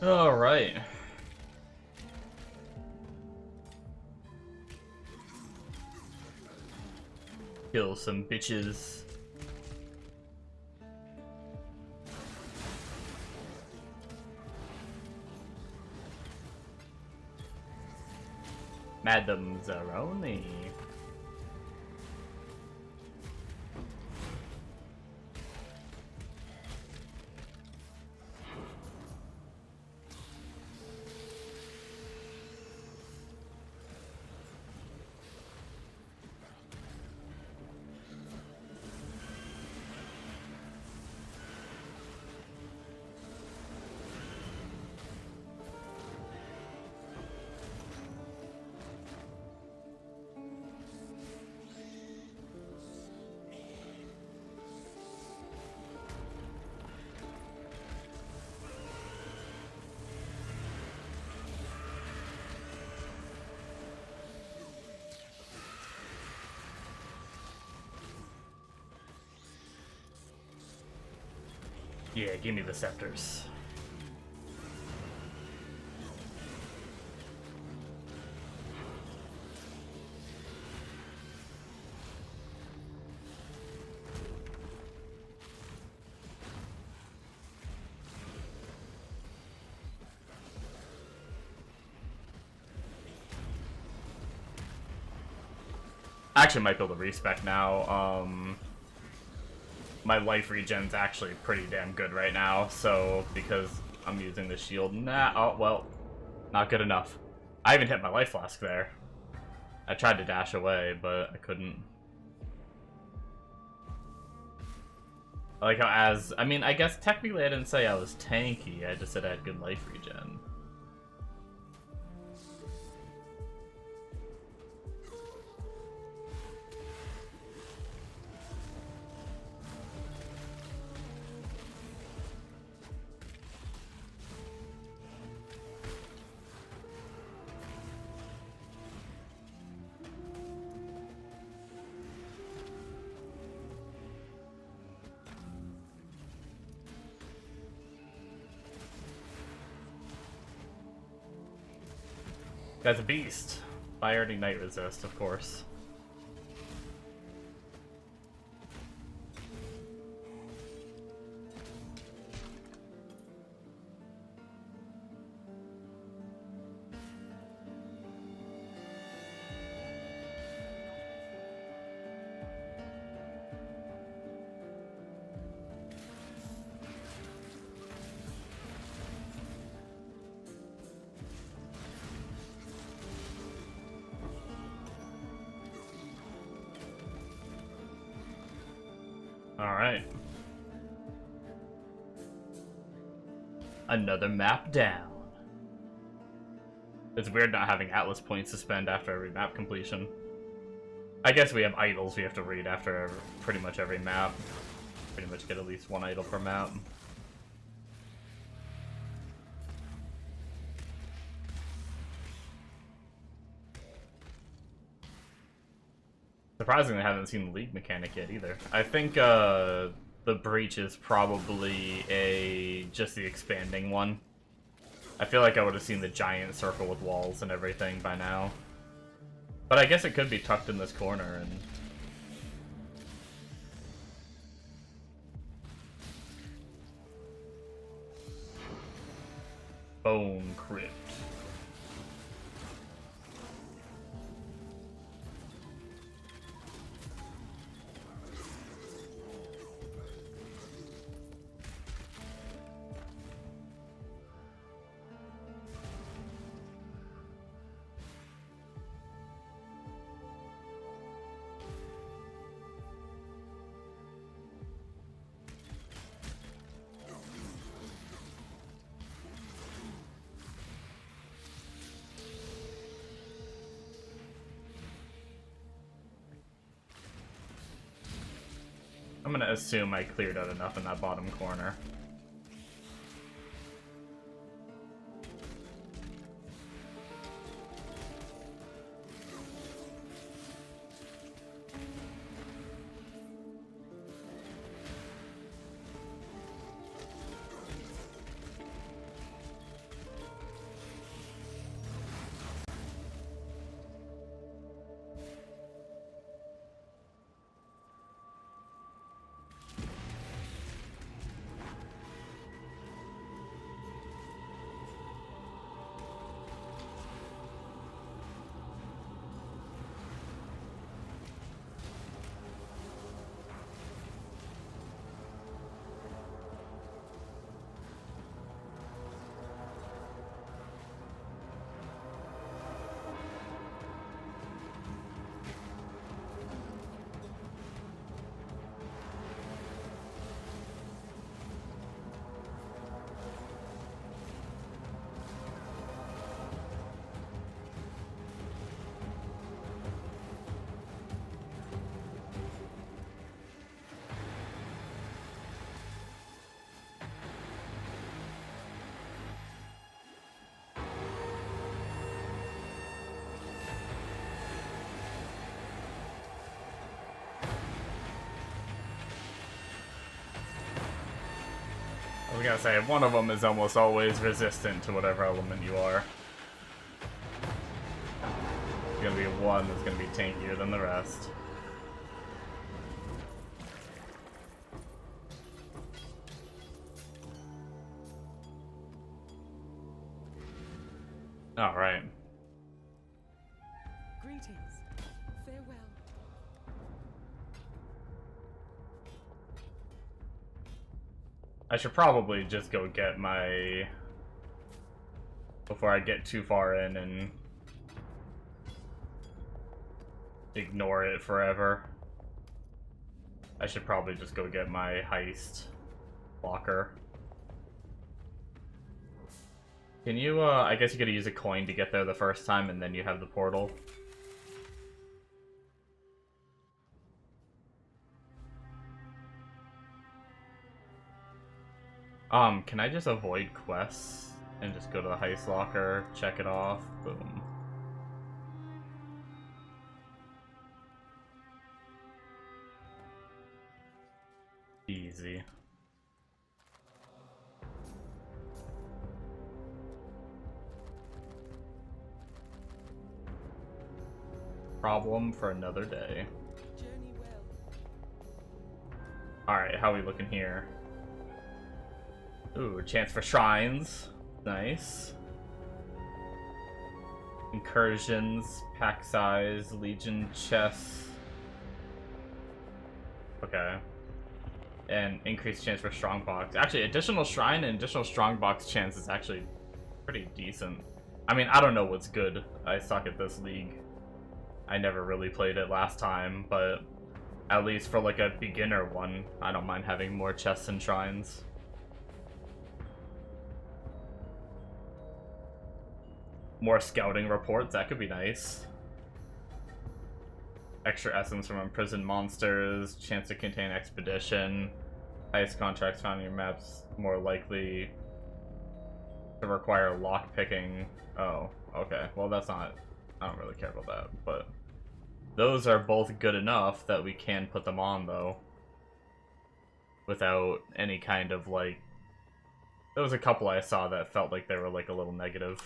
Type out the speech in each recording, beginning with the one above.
All right. Kill some bitches. Madam Zeroni. Yeah, give me the scepters. I actually might be able to respec now. My life regen's actually pretty damn good right now, so because I'm using the shield now. Oh, well, not good enough. I even hit my life flask there. I tried to dash away, but I couldn't. I like how I mean, I guess technically I didn't say I was tanky, I just said I had good life regen. That's a beast. Fire and ignite resist, of course. Alright. Another map down. It's weird not having Atlas points to spend after every map completion. I guess we have idols we have to read after pretty much every map. Pretty much get at least one idol per map. Surprisingly, I haven't seen the league mechanic yet either. I think the breach is probably just the expanding one. I feel like I would have seen the giant circle with walls and everything by now. But I guess it could be tucked in this corner and... Bone Crypt. I'm gonna assume I cleared out enough in that bottom corner. was gonna say, one of them is almost always resistant to whatever element you are. There's gonna be one that's gonna be tankier than the rest. Alright. Greetings. Farewell. I should probably just go get my... before I get too far in and ignore it forever. I should probably just go get my heist locker. Can you, I guess you gotta use a coin to get there the first time and then you have the portal. Can I just avoid quests and just go to the heist locker, check it off, boom. Easy. Problem for another day. Journey well. Alright, how are we looking here? Ooh, chance for shrines. Nice. Incursions, pack size, legion chests. Okay. And increased chance for strongbox. Actually, additional shrine and additional strongbox chance is actually pretty decent. I mean, I don't know what's good. I suck at this league. I never really played it last time, but at least for like a beginner one, I don't mind having more chests and shrines. More scouting reports, that could be nice. Extra essence from imprisoned monsters, chance to contain expedition, highest contracts found in your maps, more likely to require lock picking. Oh, okay. Well, that's not, I don't really care about that, but those are both good enough that we can put them on, though, without any kind of, like, there was a couple I saw that felt like they were, like, a little negative.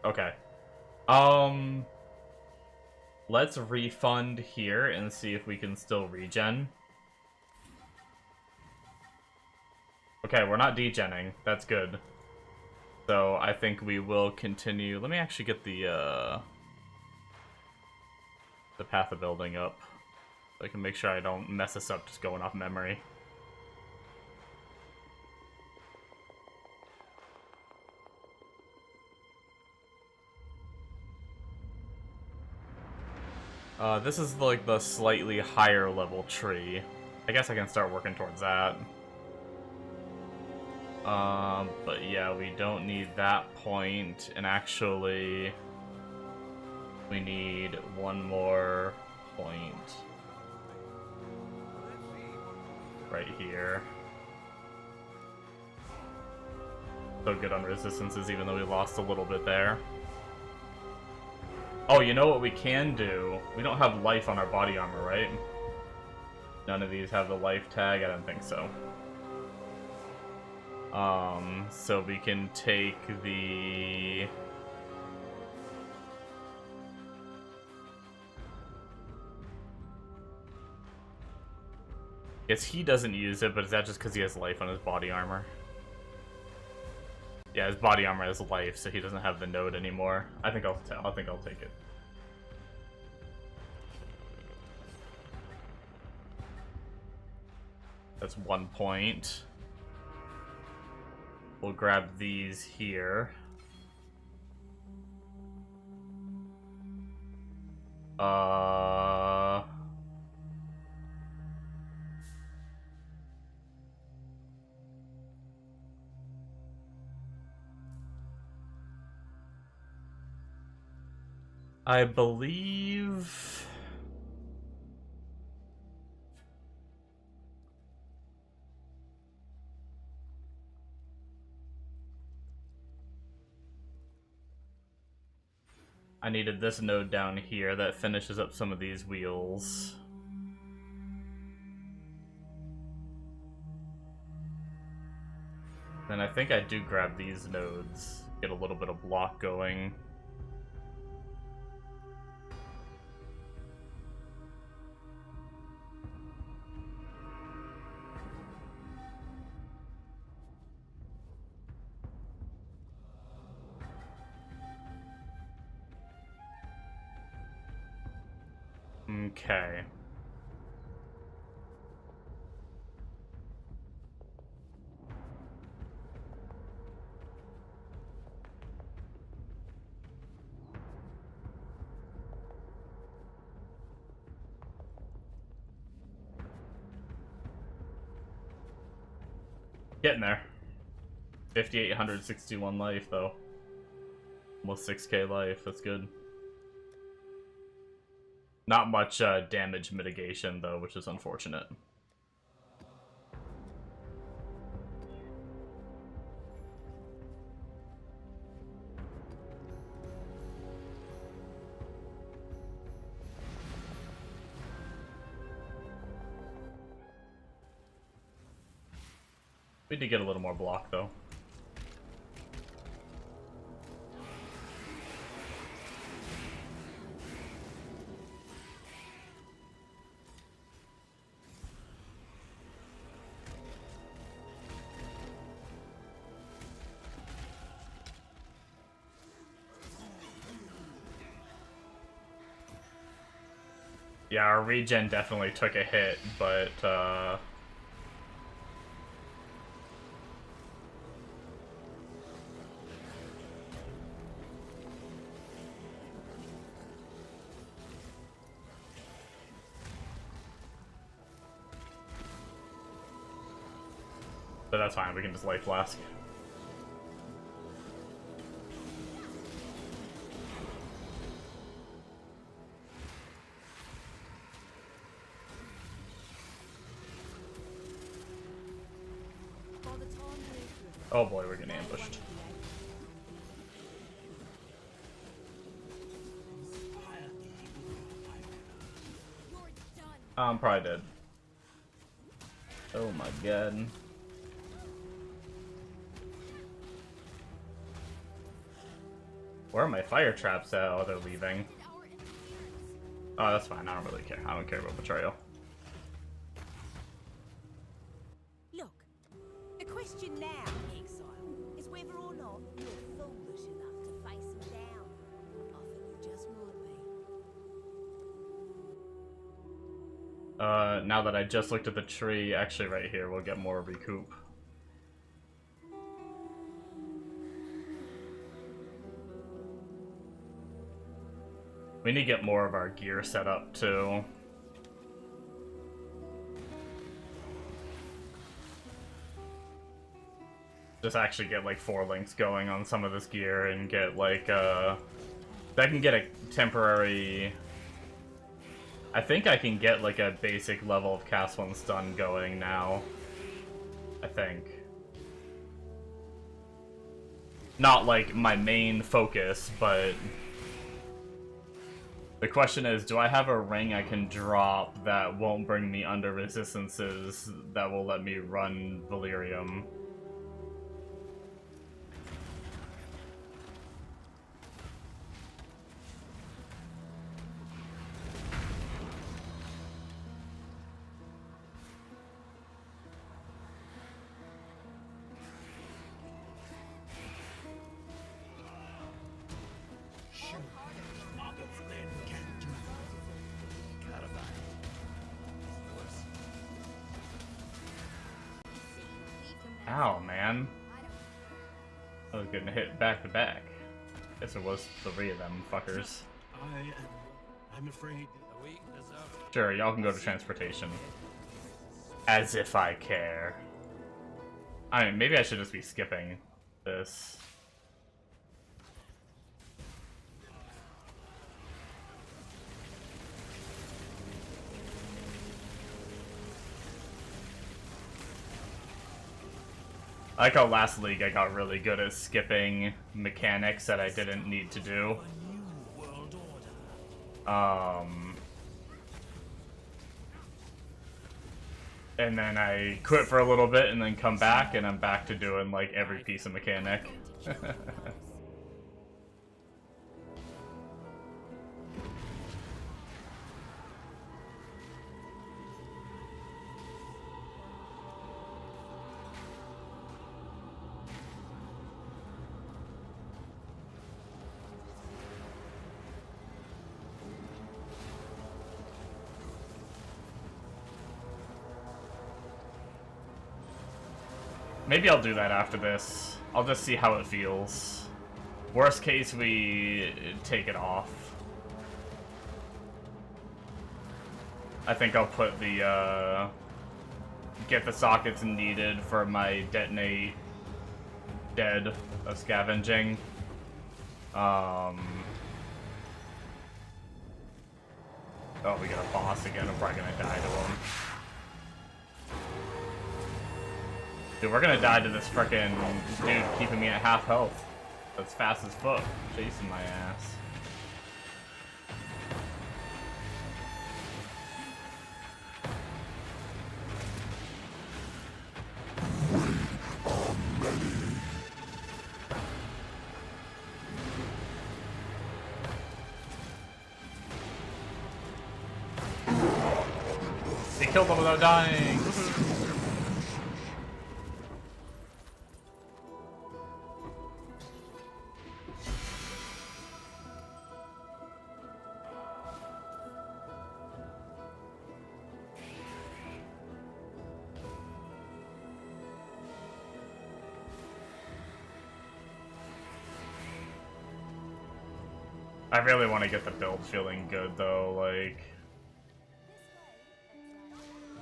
Okay. Let's refund here and see if we can still regen. Okay, we're not degenning. That's good. So I think we will continue. Let me actually get the path of building up, so I can make sure I don't mess this up just going off memory. This is like the slightly higher level tree. I guess I can start working towards that. But yeah, we don't need that point, and actually we need one more point right here. So good on resistances, even though we lost a little bit there. Oh, you know what we can do? We don't have life on our body armor, right? None of these have the life tag? I don't think so. So we can take the... Guess he doesn't use it, but is that just because he has life on his body armor? Yeah, his body armor has life, so he doesn't have the node anymore. I think I'll take it. That's 1 point. We'll grab these here. I believe... I needed this node down here that finishes up some of these wheels. Then I think I do grab these nodes, get a little bit of block going. Okay. Getting there. 5,861 life, though. Almost 6k life, that's good. Not much damage mitigation, though, which is unfortunate. We did get a little more block, though. Yeah, our regen definitely took a hit, but that's fine, we can just life flask. Oh boy, we're getting ambushed. I'm probably dead. Oh my god. Where are my fire traps at? Oh, they're leaving. Oh, that's fine. I don't really care. I don't care about betrayal. Look, the question now, exile, is whether or not you're foolish enough to face him down. I think you just might be. Now that I just looked at the tree, actually right here, we'll get more recoup. We need to get more of our gear set up, too. Just actually get, like, 4 links going on some of this gear and get, like, I can get a temporary... I think I can get, like, a basic level of cast one stun going now. I think. Not, like, my main focus, but... The question is, do I have a ring I can drop that won't bring me under resistances that will let me run Valyrium? Ow, man. I was getting hit back to back. Guess it was 3 of them fuckers. I'm afraid. Sure, y'all can go to transportation. As if I care. I mean, maybe I should just be skipping this. I like how last league I got really good at skipping mechanics that I didn't need to do. And then I quit for a little bit and then come back, and I'm back to doing like every piece of mechanic. Maybe I'll do that after this. I'll just see how it feels. Worst case, we take it off. I think I'll put the, get the sockets needed for my detonate dead of scavenging. Oh, we got a boss again. I'm probably gonna die to him. Dude, we're gonna die to this frickin' dude keeping me at half health. That's fast as fuck, chasing my ass. They killed him without dying! I really want to get the build feeling good though, like...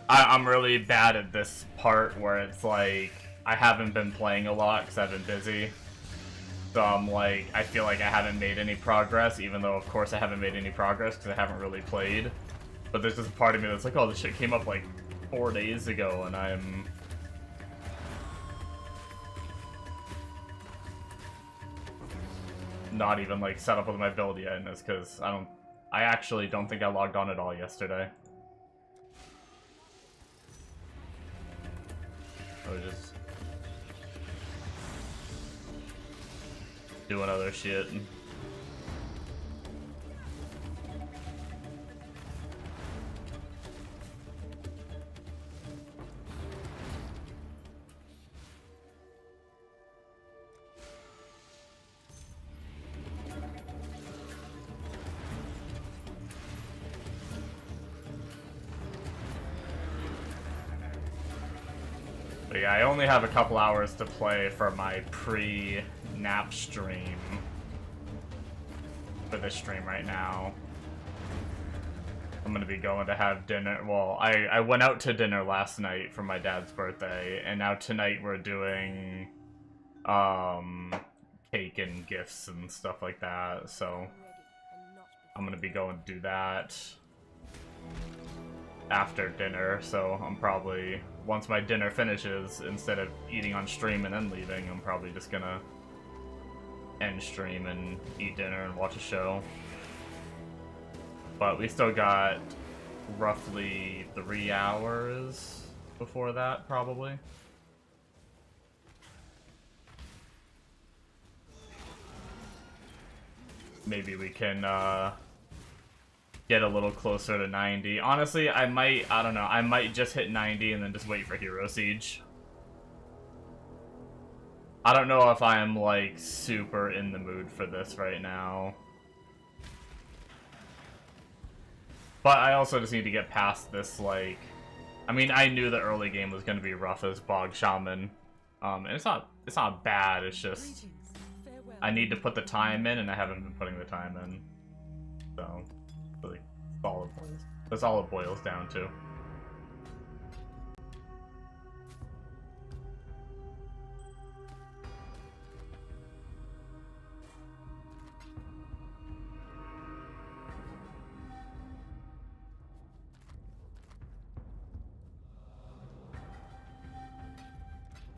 I'm really bad at this part where it's like, I haven't been playing a lot because I've been busy. So I'm like, I feel like I haven't made any progress, even though of course I haven't made any progress because I haven't really played. But there's this part of me that's like, oh, this shit came up like 4 days ago and I'm... not even like set up with my build yet, and it's because I actually don't think I logged on at all yesterday. I was just doing other shit. But yeah, I only have a couple hours to play for my pre-nap stream. For this stream right now. I'm gonna be going to have dinner. Well, I went out to dinner last night for my dad's birthday, and now tonight we're doing cake and gifts and stuff like that, so I'm gonna be going to do that after dinner, so I'm probably, once my dinner finishes, instead of eating on stream and then leaving, I'm probably just gonna end stream and eat dinner and watch a show. But we still got roughly 3 hours before that, probably. Maybe we can, get a little closer to 90. Honestly, I don't know, I might just hit 90 and then just wait for Hero Siege. I don't know if I'm, like, super in the mood for this right now. But I also just need to get past this, like... I mean, I knew the early game was gonna be rough as Bog Shaman. And it's not bad, it's just... I need to put the time in, and I haven't been putting the time in. So... really, that's all it boils down to.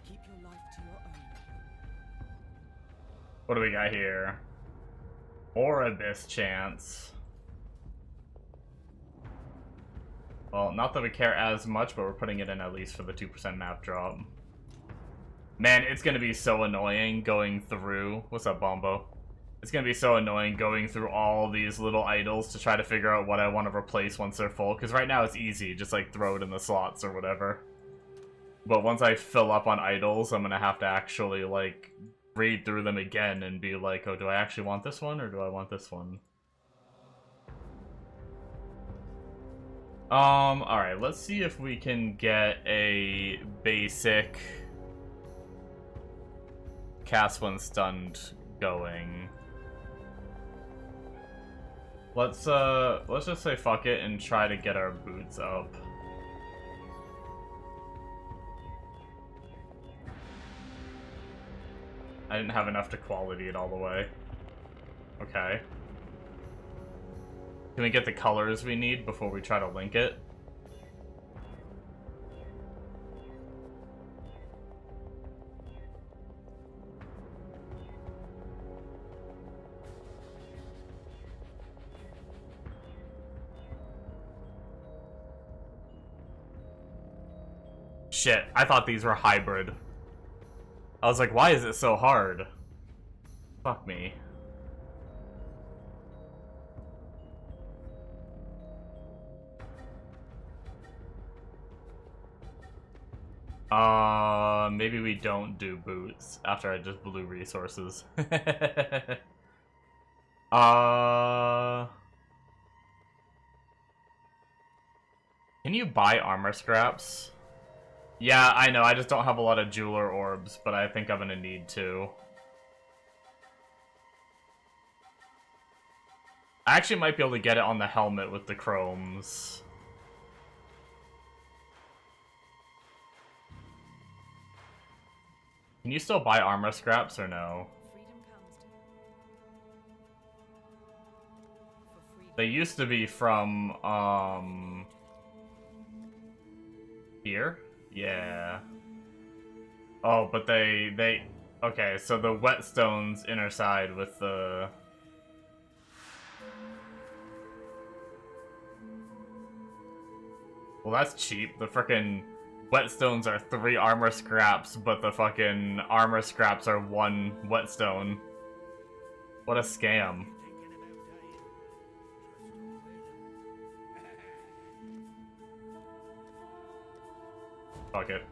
Keep your life to your own. What do we got here? Or Abyss Chance. Well, not that we care as much, but we're putting it in at least for the 2% map drop. Man, it's gonna be so annoying going through... What's up, Bombo? It's gonna be so annoying going through all these little idols to try to figure out what I want to replace once they're full. Because right now it's easy, just like throw it in the slots or whatever. But once I fill up on idols, I'm gonna have to actually like read through them again and be like, oh, do I actually want this one or do I want this one? Alright, let's see if we can get a basic cast when stunned going. Let's just say fuck it and try to get our boots up. I didn't have enough to quality it all the way. Okay. Can we get the colors we need before we try to link it? Shit, I thought these were hybrid. I was like, why is it so hard? Fuck me. Maybe we don't do boots after I just blew resources. Can you buy armor scraps? Yeah, I know, I just don't have a lot of jeweler orbs, but I think I'm gonna need to. I actually might be able to get it on the helmet with the chromes. Can you still buy armor scraps or no? They used to be from, here? Yeah. Oh, but they... Okay, so the whetstones interside with the... Well, that's cheap. The frickin' whetstones are 3 armor scraps, but the fucking armor scraps are 1 whetstone. What a scam. Fuck it.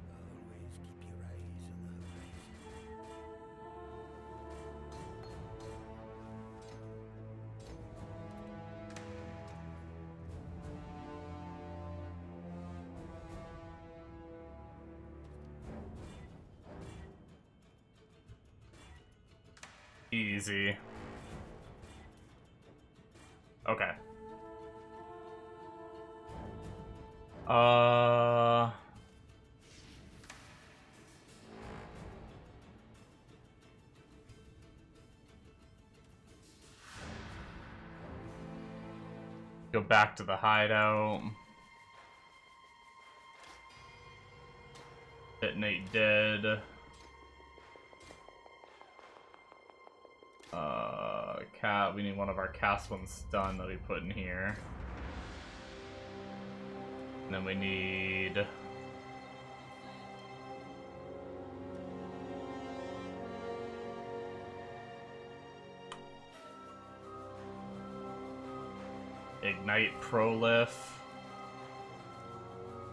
Always keep your eyes on the horizon. Easy. Okay. Go back to the hideout. Detonate dead. Cat, we need one of our cast ones stun that we put in here. And then we need... Ignite Prolif.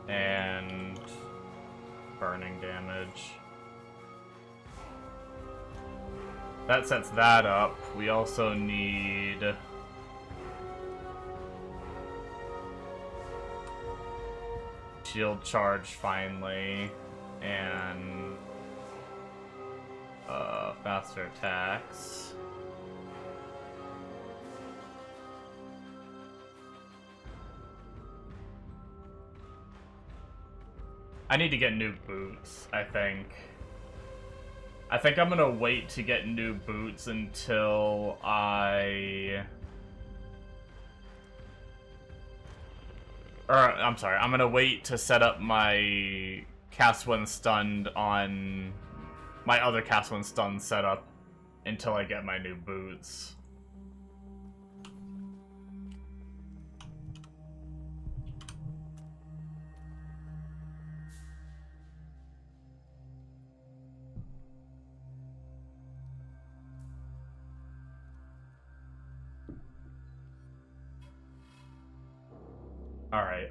And... burning damage. That sets that up. We also need... Shield charge finally, and faster attacks. I need to get new boots, I think. I think I'm gonna wait to get new boots until I'm sorry, I'm gonna wait to set up my cast when stunned on my other cast when stunned setup until I get my new boots. Alright,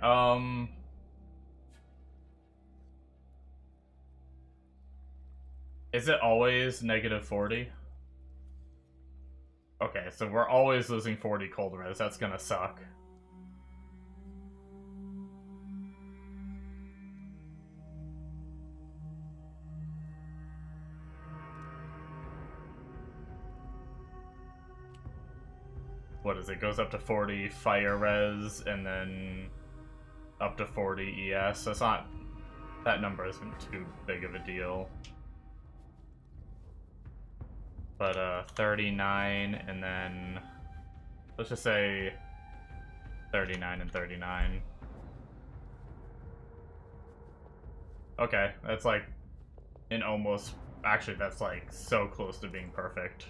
is it always negative 40? Okay, so we're always losing 40 cold res. That's gonna suck. What is it? Goes up to 40 fire res and then up to 40 ES. That's not... That number isn't too big of a deal. But 39 and then... Let's just say 39 and 39. Okay, that's like an almost... Actually, that's like so close to being perfect.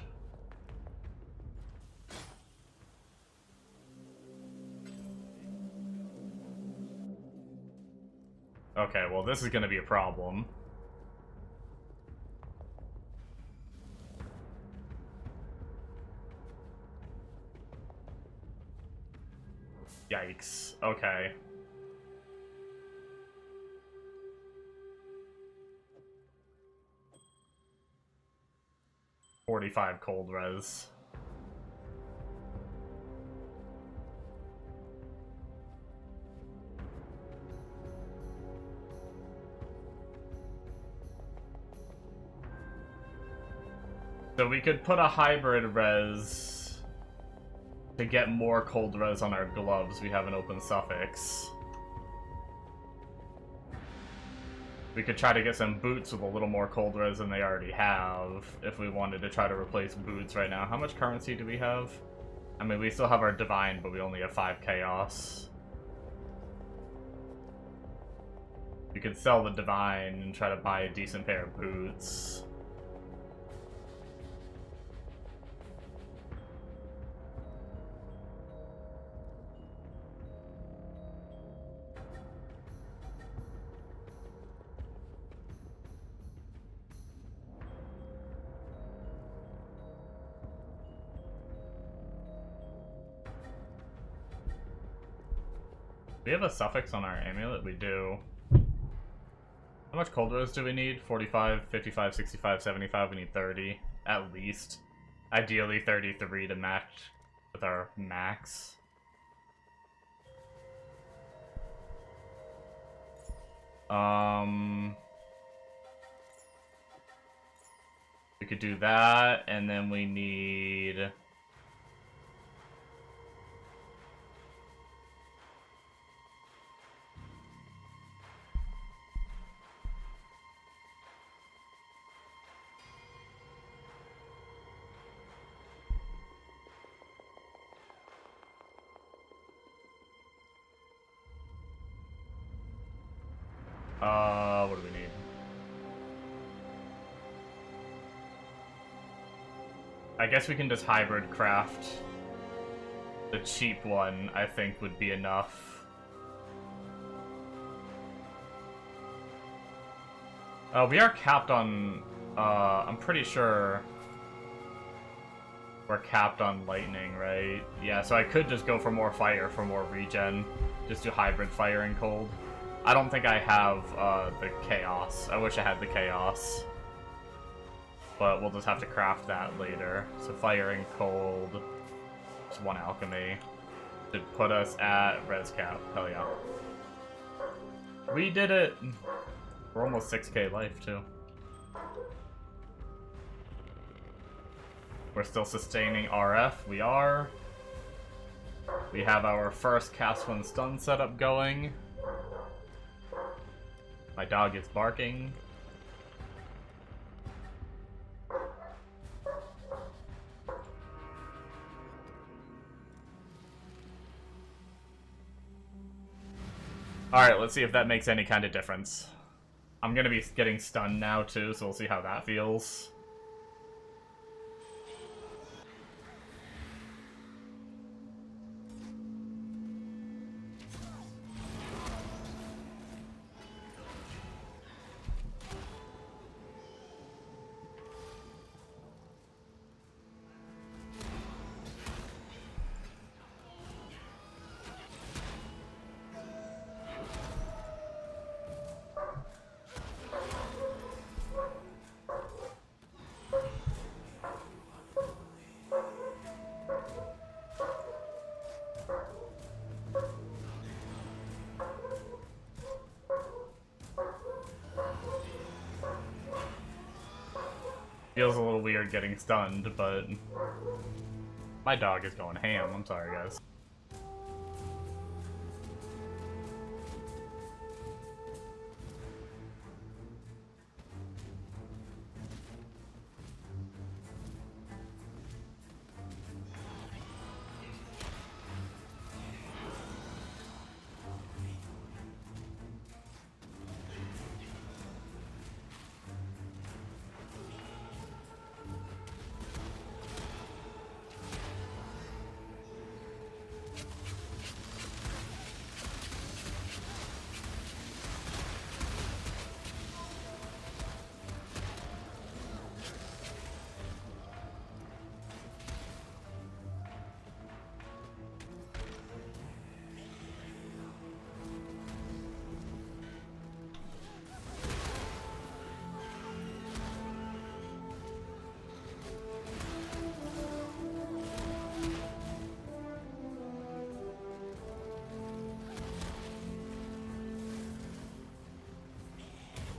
Okay, well this is gonna be a problem. Yikes. Okay. $45 cold res. So we could put a hybrid res to get more cold res on our gloves. We have an open suffix. We could try to get some boots with a little more cold res than they already have if we wanted to try to replace boots right now. How much currency do we have? I mean, we still have our divine, but we only have 5 chaos. We could sell the divine and try to buy a decent pair of boots. We have a suffix on our amulet? We do. How much cold res do we need? 45, 55, 65, 75. We need 30. At least. Ideally 33 to match with our max. We could do that, and then we need... what do we need? I guess we can just hybrid craft. The cheap one, I think, would be enough. We are capped on, I'm pretty sure we're capped on lightning, right? Yeah, so I could just go for more fire for more regen. Just do hybrid fire and cold. I don't think I have the chaos. I wish I had the chaos. But we'll just have to craft that later. So fire and cold. Just 1 alchemy. To put us at res cap. Hell yeah. We did it! We're almost 6k life too. We're still sustaining RF. We are. We have our first cast one stun setup going. My dog is barking. Alright, let's see if that makes any kind of difference. I'm gonna be getting stunned now too, so we'll see how that feels. feels a little weird getting stunned, but my dog is going ham. I'm sorry, guys.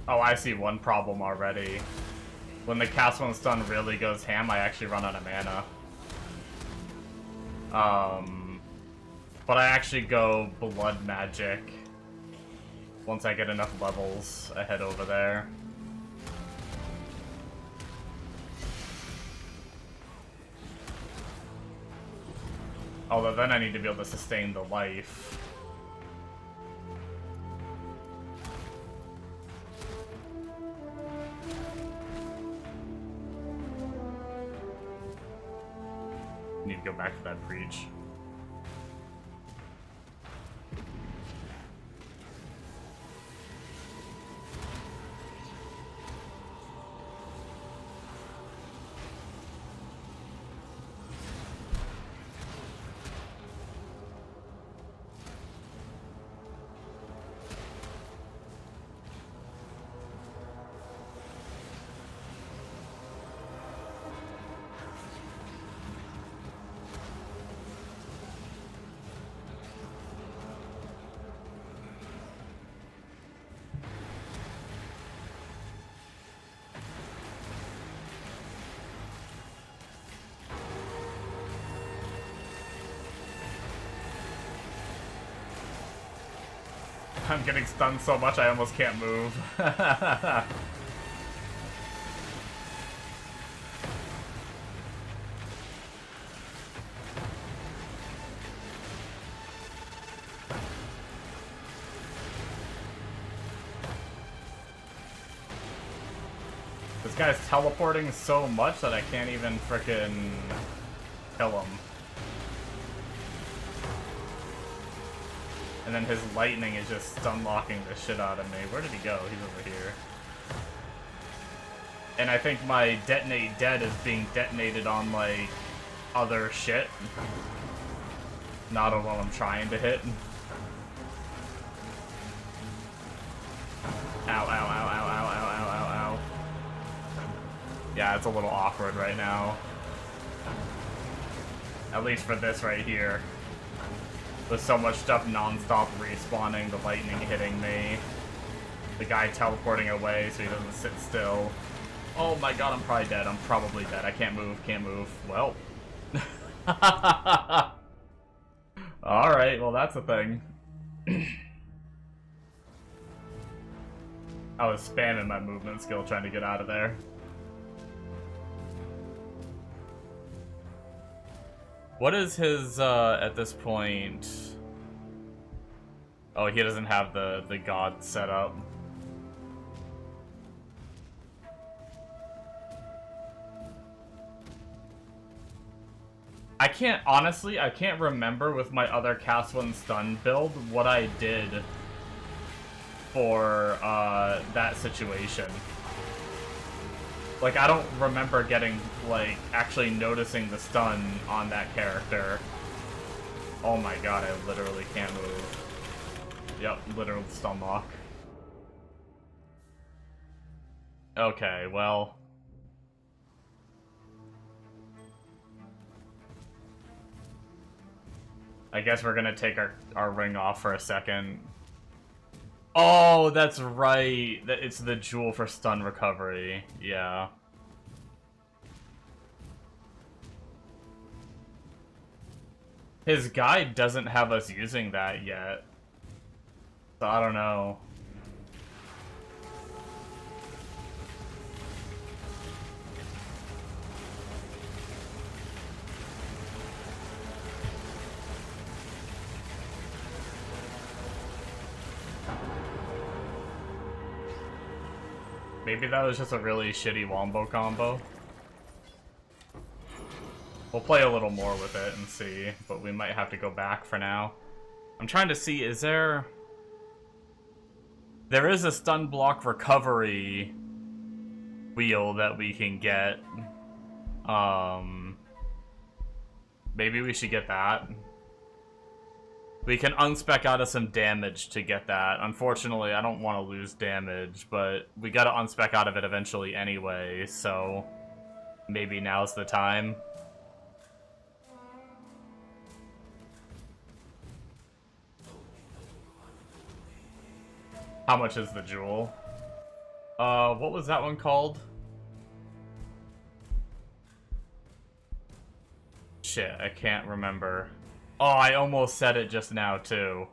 Oh, I see one problem already. When the cast one stun really goes ham, I actually run out of mana. But I actually go blood magic once I get enough levels ahead over there. Although then I need to be able to sustain the life. Need to go back to that preach. I'm getting stunned so much I almost can't move. This guy's teleporting so much that I can't even frickin' kill him. And then his lightning is just stun-locking the shit out of me. Where did he go? He's over here. And I think my detonate dead is being detonated on, like, other shit. Not on what I'm trying to hit. Ow, ow, ow, ow, ow, ow, ow, ow, ow. Yeah, it's a little awkward right now. At least for this right here. With so much stuff non-stop respawning, the lightning hitting me, the guy teleporting away so he doesn't sit still. Oh my god, I'm probably dead. I'm probably dead. I can't move, can't move. Well. Alright, well that's a thing. I was spamming my movement skill trying to get out of there. What is his, at this point? Oh, he doesn't have the god set up. Honestly, I can't remember with my other Cast 1 Stun build what I did for, that situation. Like, I don't remember getting, like, actually noticing the stun on that character. Oh my god, I literally can't move. Yep, literal stun lock. Okay, well. I guess we're gonna take our ring off for a second. Oh, that's right. It's the jewel for stun recovery. Yeah. His guide doesn't have us using that yet. So I don't know. Maybe that was just a really shitty wombo combo. We'll play a little more with it and see, but we might have to go back for now. I'm trying to see, is there... There is a stun block recovery wheel that we can get. Maybe we should get that. We can unspec out of some damage to get that. Unfortunately, I don't want to lose damage, but we gotta unspec out of it eventually anyway, so maybe now's the time. How much is the jewel? What was that one called? Shit, I can't remember. Oh, I almost said it just now, too.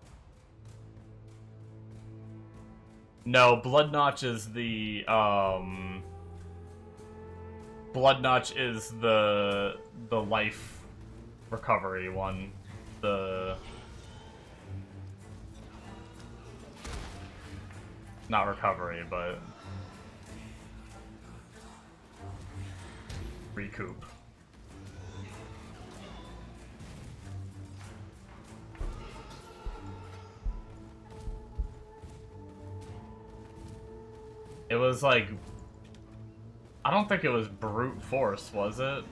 No, Blood Notch is the, Blood Notch is the life recovery one. The... Not recovery, but... recoup. It was like... I don't think it was brute force, was it?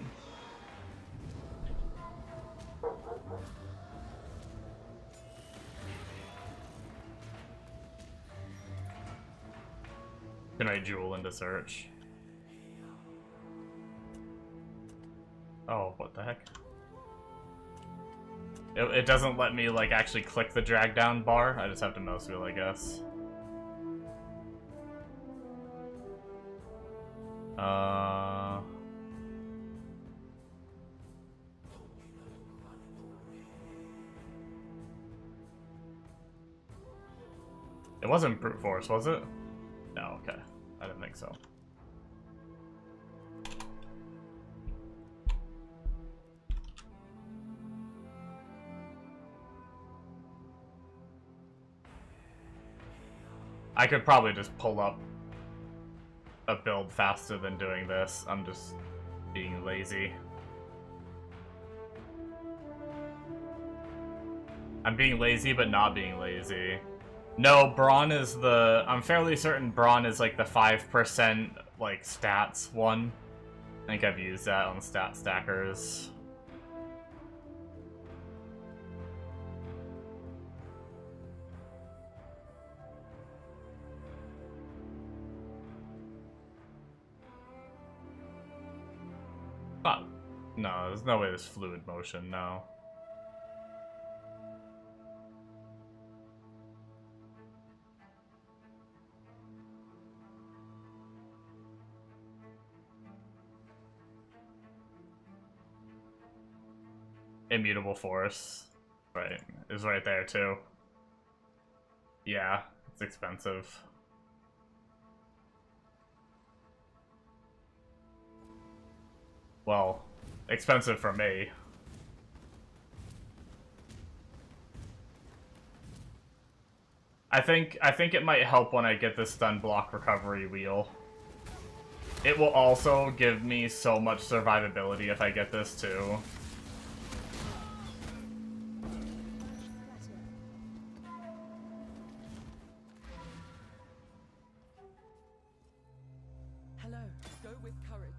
Can I jewel into search? Oh, what the heck? It doesn't let me, like, actually click the drag down bar. I just have to mouse wheel, I guess. It wasn't brute force, was it? No, okay. I didn't think so. I could probably just pull up a build faster than doing this. I'm just being lazy. I'm being lazy, but not being lazy. No, Brawn is the... I'm fairly certain Brawn is like the 5% like stats one. I think I've used that on stat stackers. No, there's no way there's fluid motion, no. Immutable force. Right, is right there too. Yeah, it's expensive. Well, expensive for me. I think it might help when I get this stun block recovery wheel. It will also give me so much survivability if I get this too. Hello, go with courage.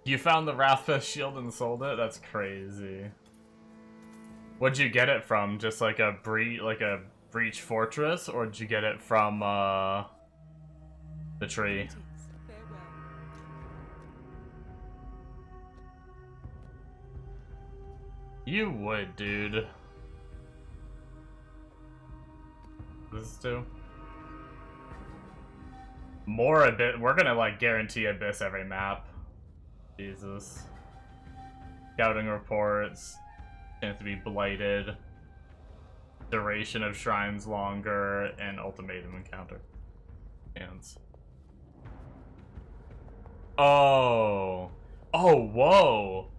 You found the Wrathfest shield and sold it? That's crazy. What'd you get it from? Just like a Breach Fortress, or did you get it from, the tree? Greetings. Farewell. You would, dude. This is two. More Abyss. We're gonna, like, guarantee Abyss every map. Jesus. Scouting reports. Chance to be blighted. Duration of shrines longer. And ultimatum encounter. Hands. Oh. Oh, whoa.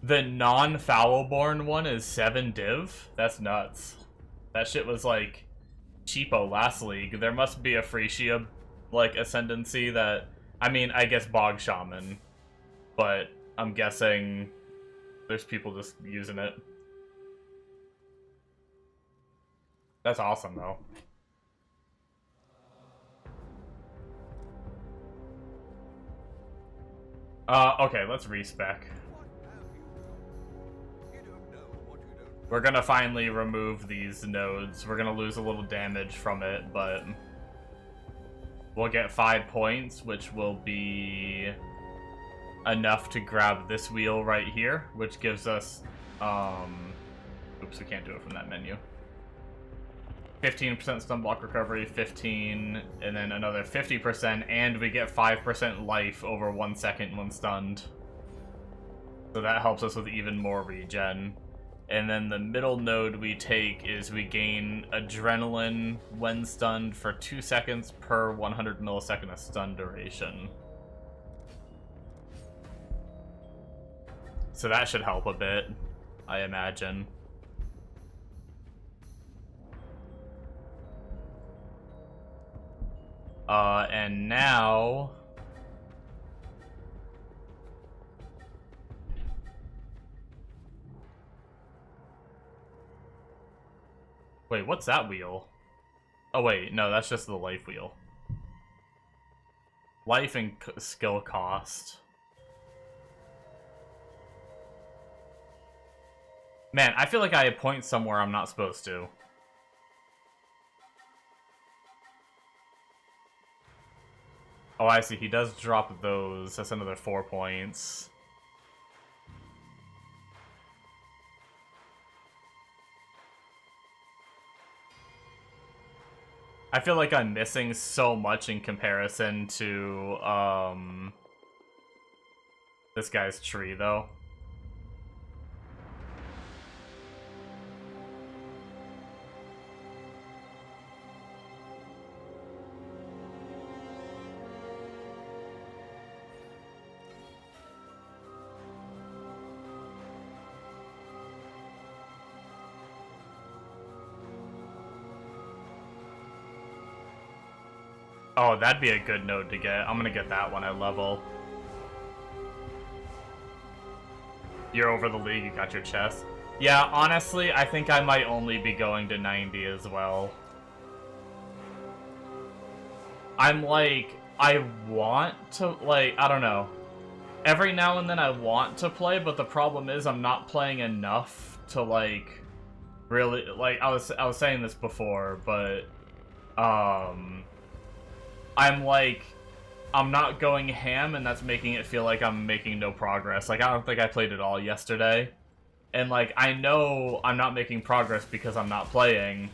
The non-Foulborn one is 7 div? That's nuts. That shit was, like, cheapo last league. There must be a Phrecia, like, ascendancy that... I mean, I guess Bog Shaman. But I'm guessing there's people just using it. That's awesome, though. Okay, let's respec. We're gonna finally remove these nodes. We're gonna lose a little damage from it, but we'll get 5 points, which will be enough to grab this wheel right here, which gives us, oops, we can't do it from that menu. 15% stun block recovery, 15, and then another 50%, and we get 5% life over 1 second when stunned. So that helps us with even more regen. And then the middle node we take is we gain adrenaline when stunned for 2 seconds per 100 millisecond of stun duration. So that should help a bit, I imagine. And now... Wait, what's that wheel? Oh wait, no, that's just the life wheel. Life and skill cost. Man, I feel like I point somewhere I'm not supposed to. Oh, I see. He does drop those. That's another 4 points. I feel like I'm missing so much in comparison to, this guy's tree, though. Oh, that'd be a good node to get. I'm gonna get that one at level. You're over the league, you got your chest. Yeah, honestly, I think I might only be going to 90 as well. I'm like, I want to, like, I don't know. Every now and then I want to play, but the problem is I'm not playing enough to, like, really, like, I was saying this before, but, I'm like, I'm not going ham, and that's making it feel like I'm making no progress. Like, I don't think I played at all yesterday. And, like, I know I'm not making progress because I'm not playing.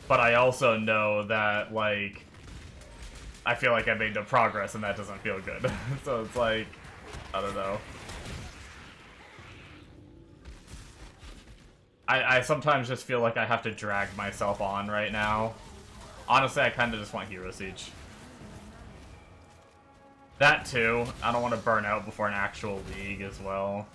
But I also know that, like, I feel like I made no progress, and that doesn't feel good. So it's like, I don't know. I sometimes just feel like I have to drag myself on right now. Honestly, I kind of just want Hero Siege. That too. I don't want to burn out before an actual league as well.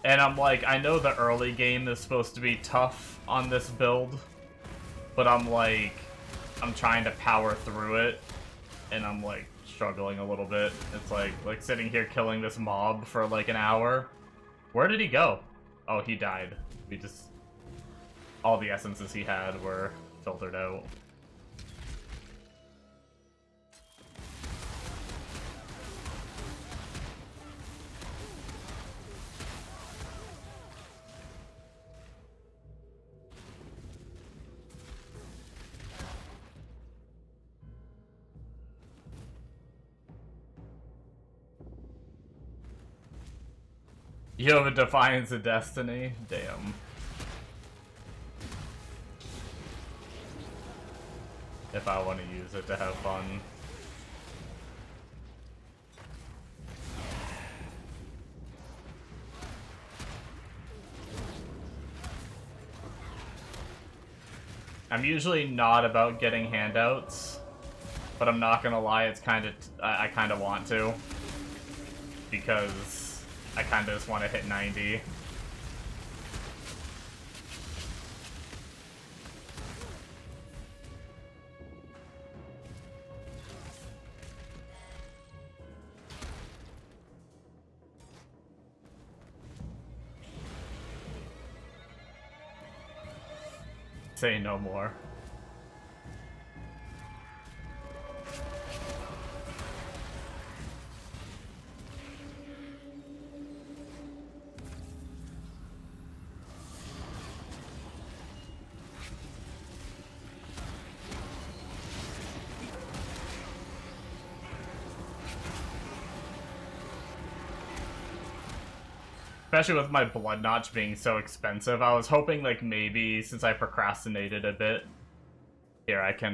And I'm like, I know the early game is supposed to be tough on this build, but I'm like, I'm trying to power through it, and I'm like struggling a little bit. It's like sitting here killing this mob for like an hour. Where did he go? Oh, he died. We just, all the essences he had were filtered out. You have a Defiance of Destiny? Damn. If I want to use it to have fun. I'm usually not about getting handouts, but I'm not gonna lie, it's kind of I kind of want to, because I kind of just want to hit 90. Say no more. Especially with my blood notch being so expensive, I was hoping, like, maybe since I procrastinated a bit, here I can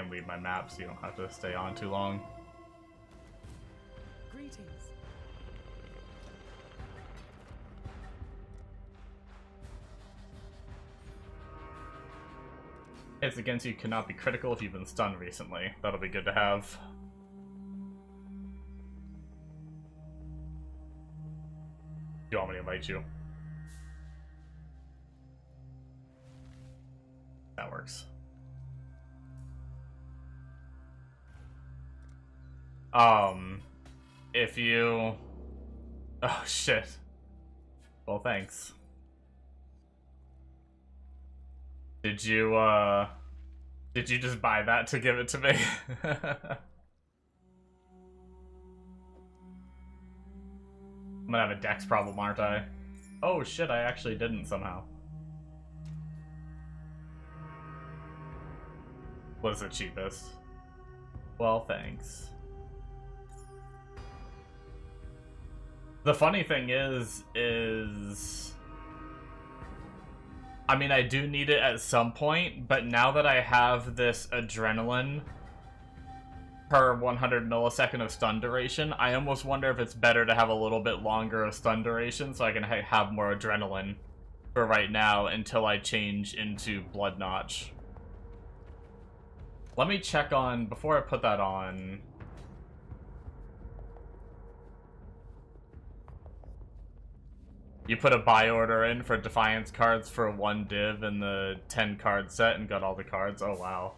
leave my map so you don't have to stay on too long. Greetings. Hits against you cannot be critical if you've been stunned recently. That'll be good to have. You want me to invite you? That works. If you... Oh, shit. Well, thanks. Did you just buy that to give it to me? I'm gonna have a dex problem, aren't I? Oh shit, I actually didn't somehow. What is the cheapest? Well, thanks. The funny thing is... I mean, I do need it at some point, but now that I have this adrenaline per 100 millisecond of stun duration, I almost wonder if it's better to have a little bit longer of stun duration so I can have more adrenaline for right now until I change into blood notch. Let me check on, before I put that on... You put a buy order in for Defiance cards for 1 div in the 10 card set and got all the cards? Oh wow.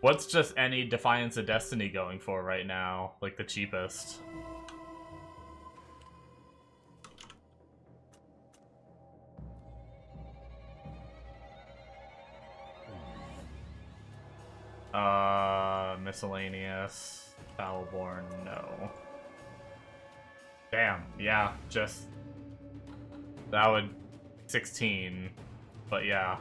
What's just any Defiance of Destiny going for right now? Like the cheapest? Miscellaneous. Foulborn, no. Damn, yeah, just... That would... 16. But yeah.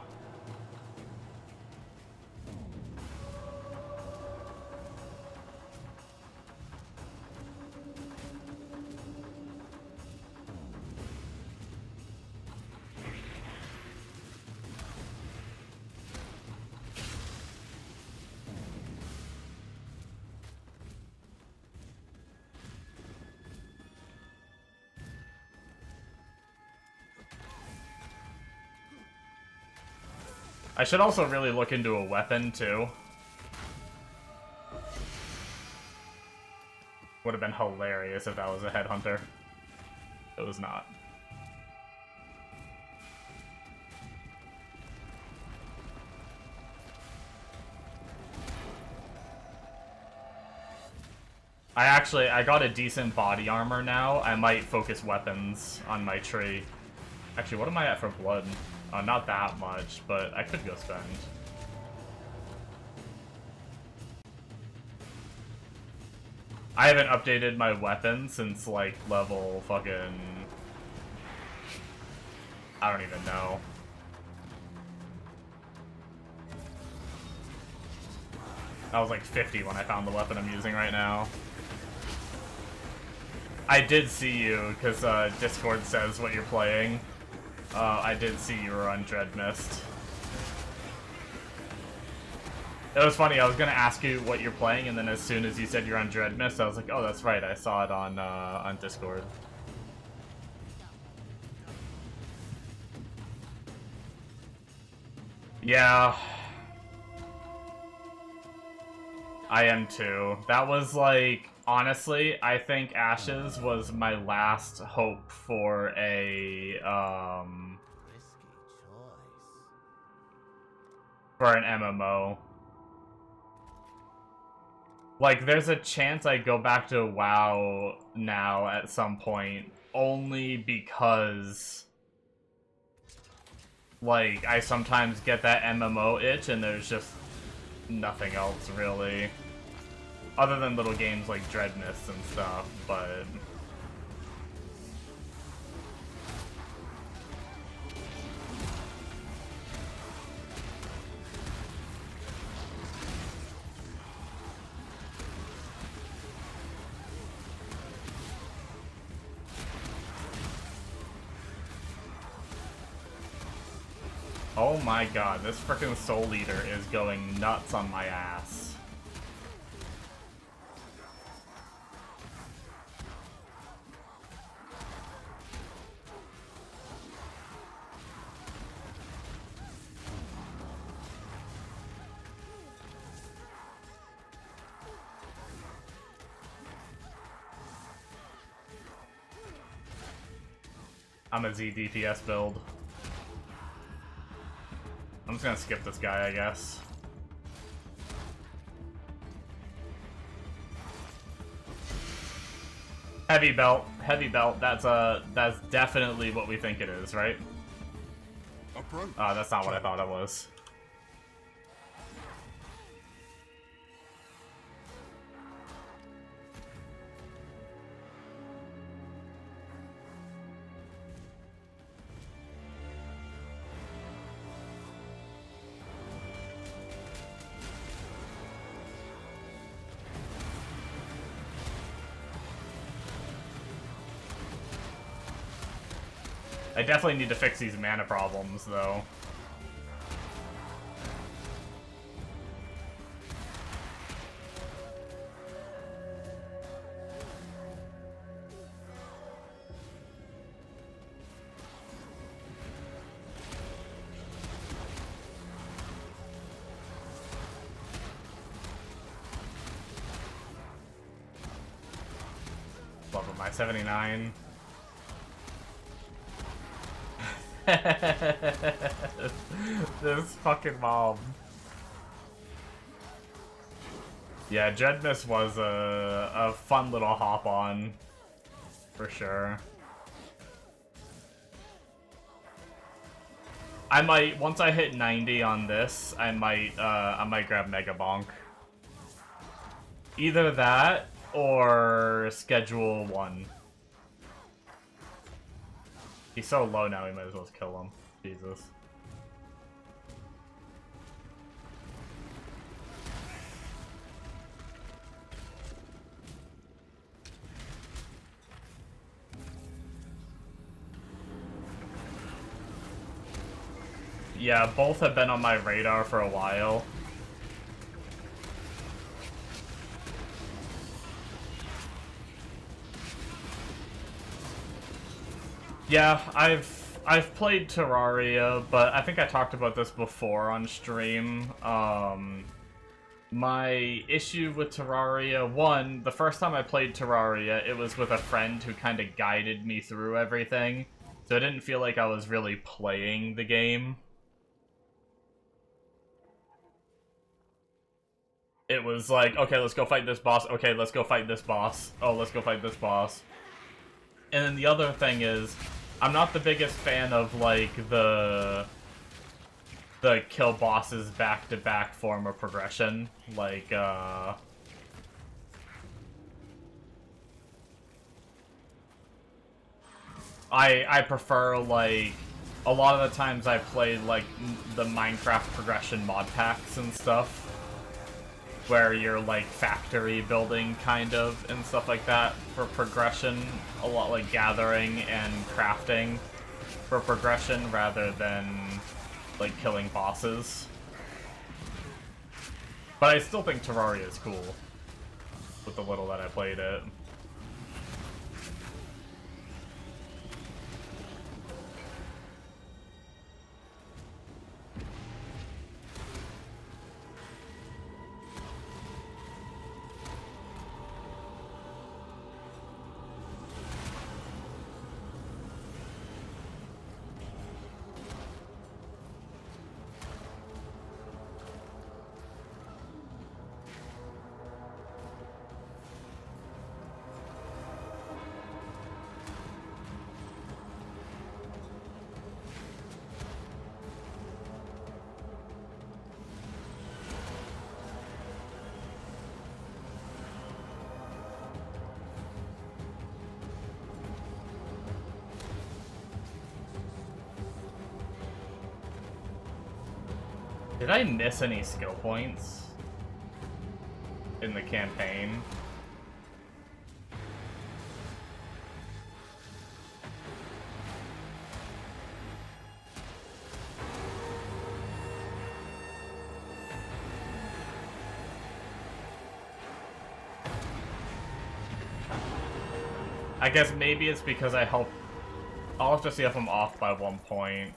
I should also really look into a weapon, too. Would have been hilarious if that was a headhunter. It was not. I got a decent body armor now. I might focus weapons on my tree. Actually, what am I at for blood? Not that much, but I could go spend. I haven't updated my weapon since, like, level fucking... I don't even know. I was like 50 when I found the weapon I'm using right now. I did see you, because Discord says what you're playing. I did see you were on Dread Mist. It was funny, I was gonna ask you what you're playing, and then as soon as you said you're on Dread Mist, I was like, oh, that's right, I saw it on Discord. Yeah. I am too. That was like, honestly, I think Ashes was my last hope for a, Risky choice. for an MMO. Like, there's a chance I go back to WoW now at some point, only because, like, I sometimes get that MMO itch and there's just nothing else, really. Other than little games like Dread Mist and stuff, but... Oh my god, this frickin' Soul Eater is going nuts on my ass. I'm a Z DPS build. I'm just gonna skip this guy, I guess. Heavy belt, that's definitely what we think it is, right? That's not what I thought it was. I definitely need to fix these mana problems, though. Love my 79. This fucking mob. Yeah, Dread Mist was a fun little hop on, for sure. I might, once I hit 90 on this, I might grab Mega Bonk. Either that or Schedule 1. He's so low now, we might as well just kill him. Jesus. Yeah, both have been on my radar for a while. Yeah, I've played Terraria, but I think I talked about this before on stream. My issue with Terraria, one, the first time I played Terraria, it was with a friend who kind of guided me through everything, so I didn't feel like I was really playing the game. It was like, okay, let's go fight this boss, okay, let's go fight this boss, oh, let's go fight this boss. And then the other thing is, I'm not the biggest fan of, like, the kill bosses back-to-back form of progression. Like, I prefer, like, a lot of the times I played, like, the Minecraft progression mod packs and stuff. where you're like factory building kind of and stuff like that for progression, a lot like gathering and crafting for progression rather than like killing bosses. But I still think Terraria is cool with the little that I played it. Did I miss any skill points in the campaign? I guess maybe it's because I helped. I'll have to see if I'm off by 1 point.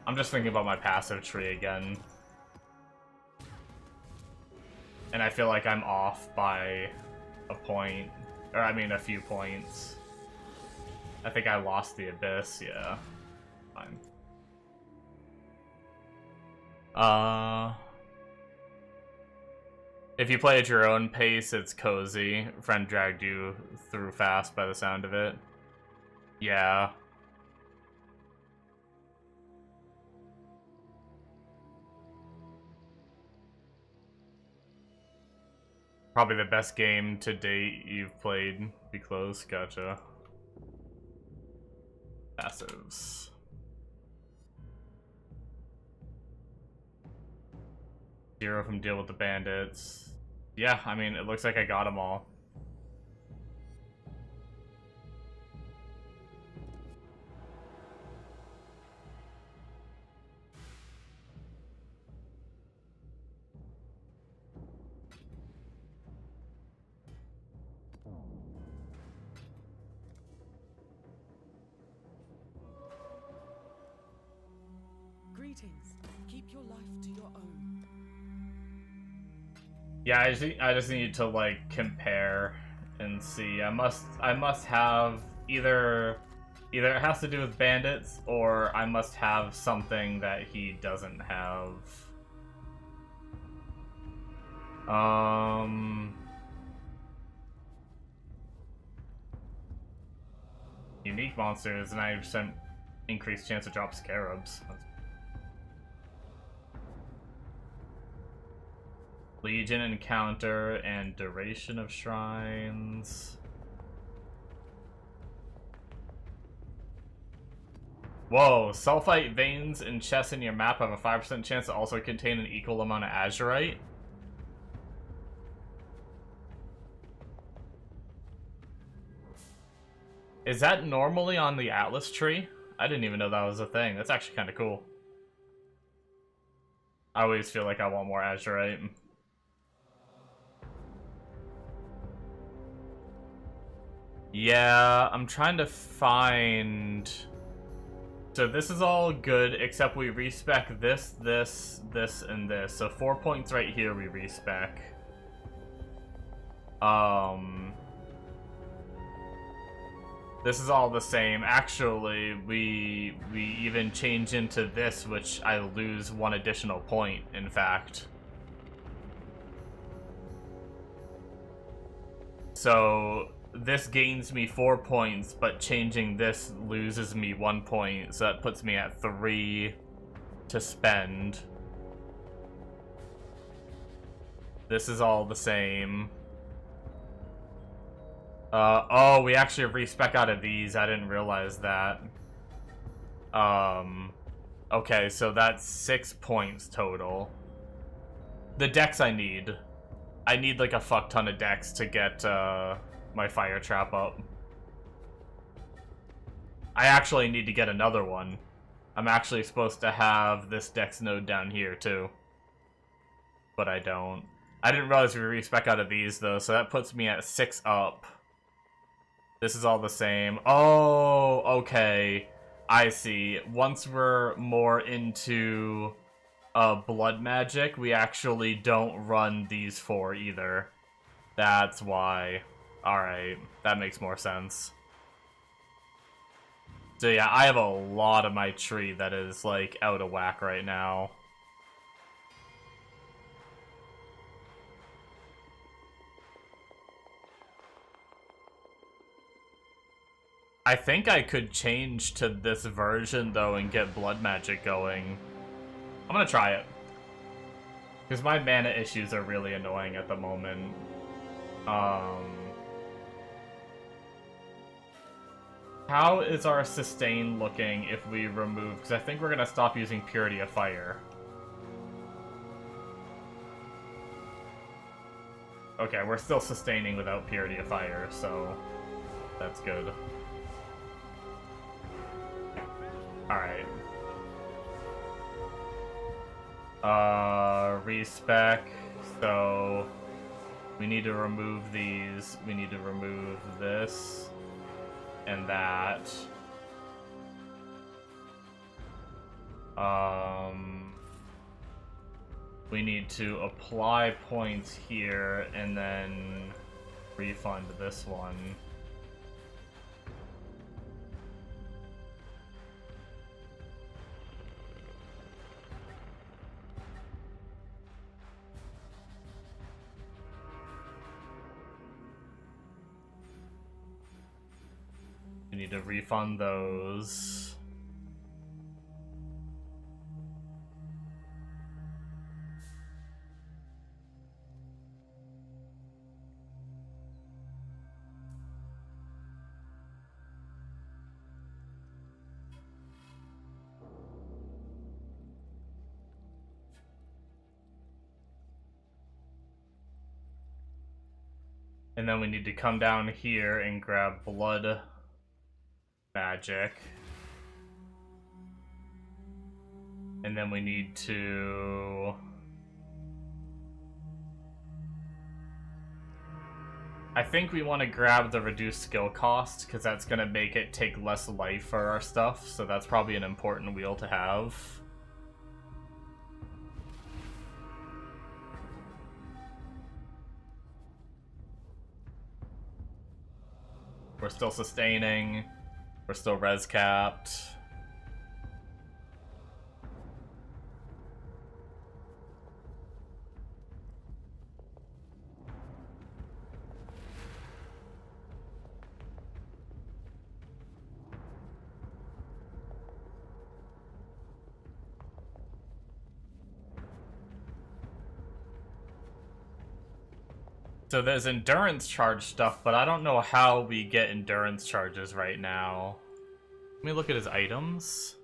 I'm just thinking about my passive tree again. And I feel like I'm off by a point. Or, I mean, a few points. I think I lost the Abyss, yeah. Fine. If you play at your own pace, it's cozy. Friend dragged you through fast by the sound of it. Yeah. Probably the best game to date you've played. Be close, gotcha. Passives. Zero from Deal with the Bandits. Yeah, I mean, it looks like I got them all. Greetings. Keep your life to your own. Yeah, I just need to like compare and see. I must have either it has to do with bandits or I must have something that he doesn't have. Unique monsters, 90% increased chance to drop scarabs. Legion encounter and duration of shrines. Whoa, sulfite veins and chests in your map have a 5% chance to also contain an equal amount of azurite. Is that normally on the Atlas tree? I didn't even know that was a thing. That's actually kind of cool. I always feel like I want more azurite. Yeah, I'm trying to find... So this is all good, except we respec this, this, and this. So 4 points right here we respec. This is all the same. Actually, we even change into this, which I lose 1 additional point, in fact. So this gains me 4 points, but changing this loses me 1 point, so that puts me at 3 to spend. This is all the same. Oh, we actually respec out of these. I didn't realize that. Okay, so that's 6 points total. the dex I need. I need like a fuck ton of dex to get my fire trap up. I actually need to get another one. I'm actually supposed to have this dex node down here too. But I don't. I didn't realize we respec out of these though, so that puts me at 6 up. This is all the same. Oh, okay. I see. Once we're more into blood magic, we actually don't run these 4 either. That's why. Alright, that makes more sense. So yeah, I have a lot of my tree that is, like, out of whack right now. I think I could change to this version, though, and get blood magic going. I'm gonna try it. Because my mana issues are really annoying at the moment. How is our sustain looking if we remove... Because I think we're going to stop using Purity of Fire. Okay, we're still sustaining without Purity of Fire, so that's good. Alright. Respec, so we need to remove these. We need to remove this and that. We need to apply points here and then refund this one. We need to refund those. And then we need to come down here and grab blood magic. And then we need to... I think we want to grab the reduced skill cost, because that's going to make it take less life for our stuff, so that's probably an important wheel to have. We're still sustaining. We're still res capped. So there's endurance charge stuff, but I don't know how we get endurance charges right now. Let me look at his items.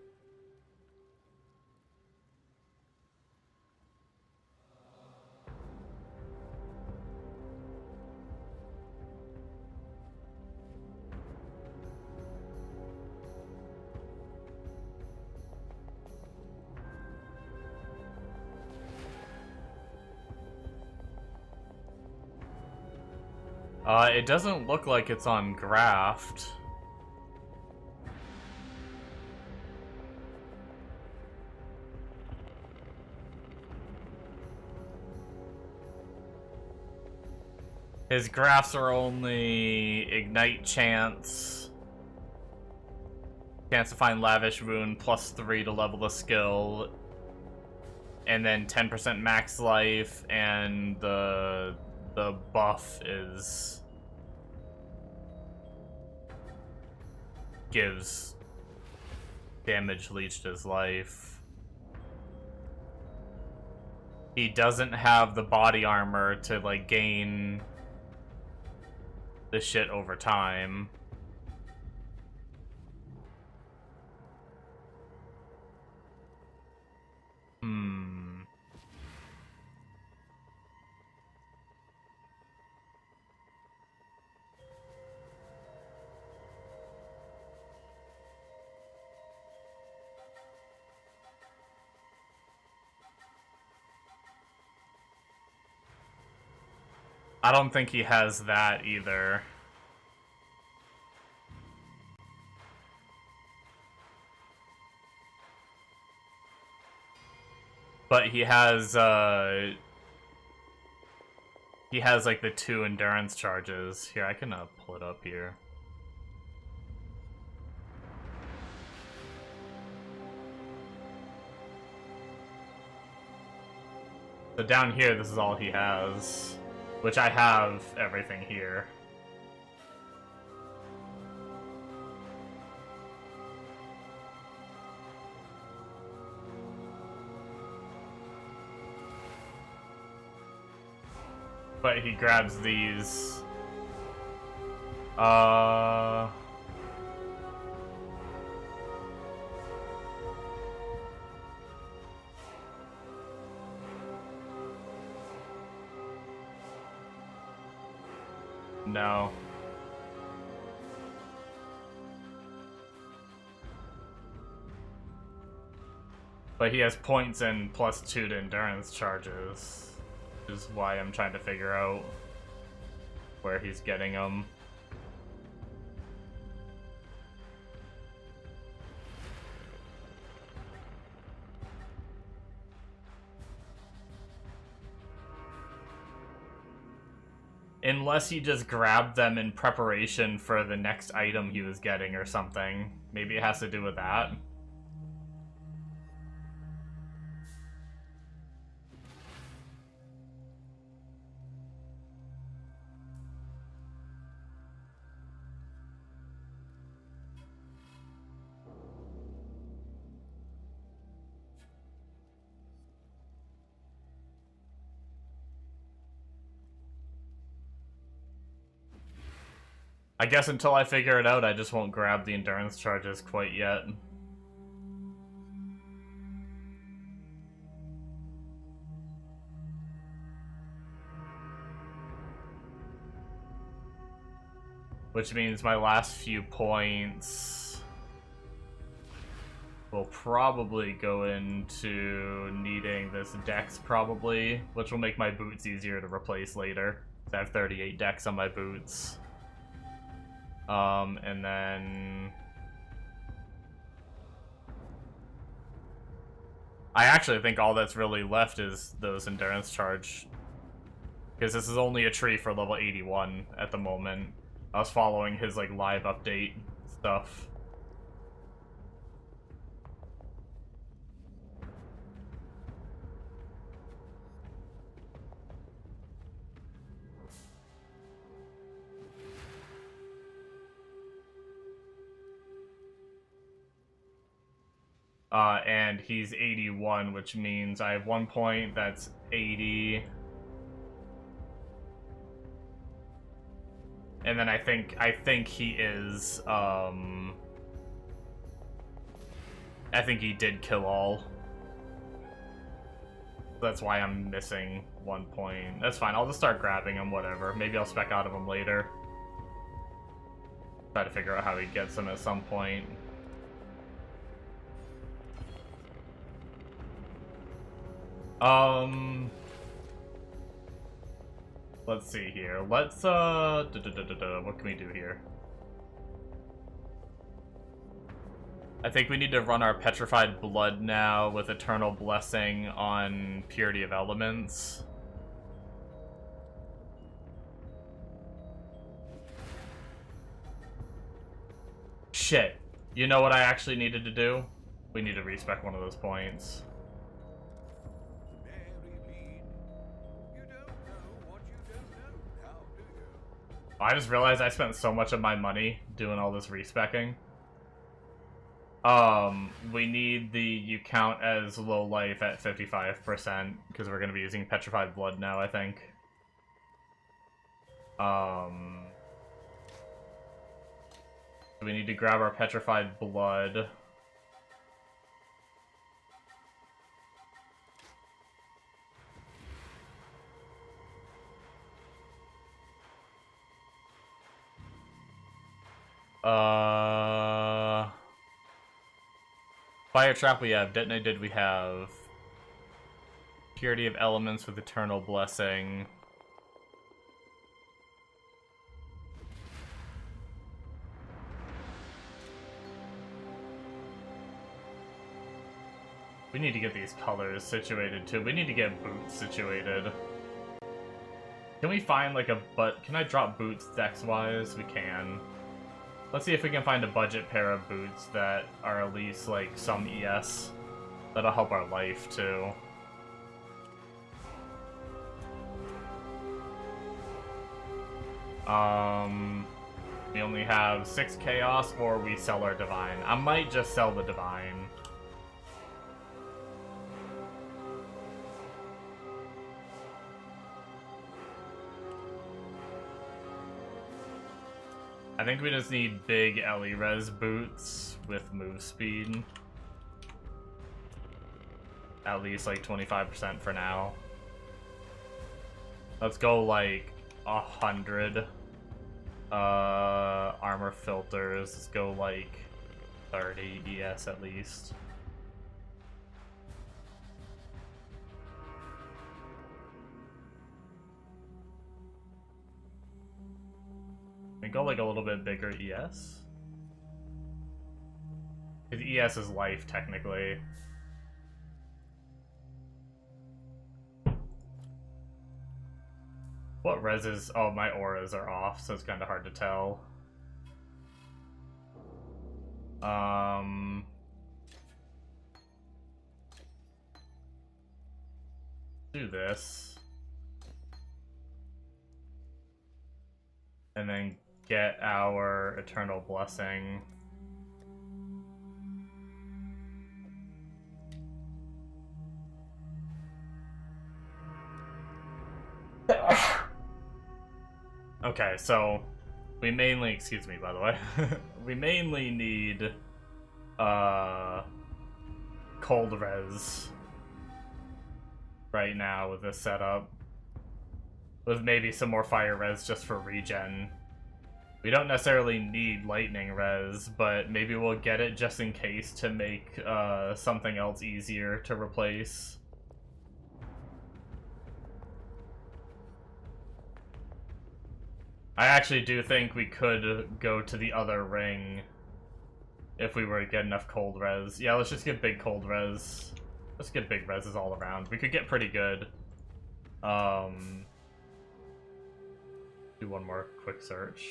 It doesn't look like it's on graft. His grafts are only ignite chance. Chance to find lavish wound, +3 to level the skill. And then 10% max life, and the buff is... gives damage leached his life. He doesn't have the body armor to, like, gain the shit over time. I don't think he has that either. But he has like the 2 endurance charges. Here, I can pull it up here. So down here, this is all he has, which I have everything here. But he grabs these. No. But he has points and +2 to endurance charges, which is why I'm trying to figure out where he's getting them. Unless he just grabbed them in preparation for the next item he was getting or something. Maybe it has to do with that. I guess until I figure it out, I just won't grab the endurance charges quite yet. Which means my last few points will probably go into needing this dex, probably, which will make my boots easier to replace later. I have 38 dex on my boots. And then I actually think all that's really left is those endurance charge, because this is only a tree for level 81 at the moment. I was following his like live update stuff. And he's 81, which means I have 1 point, that's 80. And then I think he is, I think he did kill all. That's why I'm missing 1 point. That's fine, I'll just start grabbing him, whatever. Maybe I'll spec out of him later. Try to figure out how he gets them at some point. Let's see here. Let's, what can we do here? I think we need to run our Petrified Blood now with Eternal Blessing on Purity of Elements. Shit. You know what I actually needed to do? We need to respec one of those points. I just realized I spent so much of my money doing all this respecking. We need the you count as low life at 55%, because we're going to be using Petrified Blood now, I think. We need to grab our Petrified Blood. Fire Trap we have, Detonated we have, Purity of Elements with Eternal Blessing. We need to get these colors situated too. We need to get boots situated. Can we find like a can I drop boots dex-wise? We can. Let's see if we can find a budget pair of boots that are at least like some ES. That'll help our life too. We only have 6 chaos, or we sell our divine. I might just sell the divine. I think we just need big Ellie res boots with move speed. At least like 25% for now. Let's go like 100 armor filters. Let's go like 30 ES at least. We go like a little bit bigger ES. His ES is life technically. What reses? Oh, my auras are off, so it's kind of hard to tell. Do this. And then get our Eternal Blessing. Okay, so we mainly, excuse me by the way, we mainly need cold res right now with this setup. With maybe some more fire res just for regen. We don't necessarily need lightning res, but maybe we'll get it just in case to make something else easier to replace. I actually do think we could go to the other ring if we were to get enough cold res. Yeah, let's just get big cold res. Let's get big reses all around. We could get pretty good. Do one more quick search.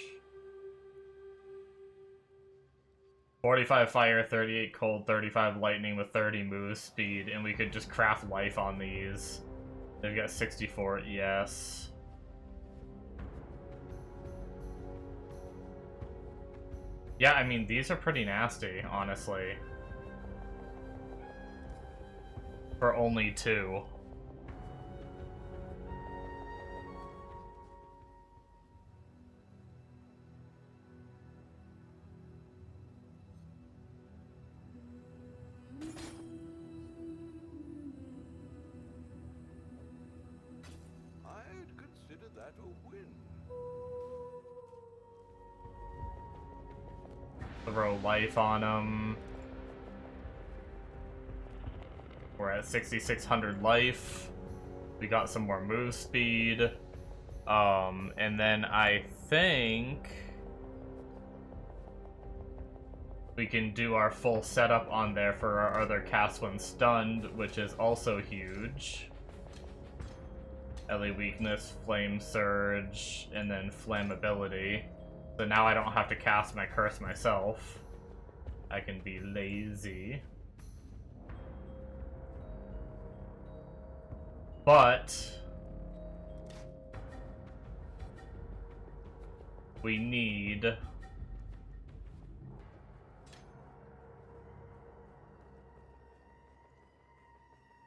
45 fire, 38 cold, 35 lightning with 30 move speed, and we could just craft life on these. They've got 64 ES. Yeah, I mean, these are pretty nasty, honestly. For only 2. I'd consider that a win. Throw life on them. We're at 6,600 life. We got some more move speed. And then I think we can do our full setup on there for our other cast when stunned, which is also huge. Ellie weakness, flame surge, and then flammability. So now I don't have to cast my curse myself. I can be lazy. But we need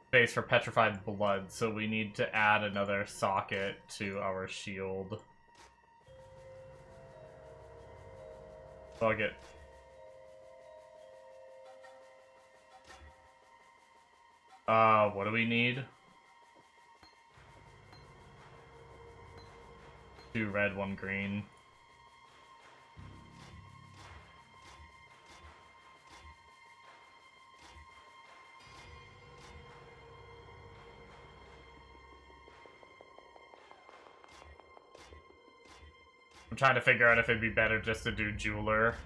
space for petrified blood, so we need to add another socket to our shield. I'll get... what do we need? 2 red, 1 green. I'm trying to figure out if it'd be better just to do jeweler.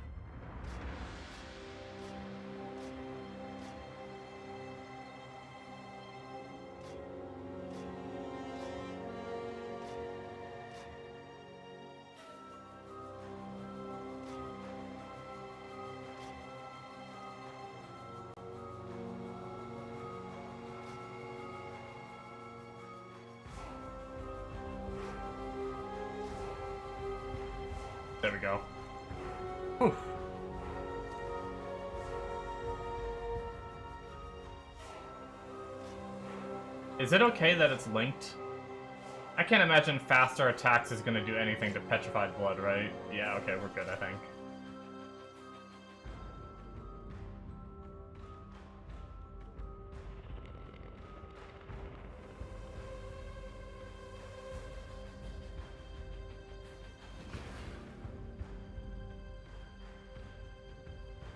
There we go. Whew. Is it okay that it's linked? I can't imagine faster attacks is going to do anything to Petrified Blood, right? Yeah, okay, we're good, I think.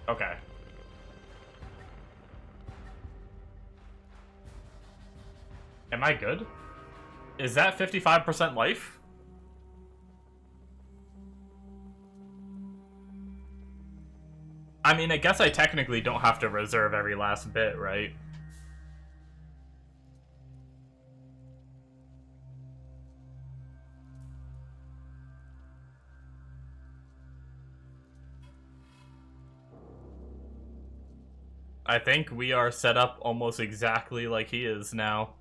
Okay. Am I good? Is that 55% life? I mean, I guess I technically don't have to reserve every last bit, right? I think we are set up almost exactly like he is now.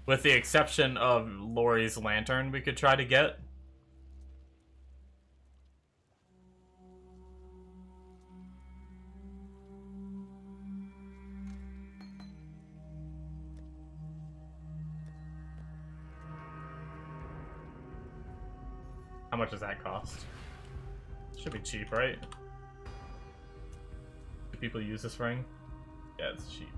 With the exception of Lori's lantern we could try to get. How much does that cost? Should be cheap, right? Do people use this ring? Yeah, it's cheap.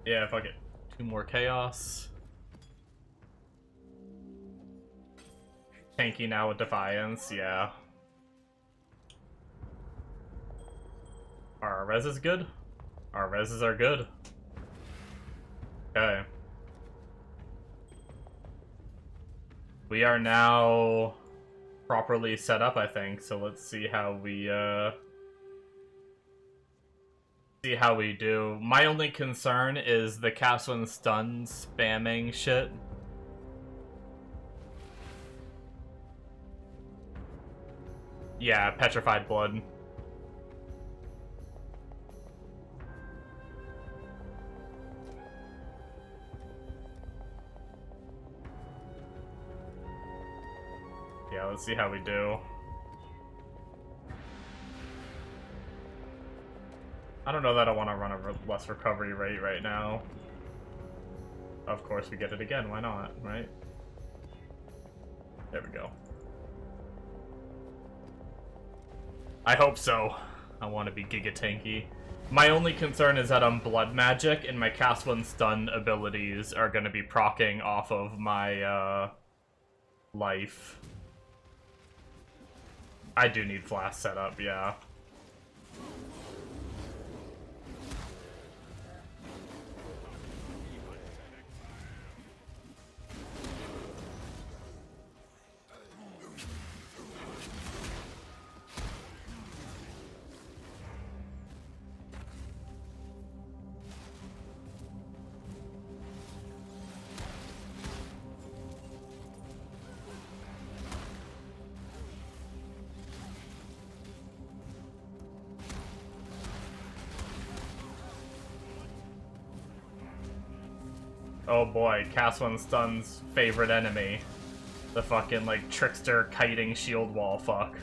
Yeah, fuck it. 2 more chaos. Tanky now with Defiance, yeah. Our reses good? Our reses are good. Okay. We are now properly set up, I think, so let's see how we, see how we do. My only concern is the cast when stun spamming shit. Yeah, Petrified Blood. Yeah, let's see how we do. I don't know that I want to run a less recovery rate right now. Of course we get it again, why not, right? There we go. I hope so. I want to be giga tanky. My only concern is that I'm blood magic and my cast one stun abilities are going to be proccing off of my life. I do need flash setup, yeah. Oh boy, cast one stun's favorite enemy. The fucking, like, trickster kiting shield wall fuck.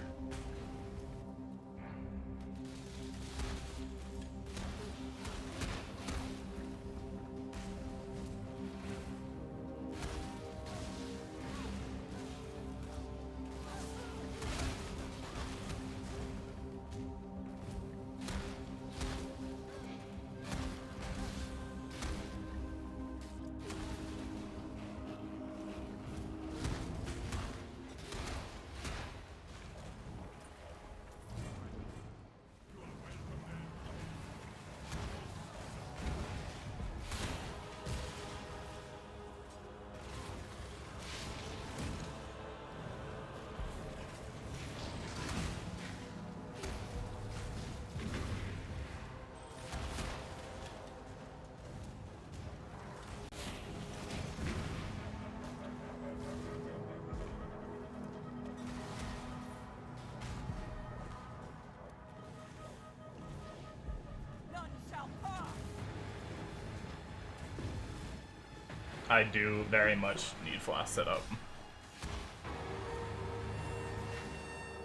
I do very much need flask setup.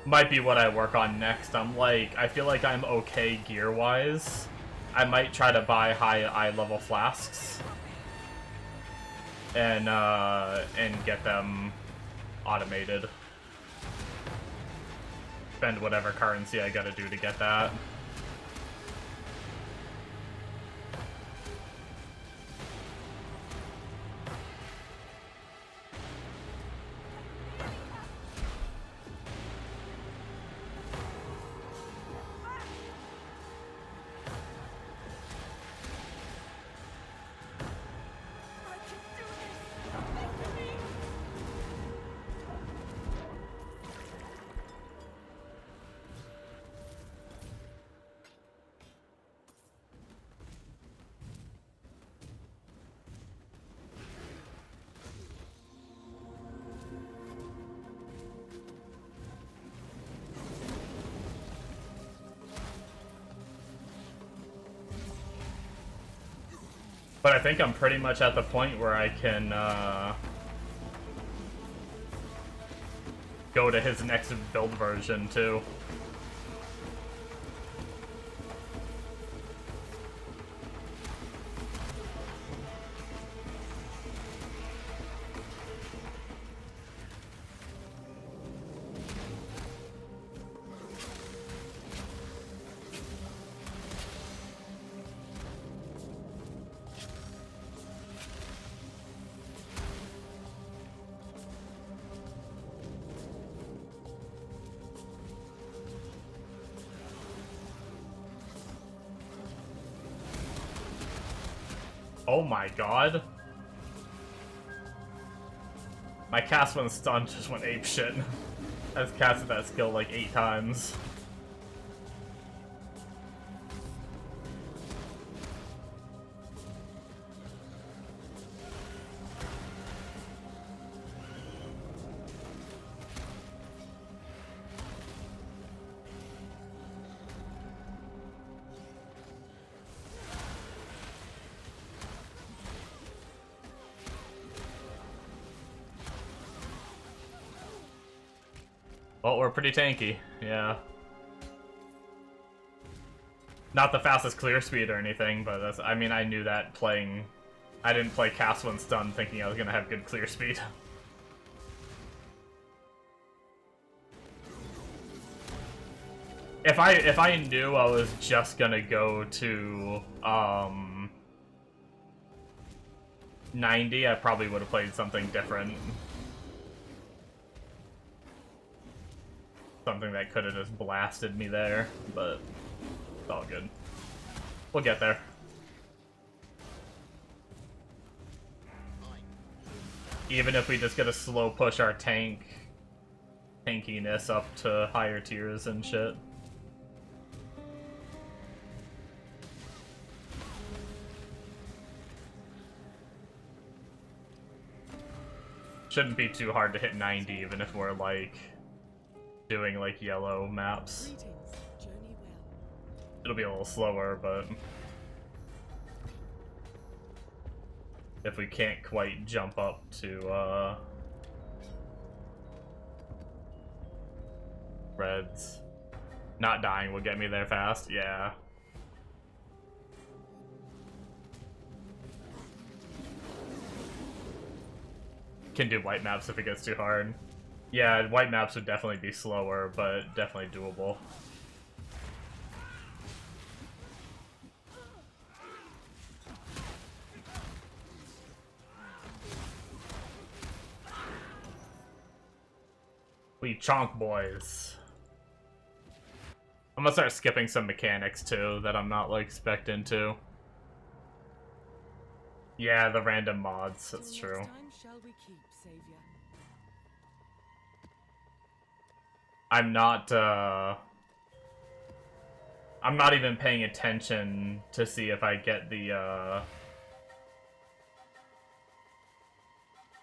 Might be what I work on next. I feel like I'm okay gear-wise. I might try to buy high eye-level flasks. And get them automated. Spend whatever currency I gotta do to get that. But I think I'm pretty much at the point where I can go to his next build version too. Oh my god. My cast when stunned just went apeshit. I've casted that skill like 8 times. Well, we're pretty tanky, yeah. Not the fastest clear speed or anything, but that's, I mean, I knew that playing... I didn't play cast when stunned thinking I was gonna have good clear speed. If I knew I was just gonna go to 90, I probably would have played something different. Something that could have just blasted me there, but it's all good. We'll get there. Even if we just get to slow push our tankiness up to higher tiers and shit. Shouldn't be too hard to hit 90 even if we're like doing like yellow maps. Greetings. Journey well. It'll be a little slower, but if we can't quite jump up to reds, not dying will get me there fast. Yeah. Can do white maps if it gets too hard. Yeah, white maps would definitely be slower, but definitely doable. We chonk boys. I'm gonna start skipping some mechanics too that I'm not like expecting to. Yeah, the random mods, that's Till true. next time shall we keep, Savior? I'm not even paying attention to see if I get the, I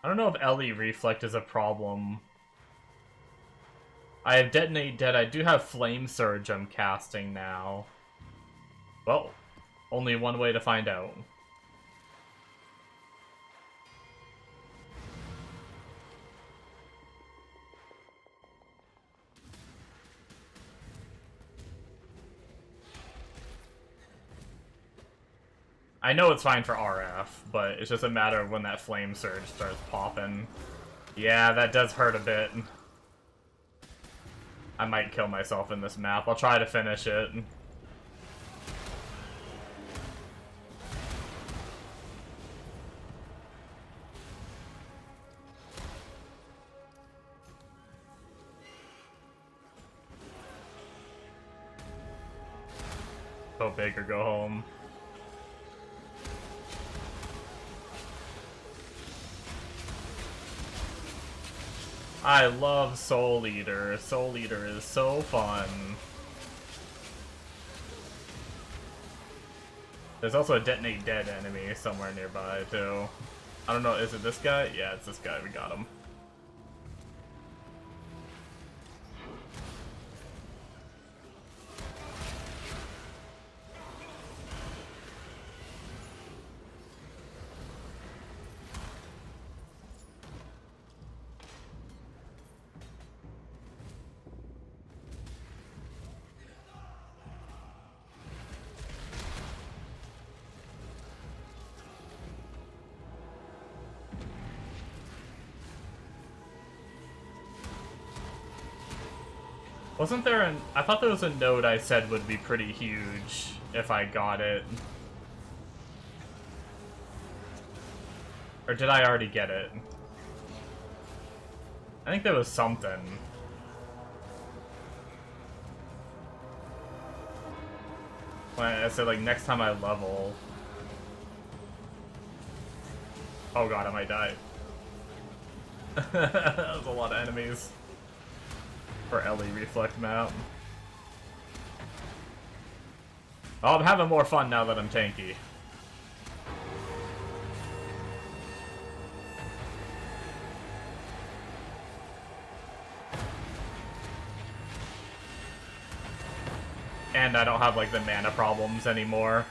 don't know if LE Reflect is a problem. I have Detonate Dead. I do have Flame Surge I'm casting now. Well, only one way to find out. I know it's fine for RF, but it's just a matter of when that flame surge starts popping. Yeah, that does hurt a bit. I might kill myself in this map. I'll try to finish it. Go big or go home. I love Soul Eater. Soul Eater is so fun. There's also a Detonate Dead enemy somewhere nearby, too. I don't know, is it this guy? Yeah, it's this guy. We got him. Wasn't there an... I thought there was a node I said would be pretty huge if I got it. Or did I already get it? I think there was something. When I said, like, next time I level... Oh god, I might die. That was a lot of enemies. For Ellie Reflect map. Oh, I'm having more fun now that I'm tanky. And I don't have, like, the mana problems anymore.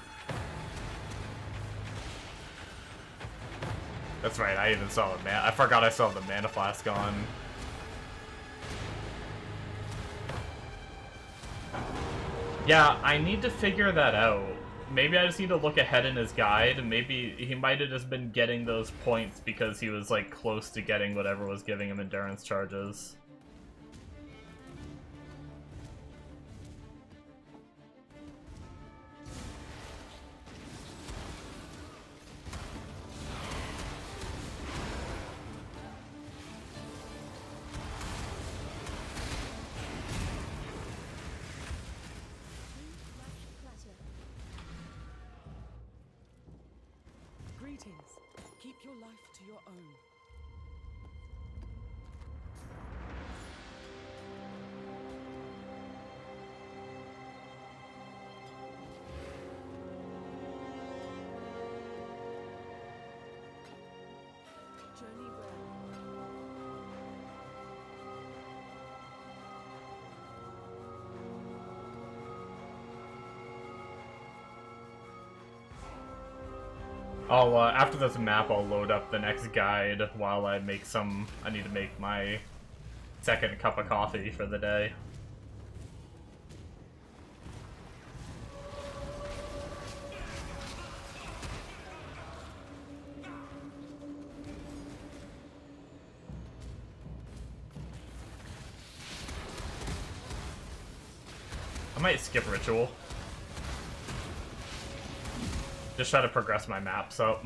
That's right, I even saw the mana. I forgot I still have the mana flask on. Yeah, I need to figure that out. Maybe I just need to look ahead in his guide. Maybe he might have just been getting those points because he was, like, close to getting whatever was giving him endurance charges. Greetings. Keep your life to your own. Journey well. After this map, I'll load up the next guide while I make some... I need to make my second cup of coffee for the day. I might skip Ritual. Just try to progress my maps up.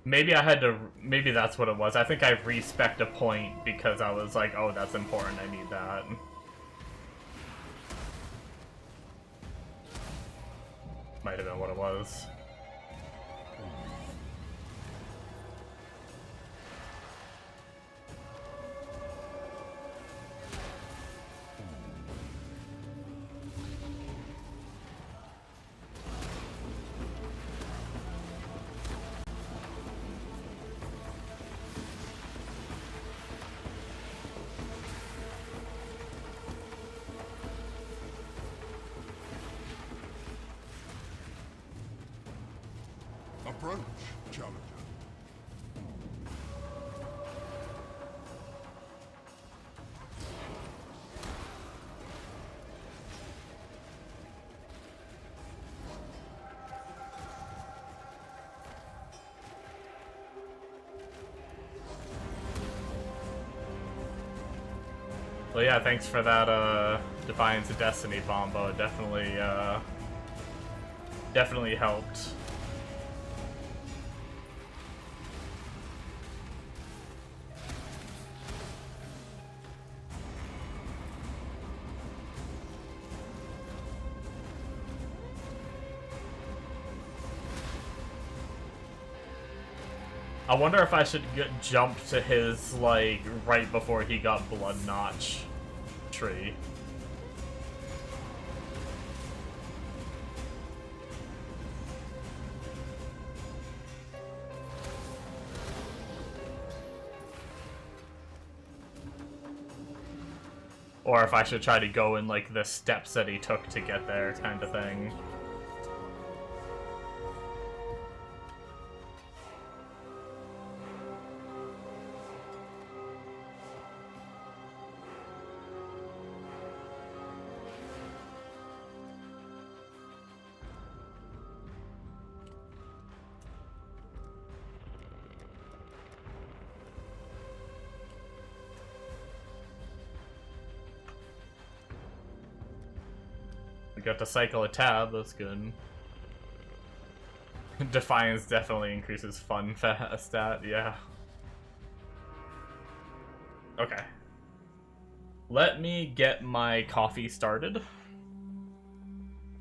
Maybe I had to, maybe that's what it was. I think I respec'd a point because I was like, oh, that's important, I need that. Might have been what it was. approach, challenger. Well, yeah, thanks for that, Defiance of Destiny combo. It definitely helped. I wonder if I should jump to his, like, right before he got Blood Notch tree. Or if I should try to go in, like, the steps that he took to get there, kind of thing. Got to cycle a tab, that's good. Defiance definitely increases fun stat, yeah. Okay. Let me get my coffee started.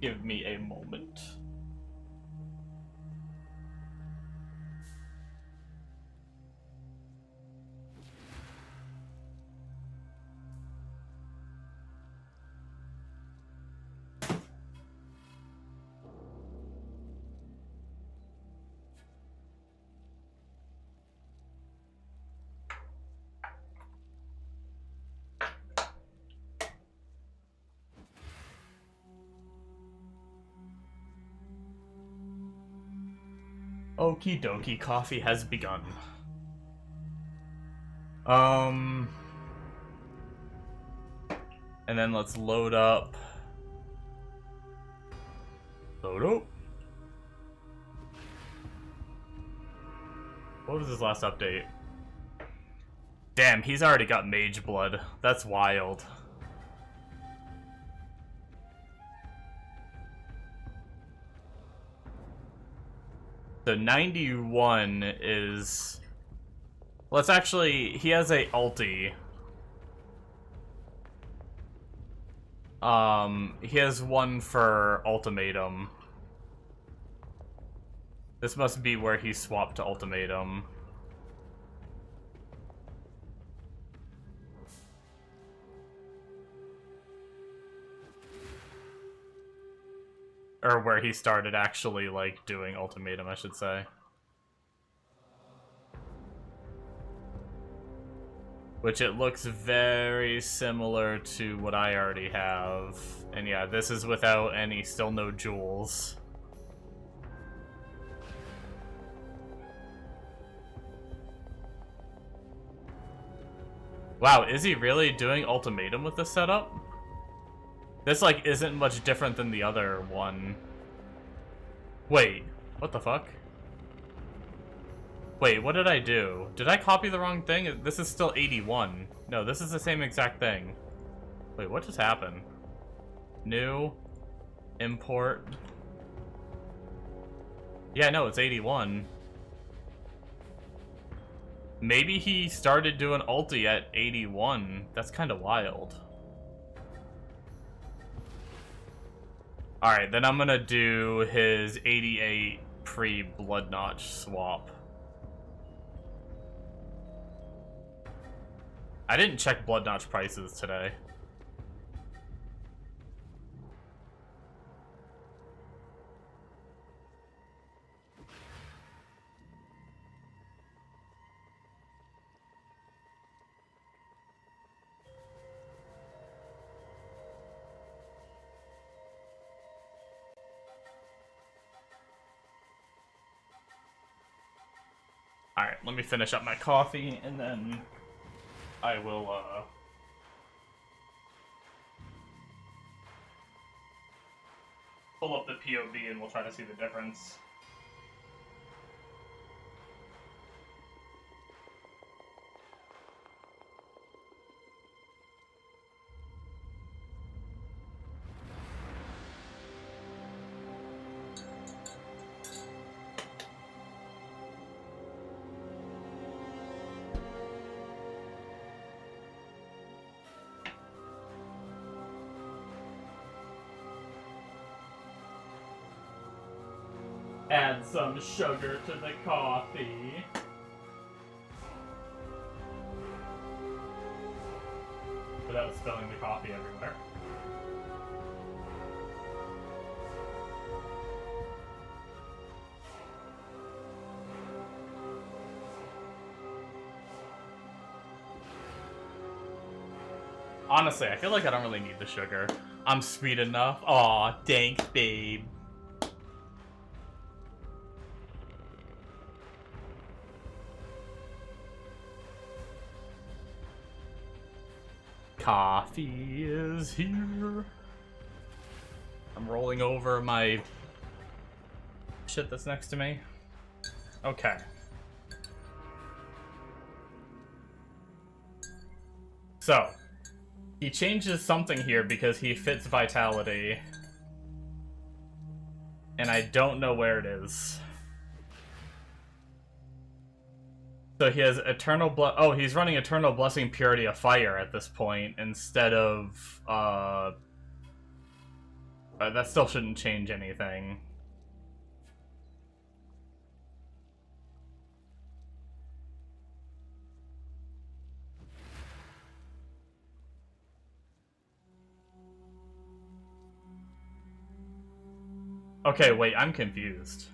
Give me a moment. Okie dokie, coffee has begun. And then let's load up. Load up. What was his last update? Damn, he's already got Mage Blood. That's wild. So 91 is... Well, it's actually... He has a ulti. He has one for Ultimatum. This must be where he swapped to Ultimatum. Or where he started actually, like, doing Ultimatum, I should say. Which it looks very similar to what I already have. And yeah, this is without any, still no jewels. Wow, is he really doing Ultimatum with this setup? This, like, isn't much different than the other one. Wait, what the fuck? Wait, what did I do? Did I copy the wrong thing? This is still 81. No, this is the same exact thing. Wait, what just happened? New. Import. Yeah, no, it's 81. Maybe he started doing ulti at 81. That's kind of wild. Alright, then I'm gonna do his 88 pre-Blood Notch swap. I didn't check Blood Notch prices today. Alright, let me finish up my coffee, and then I will, pull up the POV and we'll try to see the difference. Add some sugar to the coffee. Without spilling the coffee everywhere. Honestly, I feel like I don't really need the sugar. I'm sweet enough. Aw, thanks, babe. Coffee is here. I'm rolling over my shit that's next to me. Okay. So, he changes something here because he fits Vitality. And I don't know where it is. So he has Eternal Oh, he's running Eternal Blessing Purity of Fire at this point instead of, that still shouldn't change anything. Okay, wait, I'm confused.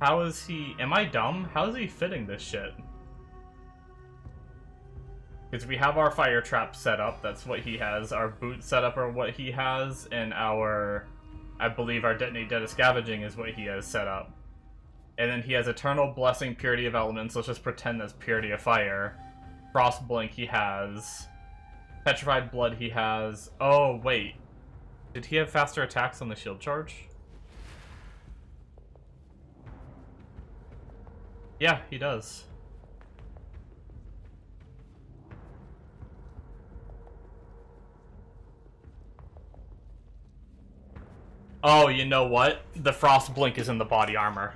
How is he... Am I dumb? How is he fitting this shit? Because we have our fire trap set up, that's what he has. Our boots set up are what he has, and our... I believe our Detonate Dead of Scavenging is what he has set up. And then he has Eternal Blessing, Purity of Elements, let's just pretend that's Purity of Fire. Frost Blink he has. Petrified Blood he has. Oh, wait. Did he have faster attacks on the shield charge? Yeah, he does. Oh, you know what? The Frost Blink is in the body armor.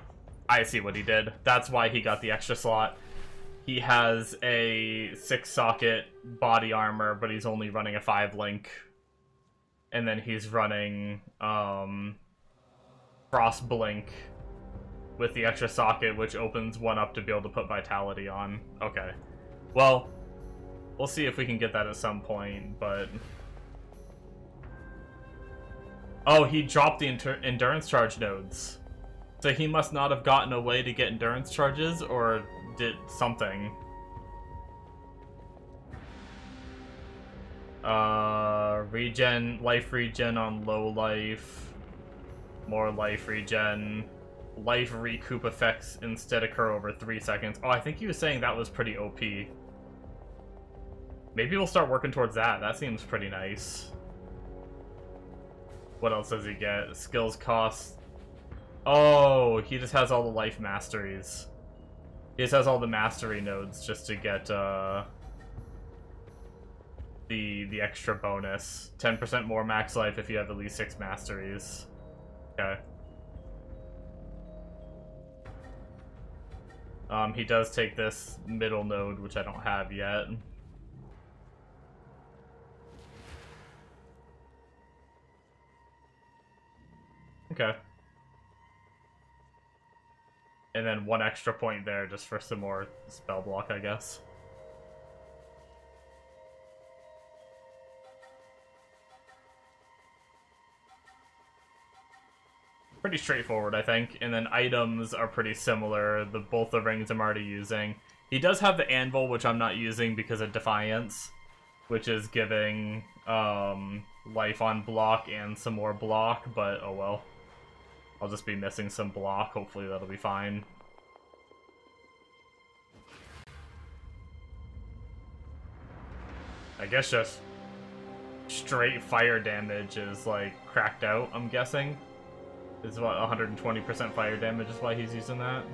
I see what he did. That's why he got the extra slot. He has a 6-socket body armor, but he's only running a 5-link. And then he's running Frost Blink with the extra socket, which opens one up to be able to put Vitality on. Okay. Well, we'll see if we can get that at some point, but... Oh, he dropped the Endurance Charge nodes. So he must not have gotten a way to get Endurance Charges, or did something. Life regen on low life. More life regen. Life recoup effects instead occur over 3 seconds. Oh, I think he was saying that was pretty OP. Maybe we'll start working towards that. That seems pretty nice. What else does he get? Skills cost. Oh, he just has all the life masteries. He just has all the mastery nodes just to get the extra bonus. 10% more max life if you have at least 6 masteries. Okay. He does take this middle node, which I don't have yet. Okay. And then 1 extra point there just for some more spell block, I guess. Pretty straightforward, I think. And then items are pretty similar. Both the rings I'm already using. He does have the anvil, which I'm not using because of Defiance, which is giving life on block and some more block, but oh well. I'll just be missing some block. Hopefully that'll be fine. I guess just straight fire damage is, like, cracked out, I'm guessing. Is what, 120% fire damage is why he's using that?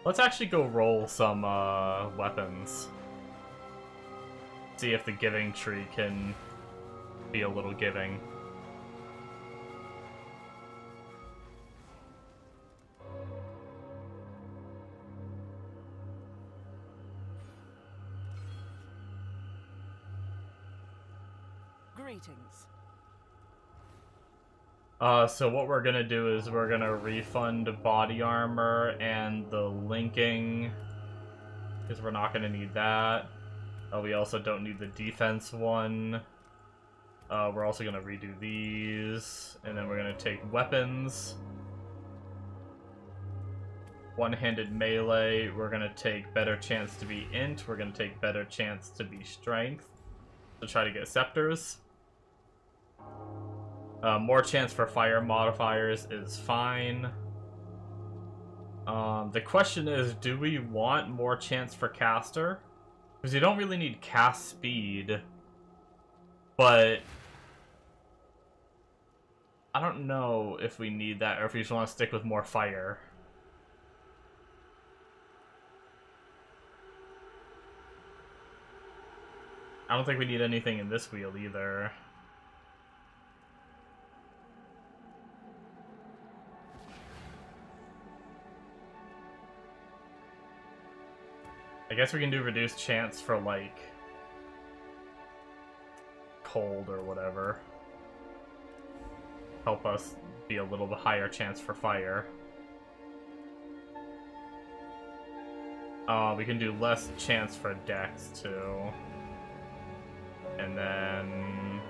Let's actually go roll some weapons. See if the giving tree can be a little giving. Greetings. So what we're gonna do is we're gonna refund body armor and the linking, because we're not gonna need that. We also don't need the defense one. We're also gonna redo these, and then we're gonna take weapons. One-handed melee, we're gonna take better chance to be int, we're gonna take better chance to be strength, to try to get scepters. More chance for fire modifiers is fine. The question is, do we want more chance for caster? Because you don't really need cast speed, but I don't know if we need that or if we just want to stick with more fire. I don't think we need anything in this wheel either. I guess we can do reduced chance for, like, cold or whatever. Help us be a little bit higher chance for fire. We can do less chance for dex too. And then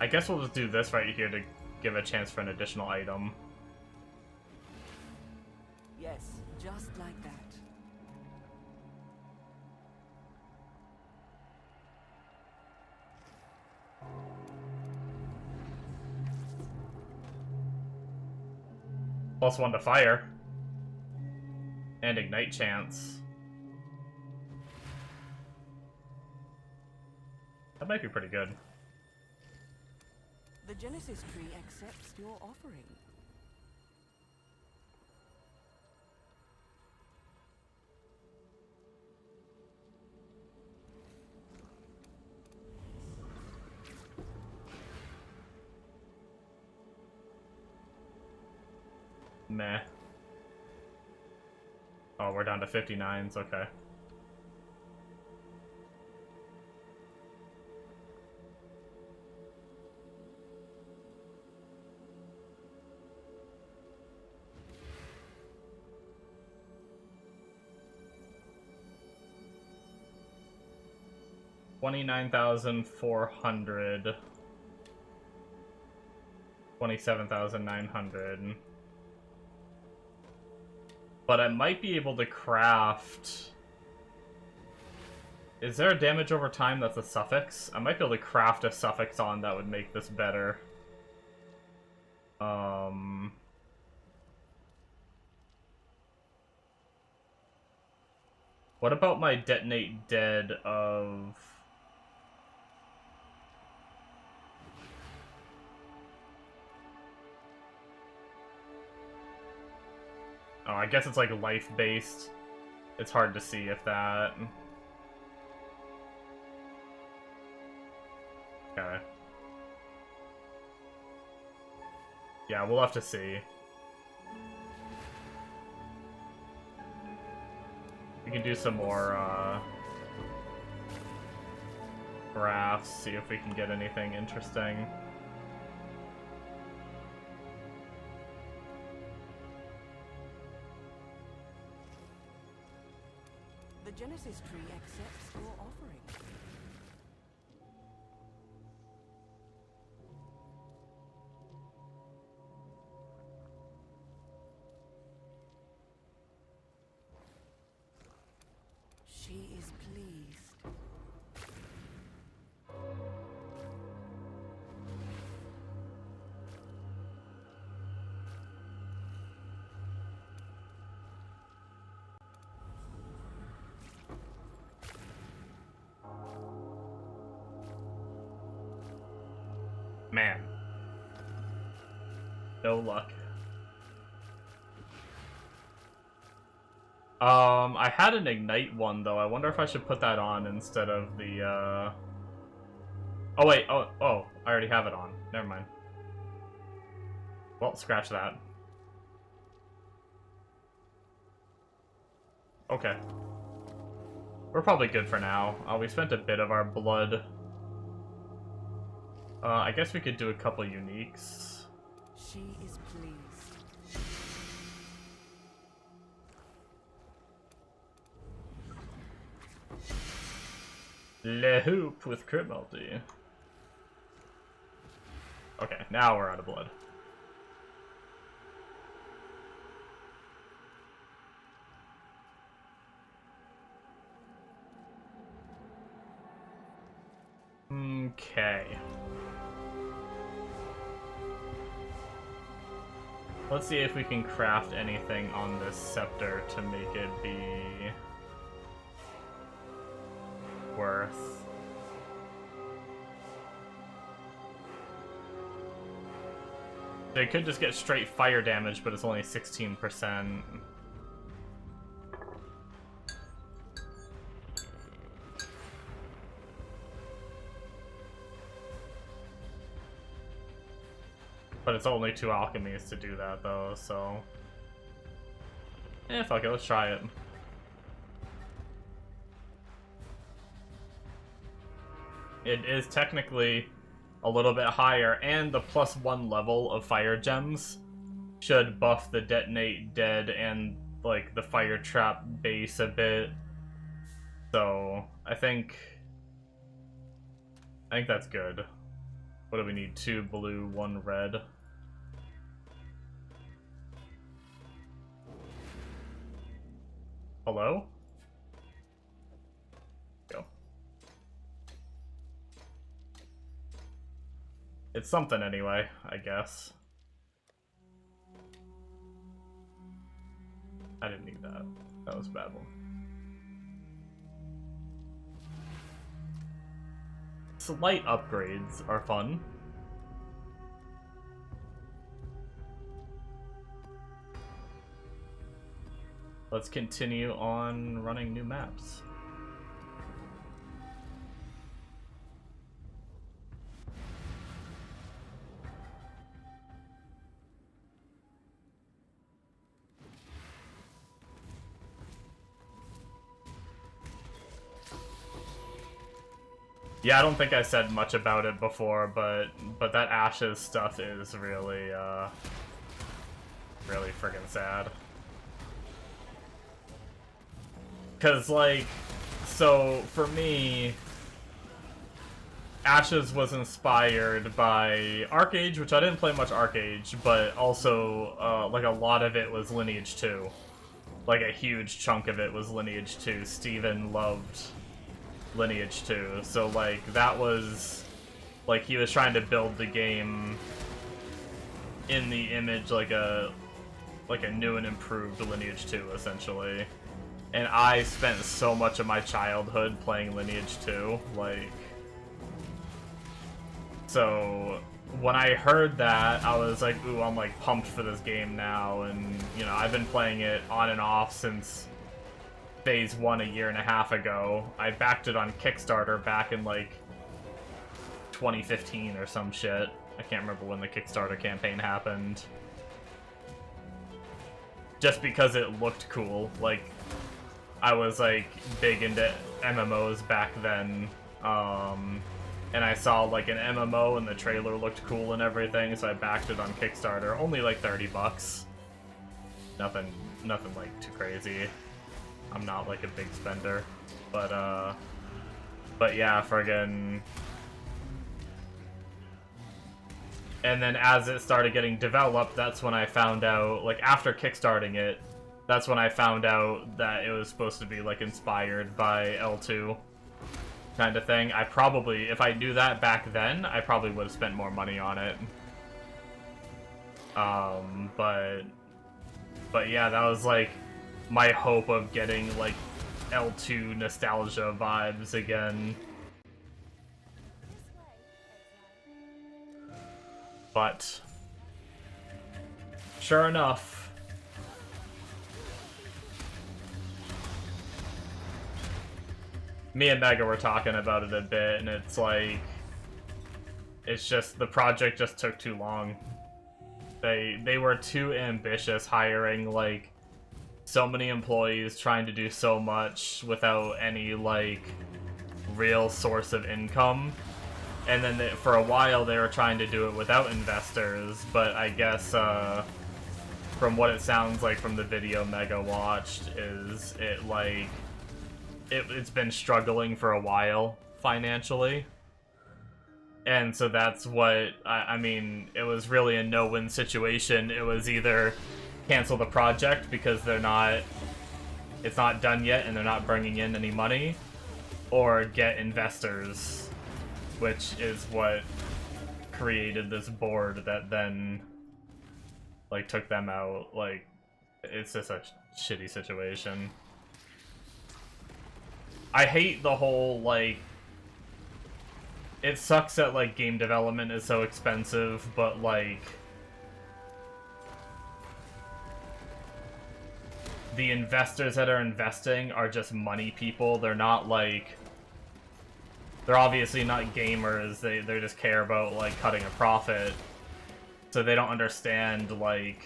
I guess we'll just do this right here to give a chance for an additional item. Yes, just like that. +1 to fire. And ignite chance. That might be pretty good. The Genesis tree accepts your offering. Meh. Oh, we're down to 59s, okay. $29,400. 27,900. But I might be able to craft... Is there a damage over time that's a suffix? I might be able to craft a suffix on that would make this better. What about my detonate dead of... Oh, I guess it's like life-based. It's hard to see if that... Okay. Yeah, we'll have to see. We can do some more, graphs, see if we can get anything interesting. The Genesis tree accepts your offering. Man. No luck. I had an Ignite one, though. I wonder if I should put that on instead of the, Oh, wait. Oh, I already have it on. Never mind. Well, scratch that. Okay. We're probably good for now. We spent a bit of our blood. I guess we could do a couple uniques. She is pleased. Le Hoop with crit multi. Okay, now we're out of blood. Okay. Let's see if we can craft anything on this scepter to make it be worth. They could just get straight fire damage, but it's only 16%. But it's only 2 alchemies to do that, though, so... fuck it, let's try it. It is technically a little bit higher, and the +1 level of fire gems should buff the detonate dead and, like, the fire trap base a bit. So, I think that's good. What do we need? 2 blue, 1 red. Hello? Go. It's something anyway, I guess. I didn't need that. That was a bad one. Slight upgrades are fun. Let's continue on running new maps. Yeah, I don't think I said much about it before, but that Ashes stuff is really, really friggin' sad. 'Cause, like, so, for me, Ashes was inspired by Arcage, which I didn't play much Arcage, but also, like, a lot of it was Lineage 2. Like, a huge chunk of it was Lineage 2. Steven loved Lineage 2, so, like, that was, like, he was trying to build the game in the image like a new and improved Lineage 2, essentially. And I spent so much of my childhood playing Lineage 2, like... So, when I heard that, I was like, ooh, I'm, like, pumped for this game now, and, you know, I've been playing it on and off since Phase 1 a year and a half ago. I backed it on Kickstarter back in, like, 2015 or some shit. I can't remember when the Kickstarter campaign happened. Just because it looked cool, like... I was, like, big into MMOs back then, and I saw, like, an MMO and the trailer looked cool and everything, so I backed it on Kickstarter. Only, like, $30. Nothing, like, too crazy. I'm not, like, a big spender. But yeah, friggin'... And then as it started getting developed, that's when I found out, like, after kickstarting it, that's when I found out that it was supposed to be, like, inspired by L2 kind of thing. I probably, if I knew that back then, I probably would have spent more money on it. But yeah, that was, like, my hope of getting, like, L2 nostalgia vibes again. But sure enough, me and Mega were talking about it a bit, and it's like, it's just, the project just took too long. They were too ambitious, hiring like so many employees, trying to do so much without any like real source of income. And then for a while they were trying to do it without investors, but I guess from what it sounds like from the video Mega watched, is it like it's been struggling for a while financially. And so that's what, I mean, it was really a no-win situation. It was either cancel the project because it's not done yet and they're not bringing in any money, or get investors, which is what created this board that then, like, took them out. Like, it's just a shitty situation. I hate the whole, like, it sucks that, like, game development is so expensive, but, like, the investors that are investing are just money people. They're not, like, they're obviously not gamers. They just care about, like, cutting a profit. So they don't understand, like,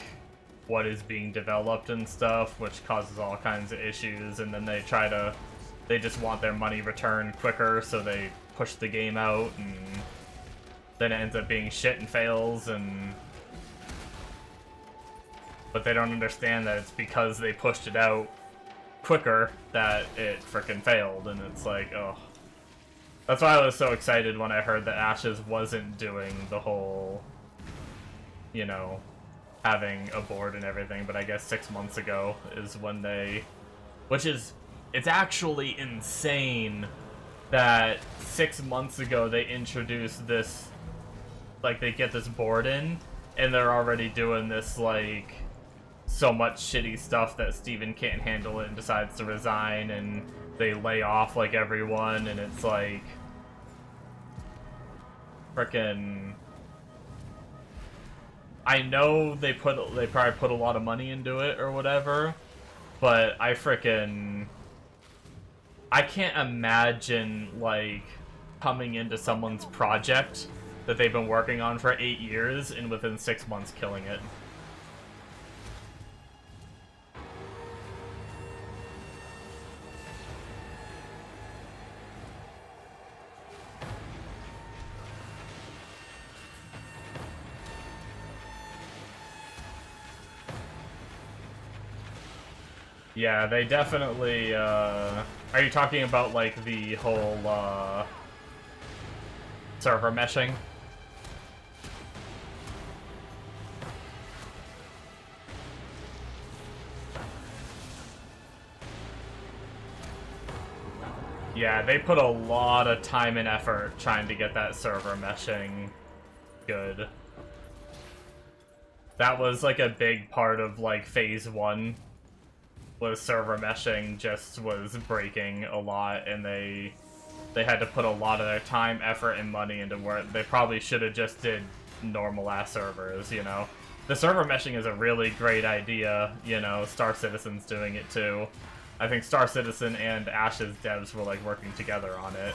what is being developed and stuff, which causes all kinds of issues, and then they just want their money returned quicker, so they push the game out, and then it ends up being shit and fails, but they don't understand that it's because they pushed it out quicker that it frickin' failed, and it's like, oh. That's why I was so excited when I heard that Ashes wasn't doing the whole, you know, having a board and everything, but I guess 6 months ago is when they, it's actually insane that 6 months ago they introduced this, like, they get this board in, and they're already doing this, like, so much shitty stuff that Steven can't handle it and decides to resign, and they lay off, like, everyone, and it's like, frickin', I know they probably put a lot of money into it or whatever, but I can't imagine, like, coming into someone's project that they've been working on for 8 years and within 6 months killing it. Yeah, they definitely, are you talking about, like, the whole, server meshing? Yeah, they put a lot of time and effort trying to get that server meshing good. That was, like, a big part of, like, Phase 1. Was server meshing just was breaking a lot, and they had to put a lot of their time, effort, and money into work. They probably should have just did normal-ass servers, you know? The server meshing is a really great idea, you know, Star Citizen's doing it too. I think Star Citizen and Ashes devs were, like, working together on it,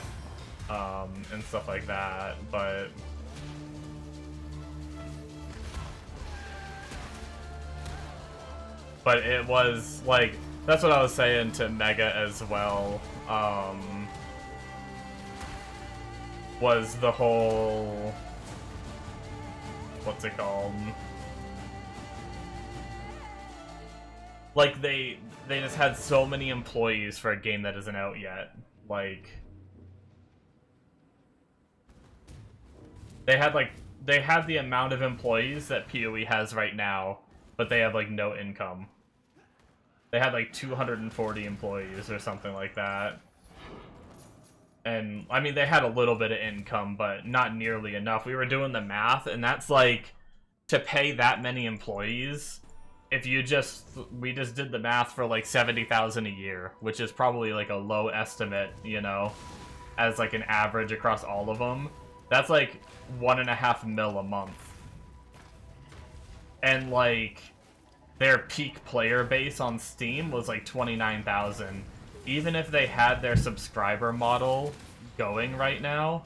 and stuff like that, but it was, like, that's what I was saying to Mega as well, was the whole, what's it called? Like, they just had so many employees for a game that isn't out yet. Like, they had the amount of employees that PoE has right now, but they have, like, no income. They had, like, 240 employees or something like that. And, I mean, they had a little bit of income, but not nearly enough. We were doing the math, and that's, like, to pay that many employees, if you we just did the math for, like, 70,000 a year, which is probably, like, a low estimate, you know, as, like, an average across all of them. That's, like, 1.5 mil a month And, like, their peak player base on Steam was, like, 29,000. Even if they had their subscriber model going right now,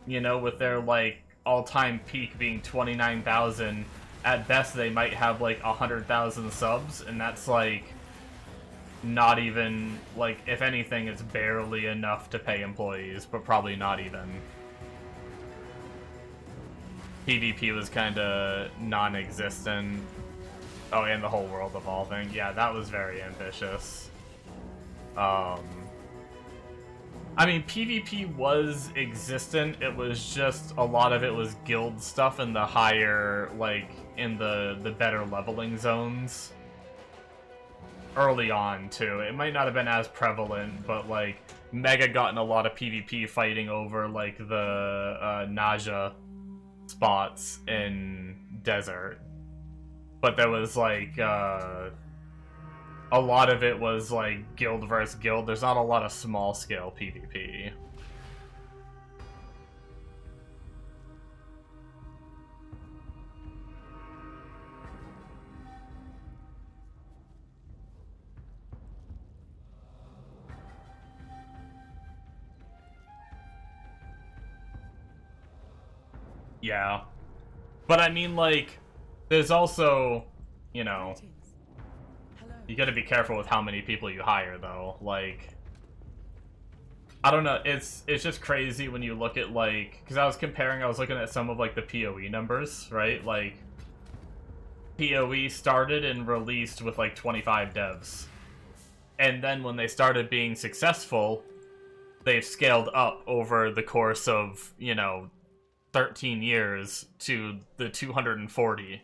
you know, with their, like, all-time peak being 29,000, at best they might have, like, 100,000 subs, and that's, like, not even, like, if anything, it's barely enough to pay employees, but probably not even. PvP was kinda non-existent. Oh, and the whole world evolving. Yeah, that was very ambitious. I mean, PvP was existent, it was just, a lot of it was guild stuff in the higher, like, in the better leveling zones. Early on, too. It might not have been as prevalent, but, like, Mega got in a lot of PvP fighting over, like, the, Naja spots in Desert. But there was, like, a lot of it was, like, guild versus guild. There's not a lot of small-scale PvP. Yeah. But I mean, like, there's also, you know, Greetings. Hello. you gotta be careful with how many people you hire, though. Like, I don't know, it's just crazy when you look at, like, because I was looking at some of, like, the PoE numbers, right? Like, PoE started and released with, like, 25 devs. And then when they started being successful, they've scaled up over the course of, you know, 13 years to the 240.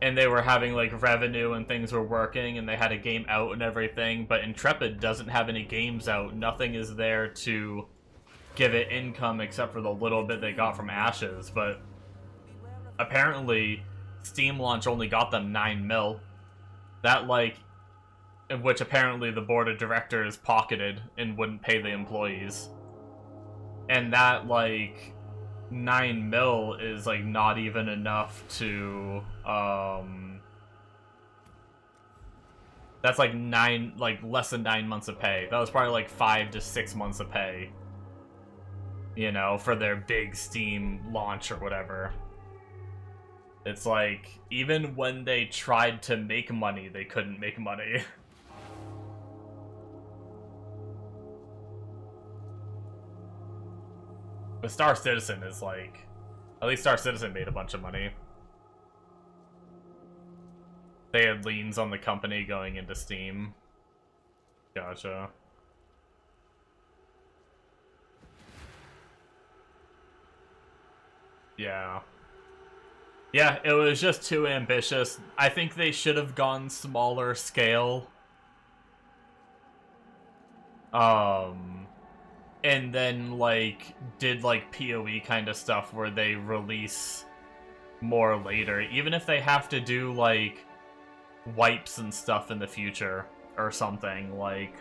And they were having, like, revenue and things were working and they had a game out and everything, but Intrepid doesn't have any games out. Nothing is there to give it income except for the little bit they got from Ashes, but apparently Steam launch only got them 9 mil. That, like, which apparently the board of directors pocketed and wouldn't pay the employees. And that, like, 9 mil is, like, not even enough to, that's, like, less than 9 months of pay. That was probably, like, 5 to 6 months of pay, you know, for their big Steam launch or whatever. It's like, even when they tried to make money, they couldn't make money. But Star Citizen is like, at least Star Citizen made a bunch of money. They had liens on the company going into Steam. Gotcha. Yeah. Yeah, it was just too ambitious. I think they should have gone smaller scale. And then, like, did, like, PoE kind of stuff where they release more later. Even if they have to do, like, wipes and stuff in the future or something, like,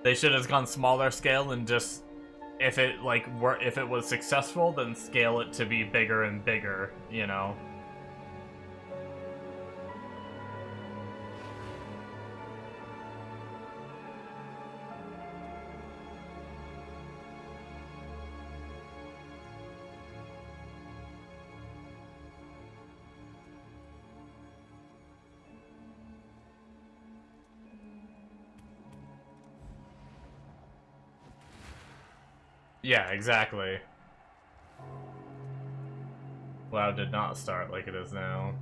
they should have gone smaller scale and just, if it, like, if it was successful, then scale it to be bigger and bigger, you know? Yeah, exactly. WoW did not start like it is now.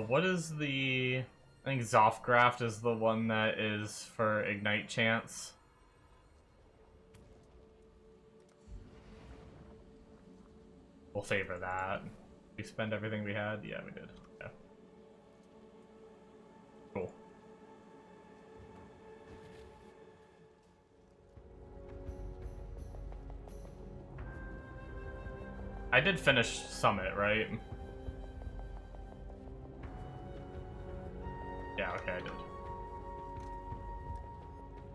What is the... I think Zophgraft is the one that is for Ignite Chance. We'll favor that. We spend everything we had? Yeah, we did. Yeah. Cool. I did finish Summit, right? Yeah, okay, I did.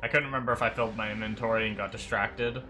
I couldn't remember if I filled my inventory and got distracted.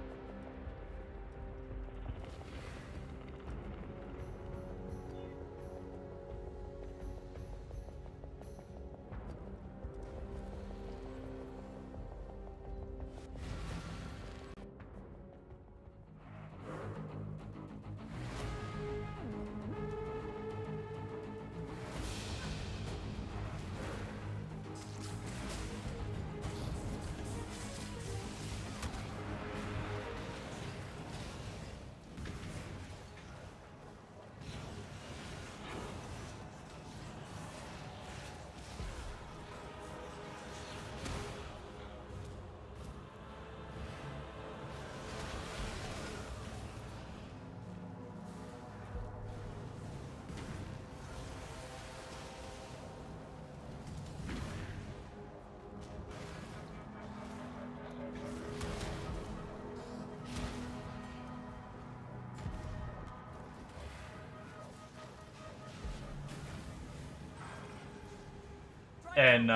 And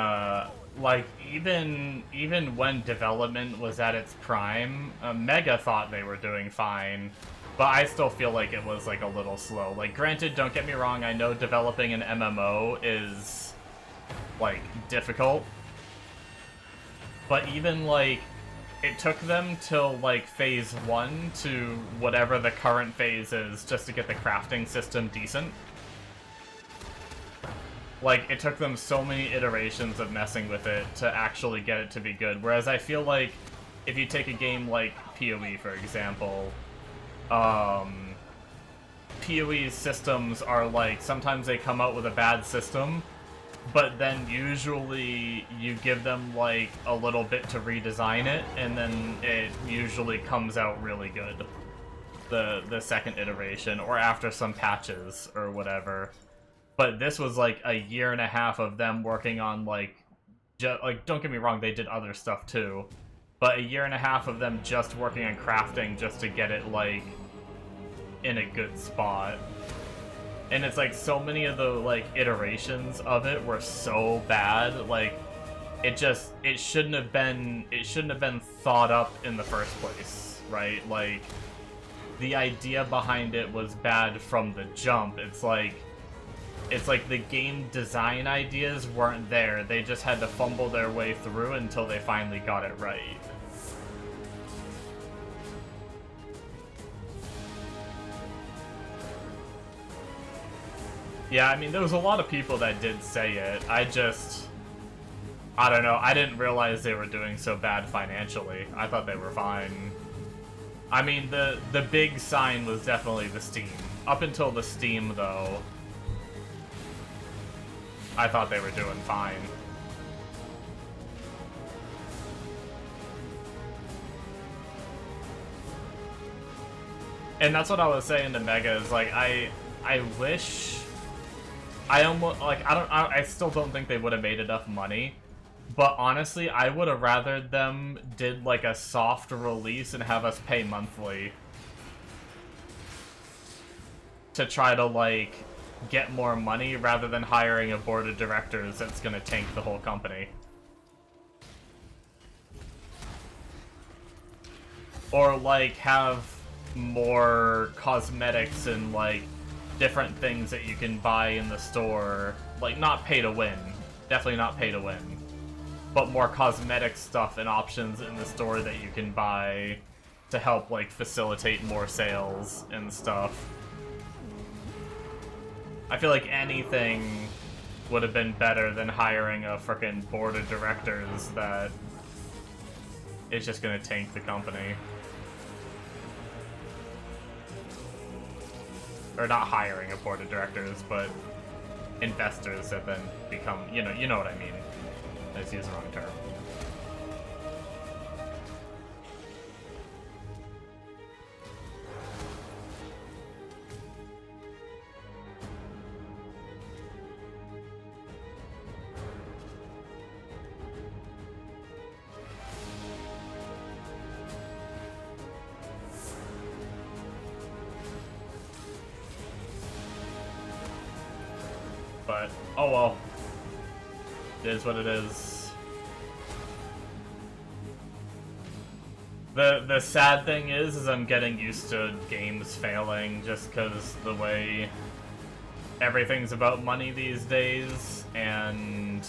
like even when development was at its prime, Mega thought they were doing fine, but I still feel like it was like a little slow. Like, granted, don't get me wrong, I know developing an MMO is like difficult, but even like it took them till like phase 1 to whatever the current phase is just to get the crafting system decent. Like, it took them so many iterations of messing with it to actually get it to be good. Whereas I feel like if you take a game like PoE, for example, PoE's systems are like, sometimes they come out with a bad system, but then usually you give them like a little bit to redesign it, and then it usually comes out really good. The second iteration, or after some patches or whatever. But this was like a year and a half of them working on like don't get me wrong, they did other stuff too, but a year and a half of them just working on crafting just to get it like in a good spot. And it's like so many of the like iterations of it were so bad, like it shouldn't have been thought up in the first place, right? Like, the idea behind it was bad from the jump. It's like the game design ideas weren't there. They just had to fumble their way through until they finally got it right. Yeah, I mean, there was a lot of people that did say it. I don't know. I didn't realize they were doing so bad financially. I thought they were fine. I mean, the big sign was definitely the Steam. Up until the Steam, though, I thought they were doing fine. And that's what I was saying to Mega, is like, I wish... I almost, like, I still don't think they would have made enough money. But honestly, I would have rather them did like a soft release and have us pay monthly. To try to like get more money rather than hiring a board of directors that's gonna tank the whole company. Or like have more cosmetics and like different things that you can buy in the store. Like, not pay to win. Definitely not pay to win. But more cosmetic stuff and options in the store that you can buy to help like facilitate more sales and stuff. I feel like anything would have been better than hiring a frickin' board of directors that is just gonna tank the company. Or not hiring a board of directors, but investors that then become, you know what I mean. I just used the wrong term. But, oh well. It is what it is. The sad thing is I'm getting used to games failing just because the way everything's about money these days, and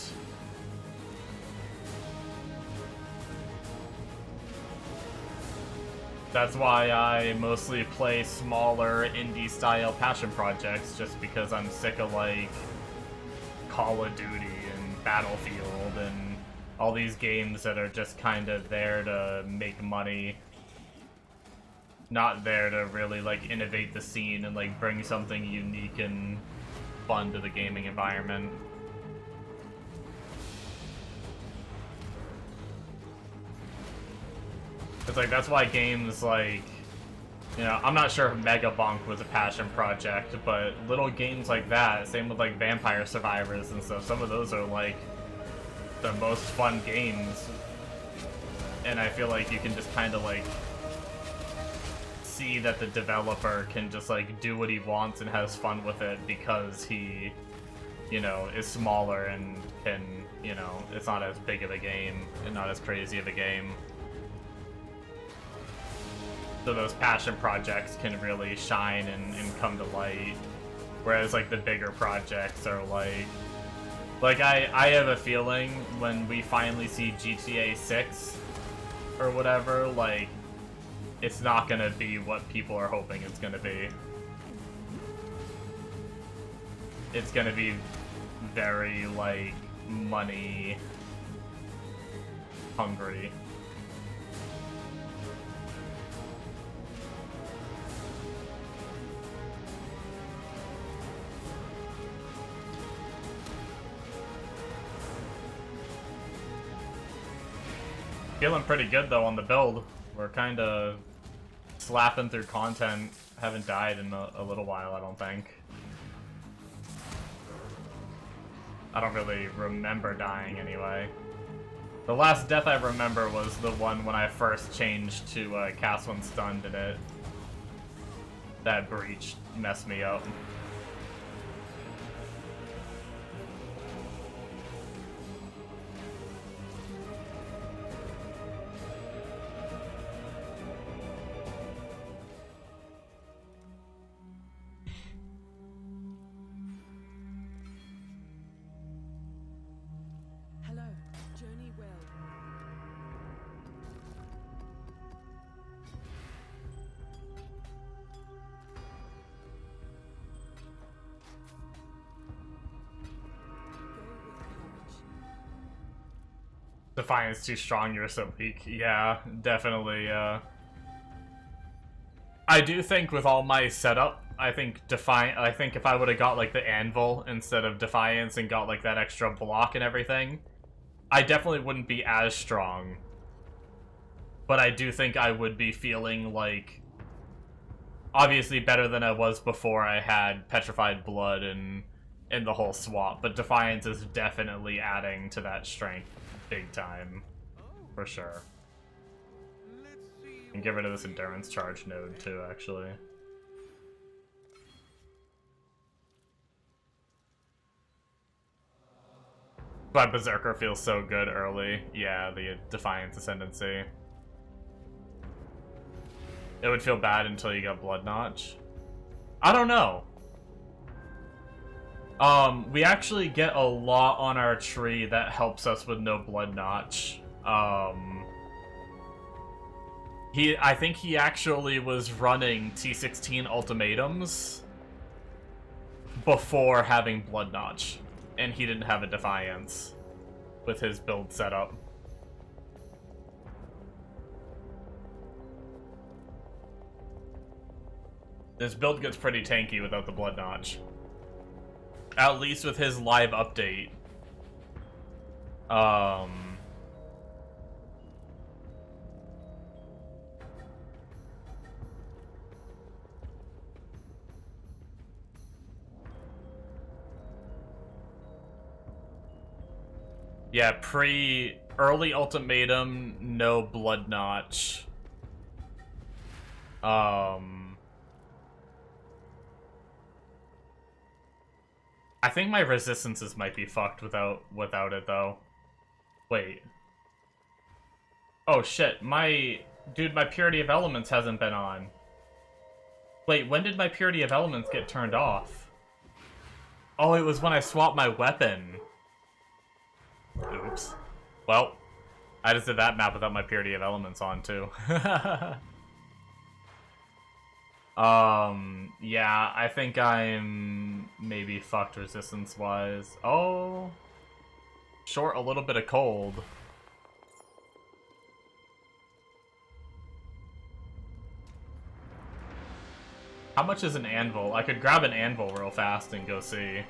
that's why I mostly play smaller indie-style passion projects, just because I'm sick of, like, Call of Duty and Battlefield and all these games that are just kind of there to make money. Not there to really, like, innovate the scene and, like, bring something unique and fun to the gaming environment. It's like, that's why games like, you know, I'm not sure if Mega Bonk was a passion project, but little games like that, same with like Vampire Survivors and stuff, some of those are like the most fun games. And I feel like you can just kind of like see that the developer can just like do what he wants and has fun with it because he, you know, is smaller and can, you know, it's not as big of a game and not as crazy of a game. So those passion projects can really shine and come to light. Whereas like the bigger projects are like I have a feeling when we finally see GTA 6 or whatever, like it's not gonna be what people are hoping it's gonna be. It's gonna be very like money hungry. Feeling pretty good though on the build. We're kind of slapping through content. Haven't died in a little while, I don't think. I don't really remember dying anyway. The last death I remember was the one when I first changed to cast when stunned and it. That breach messed me up. Hello. Journey well. Go with courage. Defiance too strong, you're so weak. Yeah, definitely, I do think with all my setup, I think if I would have got like the anvil instead of Defiance and got like that extra block and everything, I definitely wouldn't be as strong. But I do think I would be feeling like obviously better than I was before I had Petrified Blood and the whole swap, but Defiance is definitely adding to that strength big time. For sure. And get rid of this endurance charge node too, actually. But Berserker feels so good early. Yeah, the Defiance Ascendancy. It would feel bad until you got Blood Notch. I don't know. We actually get a lot on our tree that helps us with no Blood Notch. I think he actually was running T16 ultimatums before having Blood Notch, and he didn't have a Defiance with his build setup. This build gets pretty tanky without the Blood Notch. At least with his live update. Yeah, early ultimatum, no Blood Notch. I think my resistances might be fucked without it though. Wait. Oh shit, my Purity of Elements hasn't been on. Wait, when did my Purity of Elements get turned off? Oh, it was when I swapped my weapon. Oops. Well, I just did that map without my Purity of Elements on too. Yeah, I think I'm maybe fucked resistance-wise. Oh, short a little bit of cold. How much is an anvil? I could grab an anvil real fast and go see.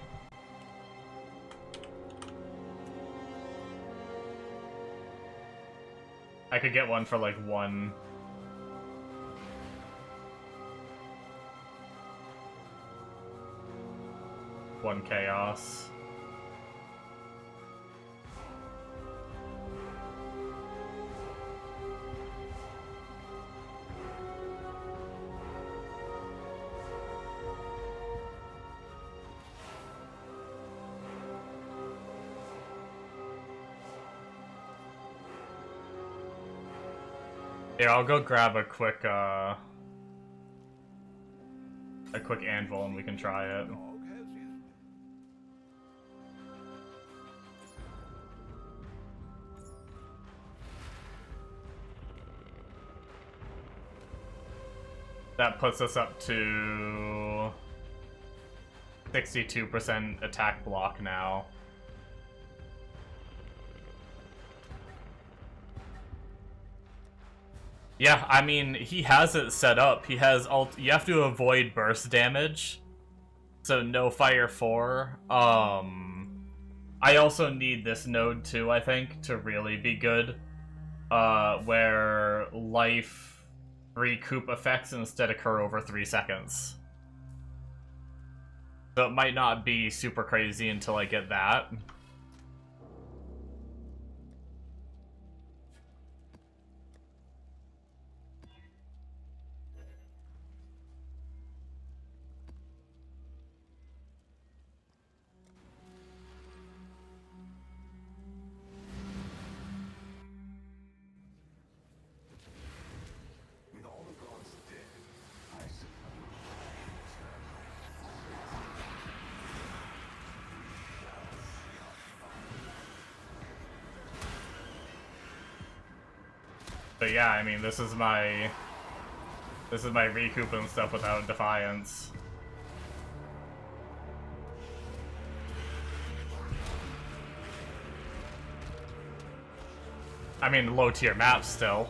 I could get one for like one chaos. Yeah, I'll go grab a quick anvil and we can try it. That puts us up to 62% attack block now. Yeah, I mean, he has it set up. He has you have to avoid burst damage. So no fire 4. I also need this node too, I think, to really be good. Where life recoup effects instead occur over 3 seconds. So it might not be super crazy until I get that. But yeah, I mean, this is my recoup and stuff without Defiance. I mean, low tier maps still.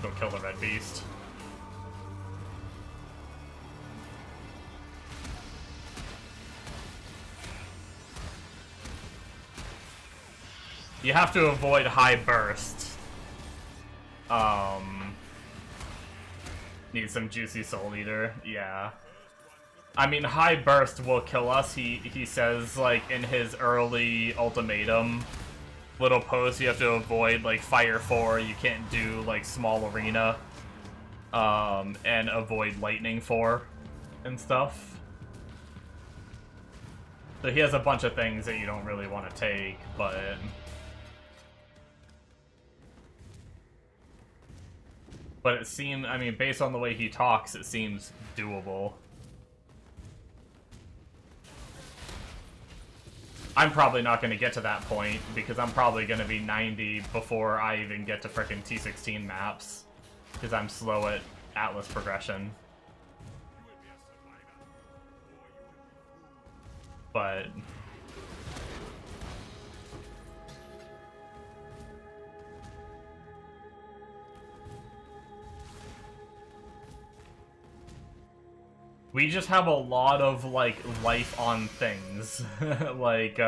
Go kill the red beast. You have to avoid high burst. Need some juicy soul eater. Yeah. I mean, high burst will kill us. He says, like, in his early ultimatum little post, you have to avoid, like, fire 4. You can't do, like, small arena. And avoid lightning 4 and stuff. So he has a bunch of things that you don't really want to take, but it seems, I mean, based on the way he talks, it seems doable. I'm probably not going to get to that point, because I'm probably going to be 90 before I even get to frickin' T16 maps, because I'm slow at Atlas progression. But we just have a lot of, like, life on things. Like,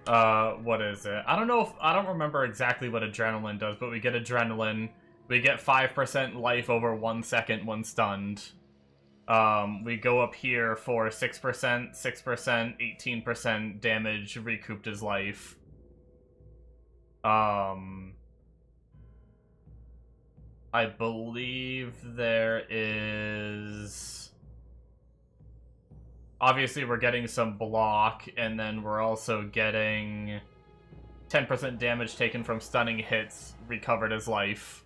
What is it? I don't know if, I don't remember exactly what adrenaline does, but we get adrenaline. We get 5% life over 1 second when stunned. We go up here for 6%, 6%, 18% damage recouped his life. I believe there is... Obviously, we're getting some block, and then we're also getting 10% damage taken from stunning hits recovered as life.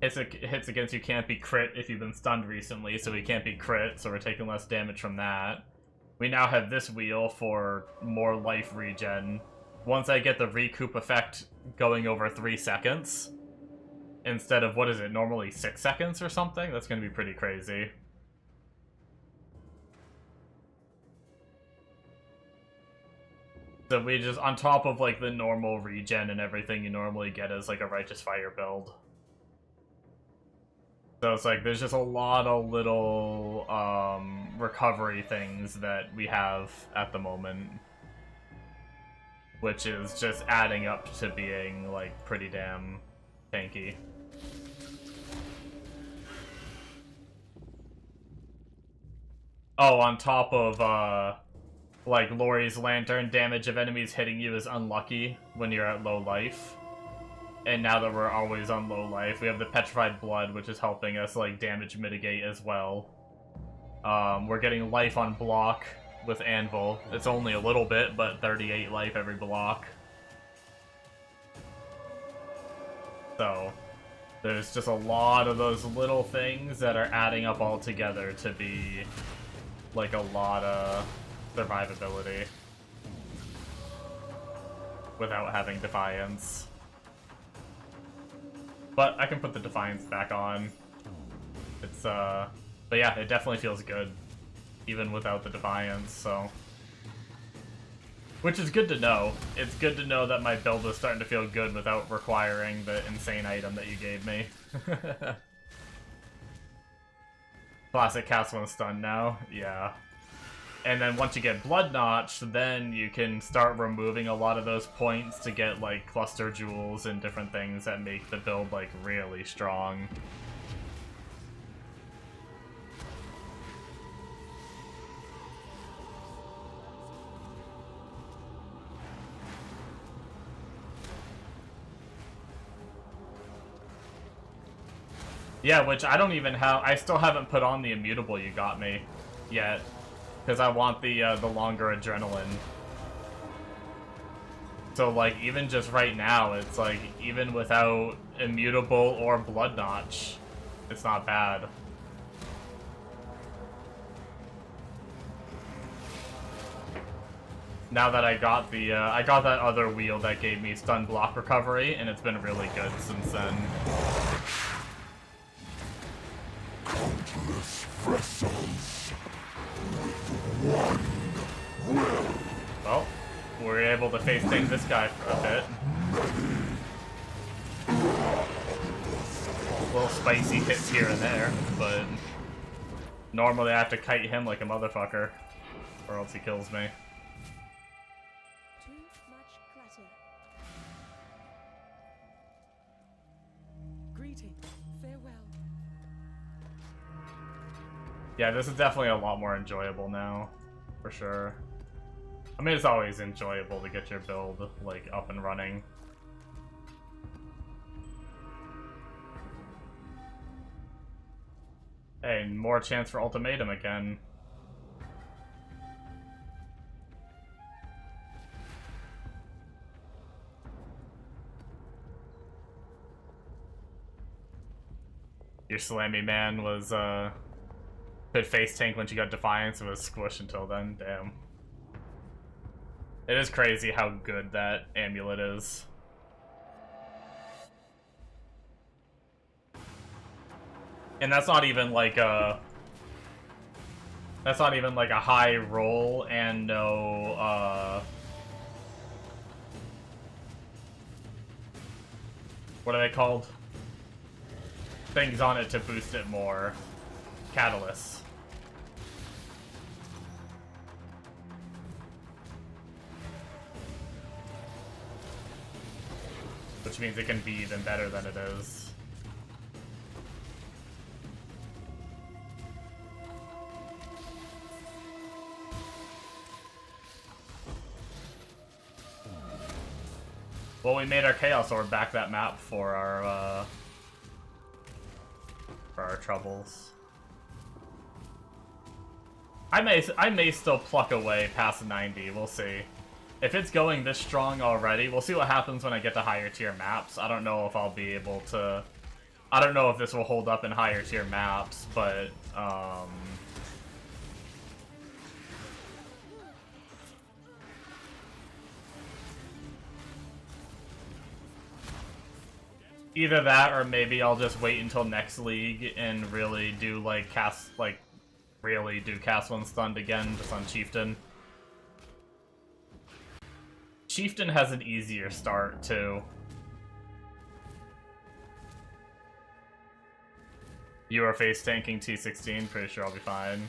Hits against you can't be crit if you've been stunned recently, so we can't be crit, so we're taking less damage from that. We now have this wheel for more life regen. Once I get the recoup effect going over 3 seconds, instead of, what is it, normally 6 seconds or something? That's gonna be pretty crazy. So we just, on top of, like, the normal regen and everything you normally get as, like, a Righteous Fire build. So it's like, there's just a lot of little, recovery things that we have at the moment. Which is just adding up to being, like, pretty damn tanky. Oh, on top of, like, Lori's Lantern, damage of enemies hitting you is unlucky when you're at low life. And now that we're always on low life, we have the Petrified Blood, which is helping us, like, damage mitigate as well. We're getting life on block with Anvil. It's only a little bit, but 38 life every block. So, there's just a lot of those little things that are adding up all together to be, like, a lot of survivability. Without having Defiance. But I can put the Defiance back on. It's, but yeah, it definitely feels good. Even without the Defiance, so... Which is good to know. It's good to know that my build is starting to feel good without requiring the insane item that you gave me. Classic Castle and Stun now, yeah. And then once you get Blood Notch, then you can start removing a lot of those points to get, like, cluster jewels and different things that make the build, like, really strong. Yeah, which I don't even have, I still haven't put on the Immutable you got me yet. Because I want the longer adrenaline. So, like, even just right now, it's like, even without Immutable or Blood Notch, it's not bad. Now that I got the, I got that other wheel that gave me stun block recovery, and it's been really good since then. Countless vessels with one will. Well, we're able to face tank this guy for a bit. Little spicy hits here and there, but normally I have to kite him like a motherfucker, or else he kills me. Too much clutter. Greetings. Farewell. Yeah, this is definitely a lot more enjoyable now, for sure. I mean, it's always enjoyable to get your build, like, up and running. Hey, more chance for ultimatum again. Your Slammy Man was, could face tank when she got Defiance and was squished until then. Damn. It is crazy how good that amulet is. And that's not even like a... That's not even like a high roll and no, what are they called? Things on it to boost it more. Catalysts. which means it can be even better than it is. Well, we made our Chaos Orb back that map for our troubles. I may still pluck away past 90, we'll see. If it's going this strong already, we'll see what happens when I get to higher tier maps. I don't know if I'll be able to... I don't know if this will hold up in higher tier maps, but, either that, or maybe I'll just wait until next league and really do, like, really do Cast One Stunned again, just on Chieftain. Chieftain has an easier start, too. You are face tanking T16, pretty sure I'll be fine.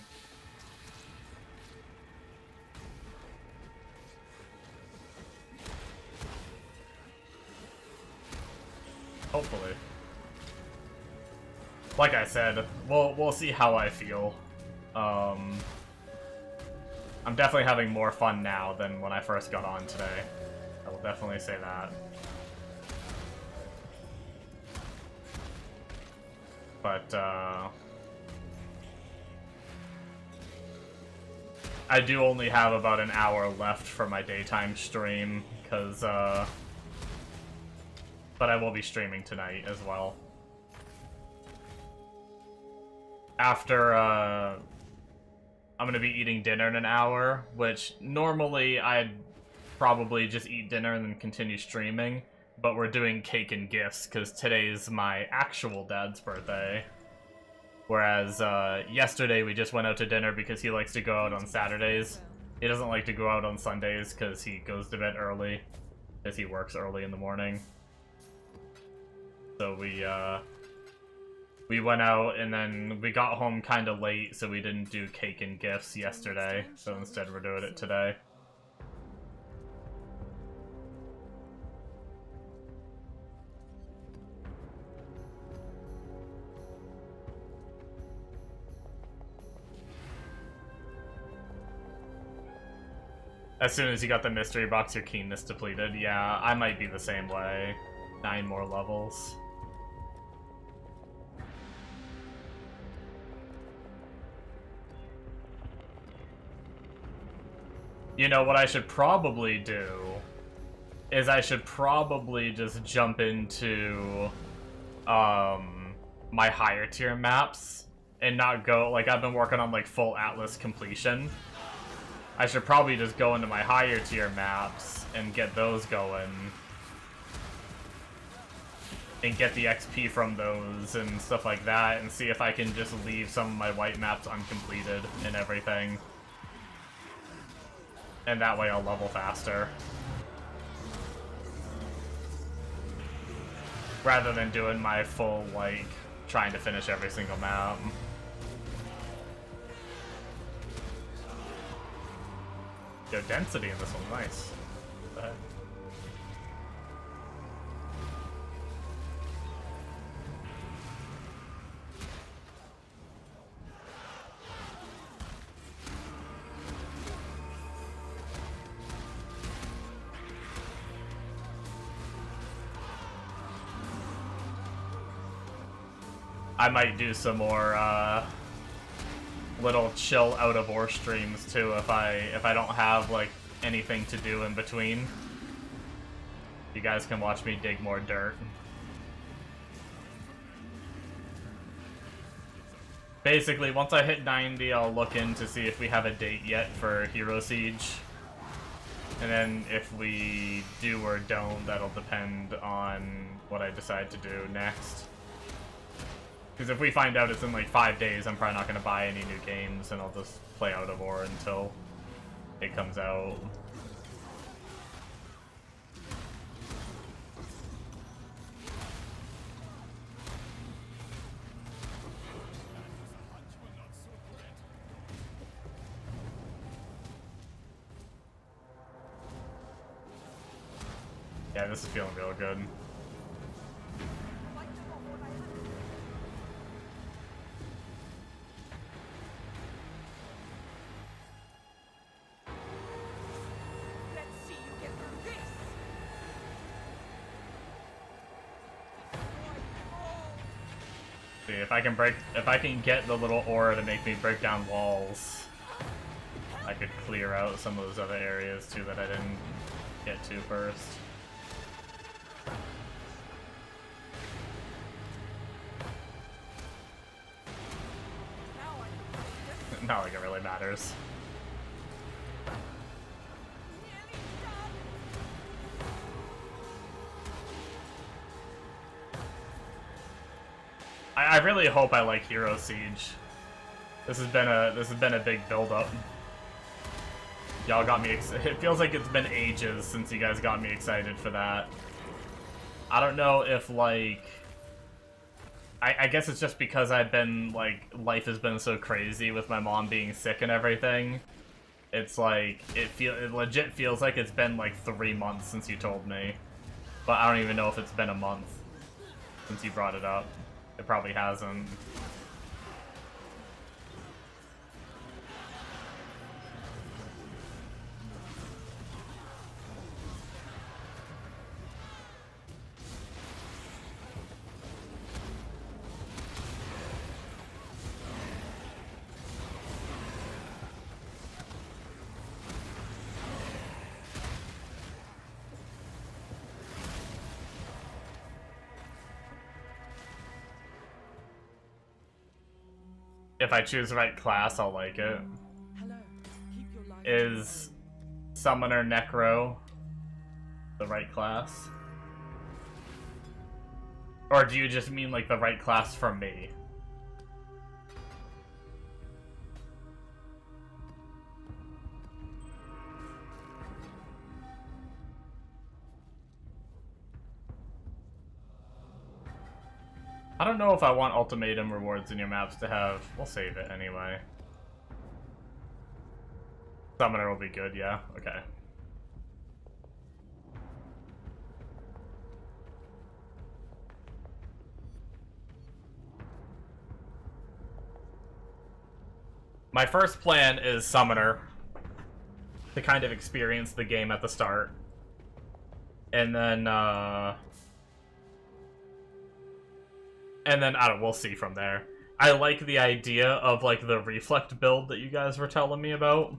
Hopefully. Like I said, we'll see how I feel. I'm definitely having more fun now than when I first got on today. I will definitely say that. But, I do only have about an hour left for my daytime stream, because, but I will be streaming tonight as well. After, I'm gonna be eating dinner in an hour, which normally I'd probably just eat dinner and then continue streaming, but we're doing cake and gifts, because today's my actual dad's birthday. Whereas, yesterday we just went out to dinner because he likes to go out on Saturdays. He doesn't like to go out on Sundays because he goes to bed early, because he works early in the morning. So we went out, and then we got home kind of late, so we didn't do cake and gifts yesterday, so instead we're doing it today. As soon as you got the mystery box, your keenness depleted. Yeah, I might be the same way. 9 more levels. You know, what I should probably do is I should probably just jump into my higher tier maps and not go, like, I've been working on like full Atlas completion. I should probably just go into my higher tier maps and get those going and get the XP from those and stuff like that, and see if I can just leave some of my white maps uncompleted and everything. And that way I'll level faster. Rather than doing my full, like, trying to finish every single map. Yo, density in this one, nice. What the heck? I might do some more little chill out of ore streams too if I don't have like anything to do in between. You guys can watch me dig more dirt. Basically, once I hit 90, I'll look in to see if we have a date yet for Hero Siege. And then if we do or don't, that'll depend on what I decide to do next. Because if we find out it's in like 5 days, I'm probably not going to buy any new games, and I'll just play out of ore until it comes out. Yeah, this is feeling real good. See, if I can get the little aura to make me break down walls, I could clear out some of those other areas too that I didn't get to first. Not like it really matters. I really hope I like Hero Siege. This has been a big build up. Y'all got me it feels like it's been ages since you guys got me excited for that. I don't know if like I guess it's just because I've been like life has been so crazy with my mom being sick and everything. It's like it legit feels like it's been like 3 months since you told me. But I don't even know if it's been a month since you brought it up. It probably hasn't. If I choose the right class, I'll like it. Hello. Keep your life Is Summoner Necro the right class? Or do you just mean like the right class for me? I don't know if I want ultimatum rewards in your maps to have. We'll save it anyway. Summoner will be good, yeah? Okay. My first plan is Summoner, to kind of experience the game at the start. And then, I don't know, we'll see from there. I like the idea of, like, the Reflect build that you guys were telling me about.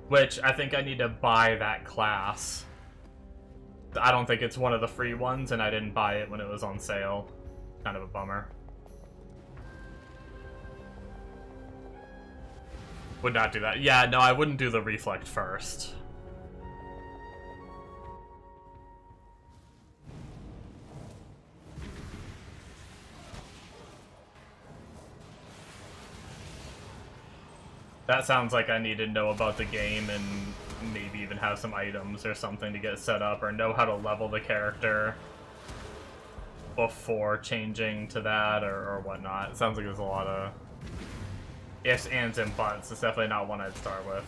Which, I think I need to buy that class. I don't think it's one of the free ones, and I didn't buy it when it was on sale. Kind of a bummer. Would not do that. Yeah, no, I wouldn't do the Reflect first. That sounds like I need to know about the game and maybe even have some items or something to get set up, or know how to level the character before changing to that or whatnot. It sounds like there's a lot of ifs, ands, and buts. It's definitely not one I'd start with.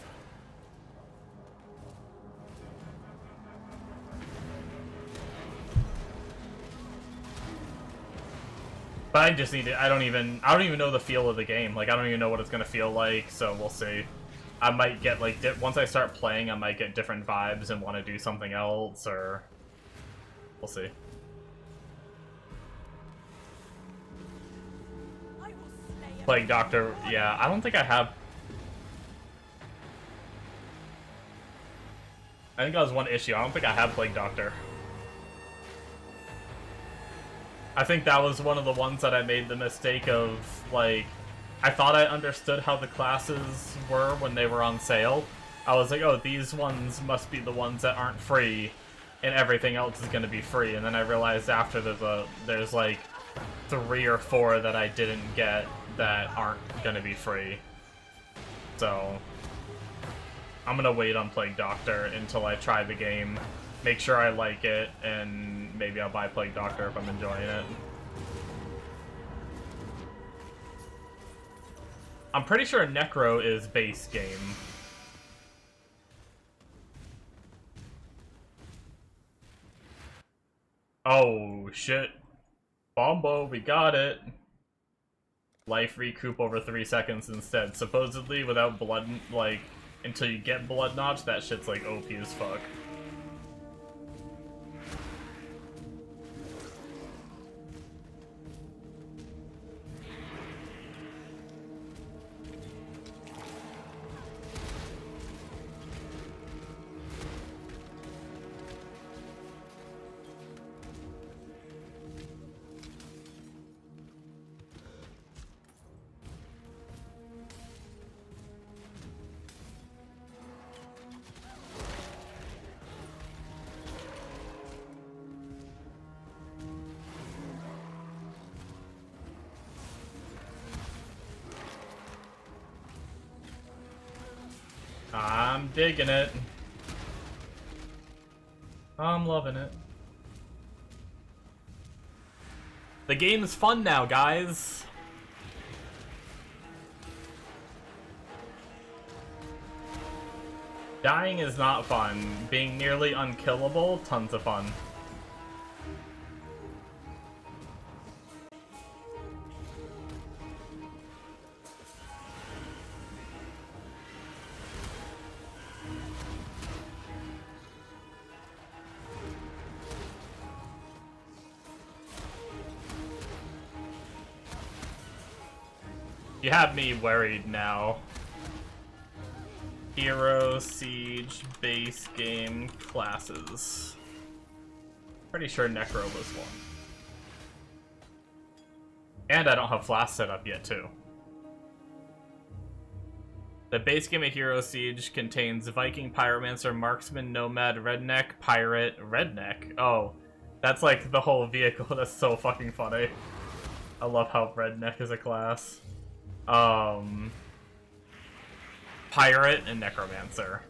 But I just need to, I don't even know the feel of the game. Like, I don't even know what it's gonna feel like, so we'll see. I might get, like, once I start playing, I might get different vibes and want to do something else, or... We'll see. Plague Doctor, yeah, I don't think I have... I think that was one issue. I don't think I have Plague Doctor. I think that was one of the ones that I made the mistake of, like, I thought I understood how the classes were when they were on sale. I was like, oh, these ones must be the ones that aren't free, and everything else is going to be free. And then I realized after there's like 3 or 4 that I didn't get that aren't going to be free. So I'm going to wait on Plague Doctor until I try the game, make sure I like it, and maybe I'll buy Plague Doctor if I'm enjoying it. I'm pretty sure Necro is base game. Oh, shit. Bombo, we got it. Life recoup over 3 seconds instead. Supposedly, without blood, like, until you get blood notch, that shit's, like, OP as fuck. I'm digging it. I'm loving it. The game's fun now, guys. Dying is not fun. Being nearly unkillable, tons of fun. You have me worried now. Hero, Siege, base game, classes. Pretty sure Necro was one. And I don't have Flask set up yet, too. The base game of Hero Siege contains Viking, Pyromancer, Marksman, Nomad, Redneck, Pirate, Redneck? Oh, that's like the whole vehicle. That's so fucking funny. I love how Redneck is a class. Pirate and Necromancer.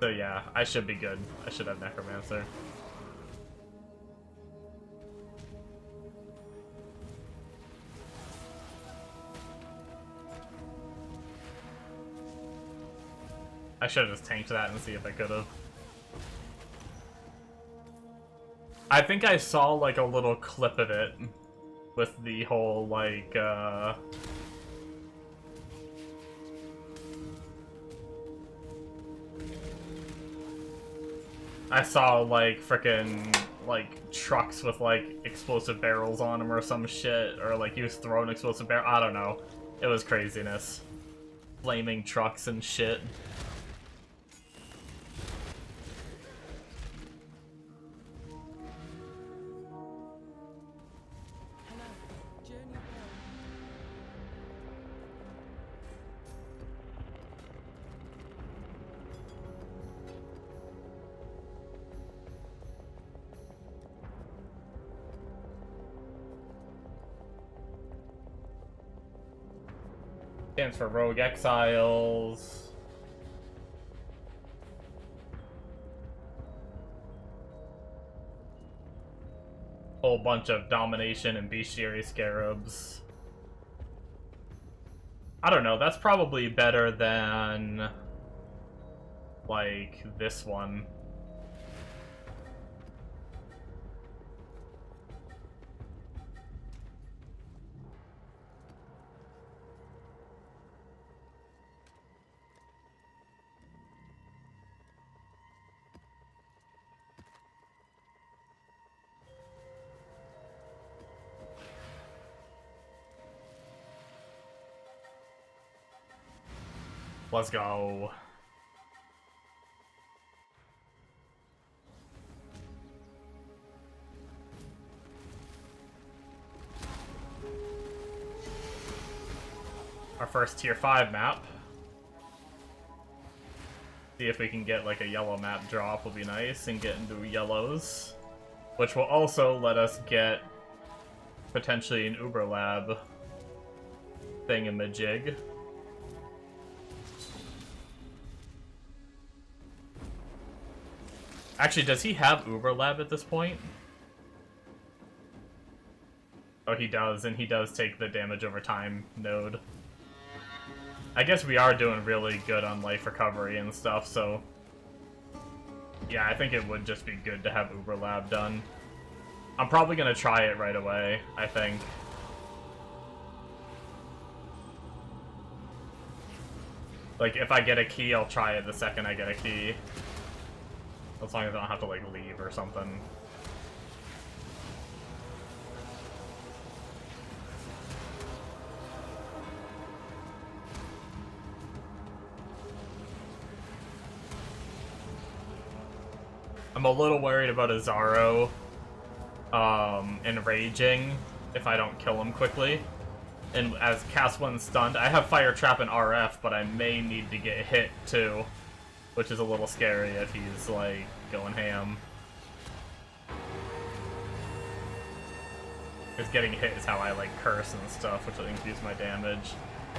So yeah, I should be good. I should have Necromancer. I should have just tanked that and see if I could have. I think I saw like a little clip of it with the whole like I saw like frickin' like trucks with like explosive barrels on them or some shit, or like he was throwing explosive barrel. I don't know. It was craziness. Flaming trucks and shit. Stands for Rogue Exiles. Whole bunch of Domination and Bestiary Scarabs. I don't know, that's probably better than like this one. Let's go. Our first tier 5 map. See if we can get like a yellow map drop will be nice and get into yellows. Which will also let us get potentially an Uber Lab thingamajig. Actually, does he have Uber Lab at this point? Oh, he does, and he does take the damage over time node. I guess we are doing really good on life recovery and stuff, so... yeah, I think it would just be good to have Uber Lab done. I'm probably gonna try it right away, I think. Like, if I get a key, I'll try it the second I get a key. As long as I don't have to, like, leave or something. I'm a little worried about Azaro enraging if I don't kill him quickly. And as cast 1 stunned, I have Fire Trap and RF, but I may need to get hit too. Which is a little scary if he's, like, going ham. Because getting hit is how I like curse and stuff, which will increase my damage.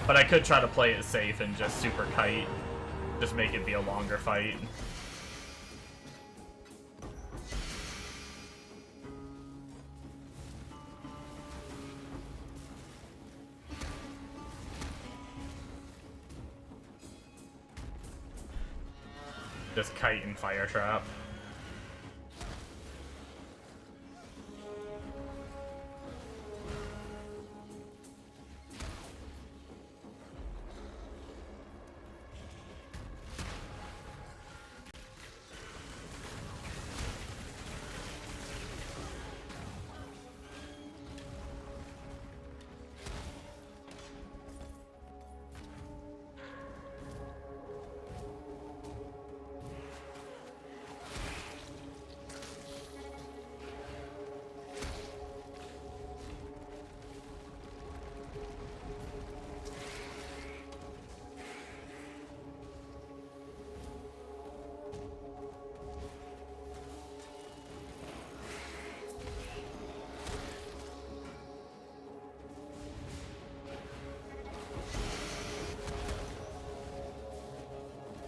But I could try to play it safe and just super kite. Just make it be a longer fight. Just kite and fire trap.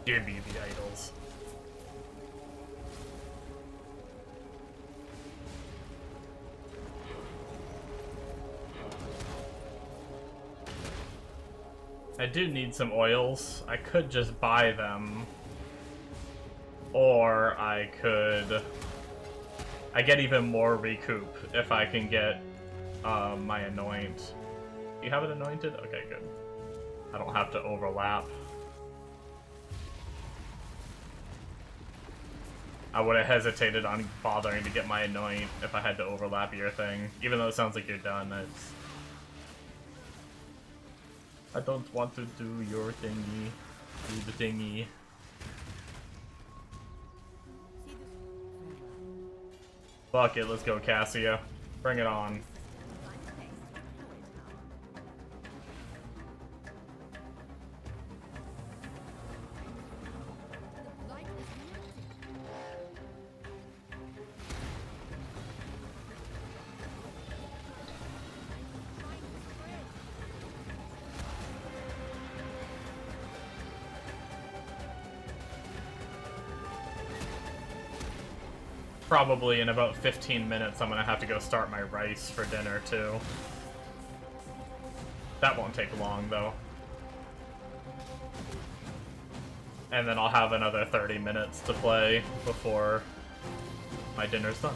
Give me the idols. I do need some oils. I could just buy them. Or I could... I get even more recoup if I can get my anoint. You have it anointed? Okay, good. I don't have to overlap. I would have hesitated on bothering to get my anoint if I had to overlap your thing. Even though it sounds like you're done, it's... I don't want to do your thingy. Do the thingy. Fuck it, let's go Cassia. Bring it on. Probably in about 15 minutes I'm gonna have to go start my rice for dinner too. That won't take long though. And then I'll have another 30 minutes to play before my dinner's done.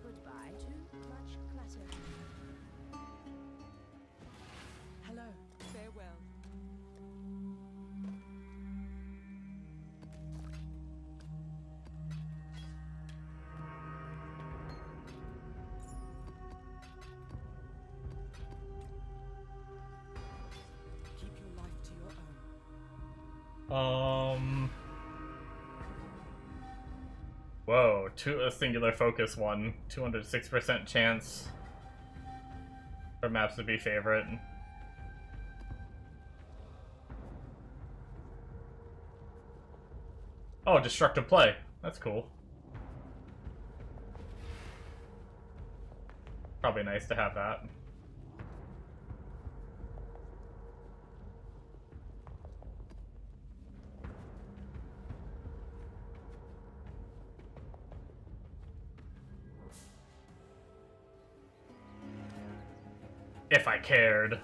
Goodbye. Too much clutter. Hello. Farewell. Keep your life to your own. Whoa, a singular focus one. 206% chance for maps to be favorite. Oh, destructive play. That's cool. Probably nice to have that. If I cared.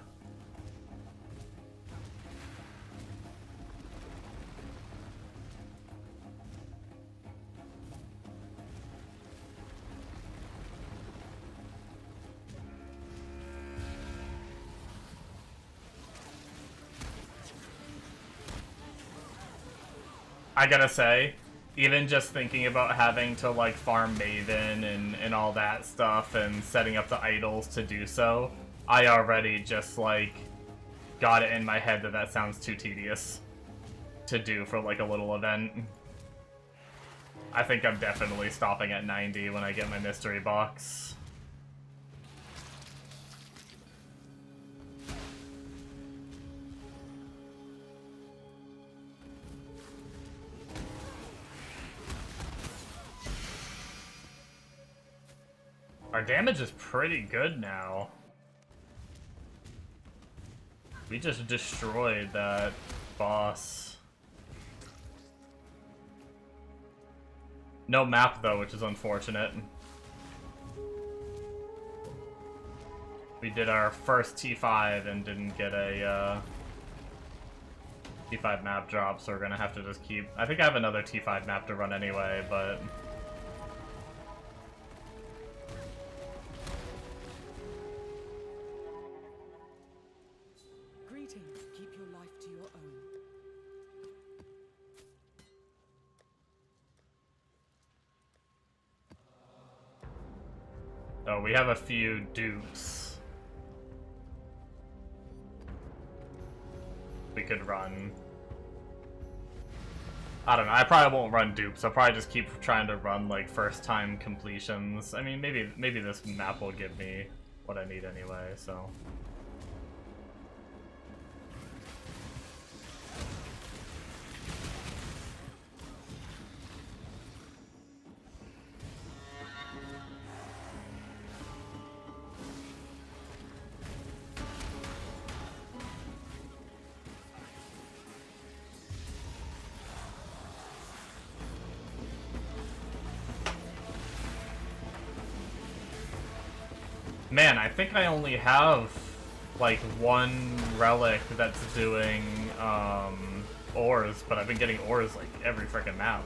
I gotta say, Even just thinking about having to, like, farm Maven and all that stuff and setting up the idols to do so, I already just, like, got it in my head that that sounds too tedious to do for, like, a little event. I think I'm definitely stopping at 90 when I get my mystery box. Our damage is pretty good now. We just destroyed that boss. No map though, which is unfortunate. We did our first T5 and didn't get a T5 map drop, so we're gonna have to just keep... I think I have another T5 map to run anyway, but... Greetings. Keep your life to your own. Oh, we have a few dupes we could run. I don't know, I probably won't run dupes. I'll probably just keep trying to run, like, first-time completions. I mean, maybe this map will give me what I need anyway, so... Man, I think I only have, like, one relic that's doing, ores, but I've been getting ores, like, every frickin' map.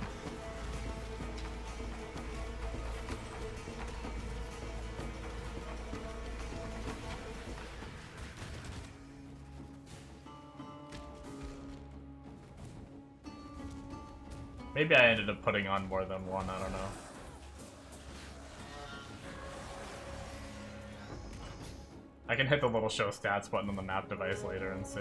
Maybe I ended up putting on more than one, I don't know. I can hit the little show stats button on the map device later and see.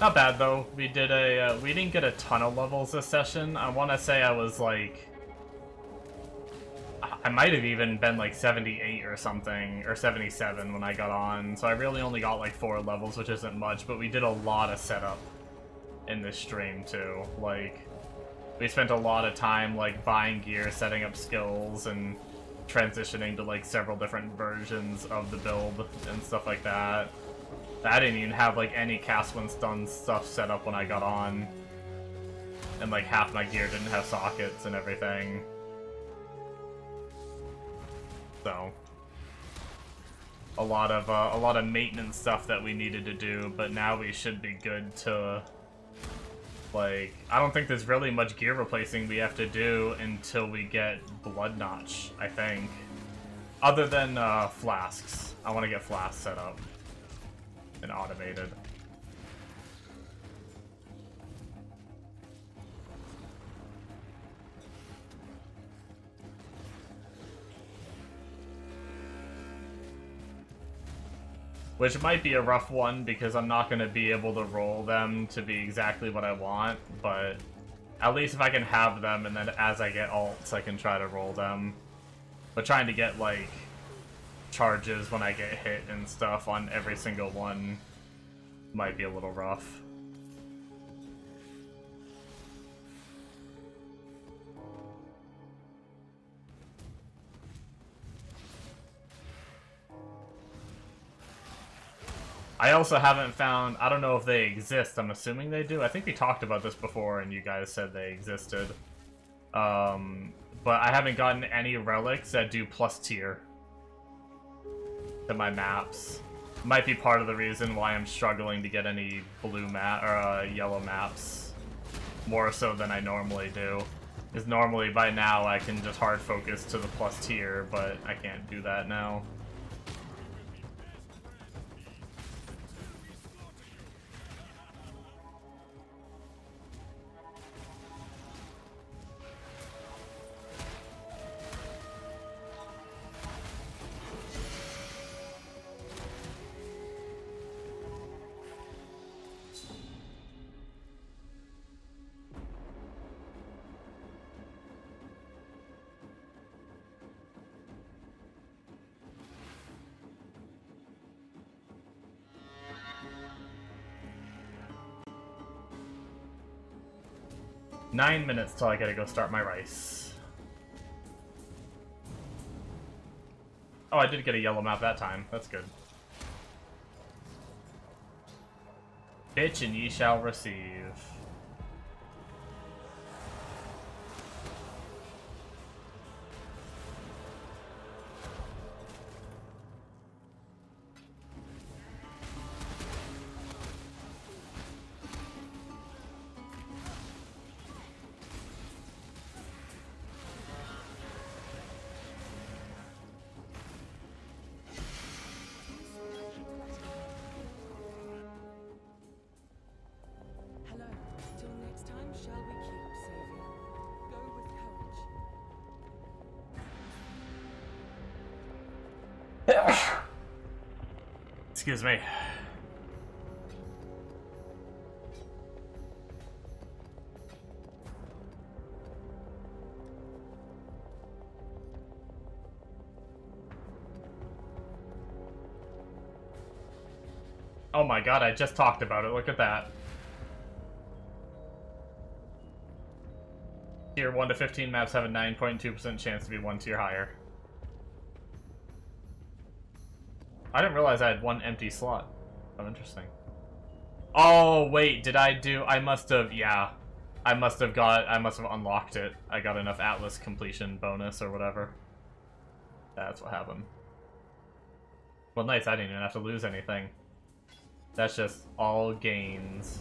Not bad though. We did a we didn't get a ton of levels this session. I want to say I was like, I might have even been like 78 or something, or 77 when I got on. So I really only got like 4 levels, which isn't much. But we did a lot of setup in this stream too. Like, we spent a lot of time like buying gear, setting up skills, and transitioning to like several different versions of the build and stuff like that. I didn't even have, like, any cast when stun stuff set up when I got on. And, like, half my gear didn't have sockets and everything. So... a lot of maintenance stuff that we needed to do, but now we should be good to... like, I don't think there's really much gear replacing we have to do until we get Blood Notch, I think. Other than, flasks. I want to get flasks set up and automated. Which might be a rough one because I'm not going to be able to roll them to be exactly what I want, but at least if I can have them and then as I get alts I can try to roll them. But trying to get, like, charges when I get hit and stuff on every single one might be a little rough. I also haven't found, I don't know if they exist, I'm assuming they do. I think we talked about this before and you guys said they existed. But I haven't gotten any relics that do plus tier to my maps. Might be part of the reason why I'm struggling to get any blue map or yellow maps more so than I normally do. Because normally by now I can just hard focus to the plus tier, but I can't do that now. Nine minutes till I gotta go start my rice. Oh, I did get a yellow map that time. That's good. Bitch, and ye shall receive. Hello. Till next time, shall we keep, Savior? Go with courage. Excuse me. Oh my god, I just talked about it. Look at that. Tier 1 to 15 maps have a 9.2% chance to be 1 tier higher. I didn't realize I had one empty slot. Oh, interesting. Oh, wait, did I do... I must have... Yeah. I must have unlocked it. I got enough Atlas completion bonus or whatever. That's what happened. Well, nice, I didn't even have to lose anything. That's just all gains.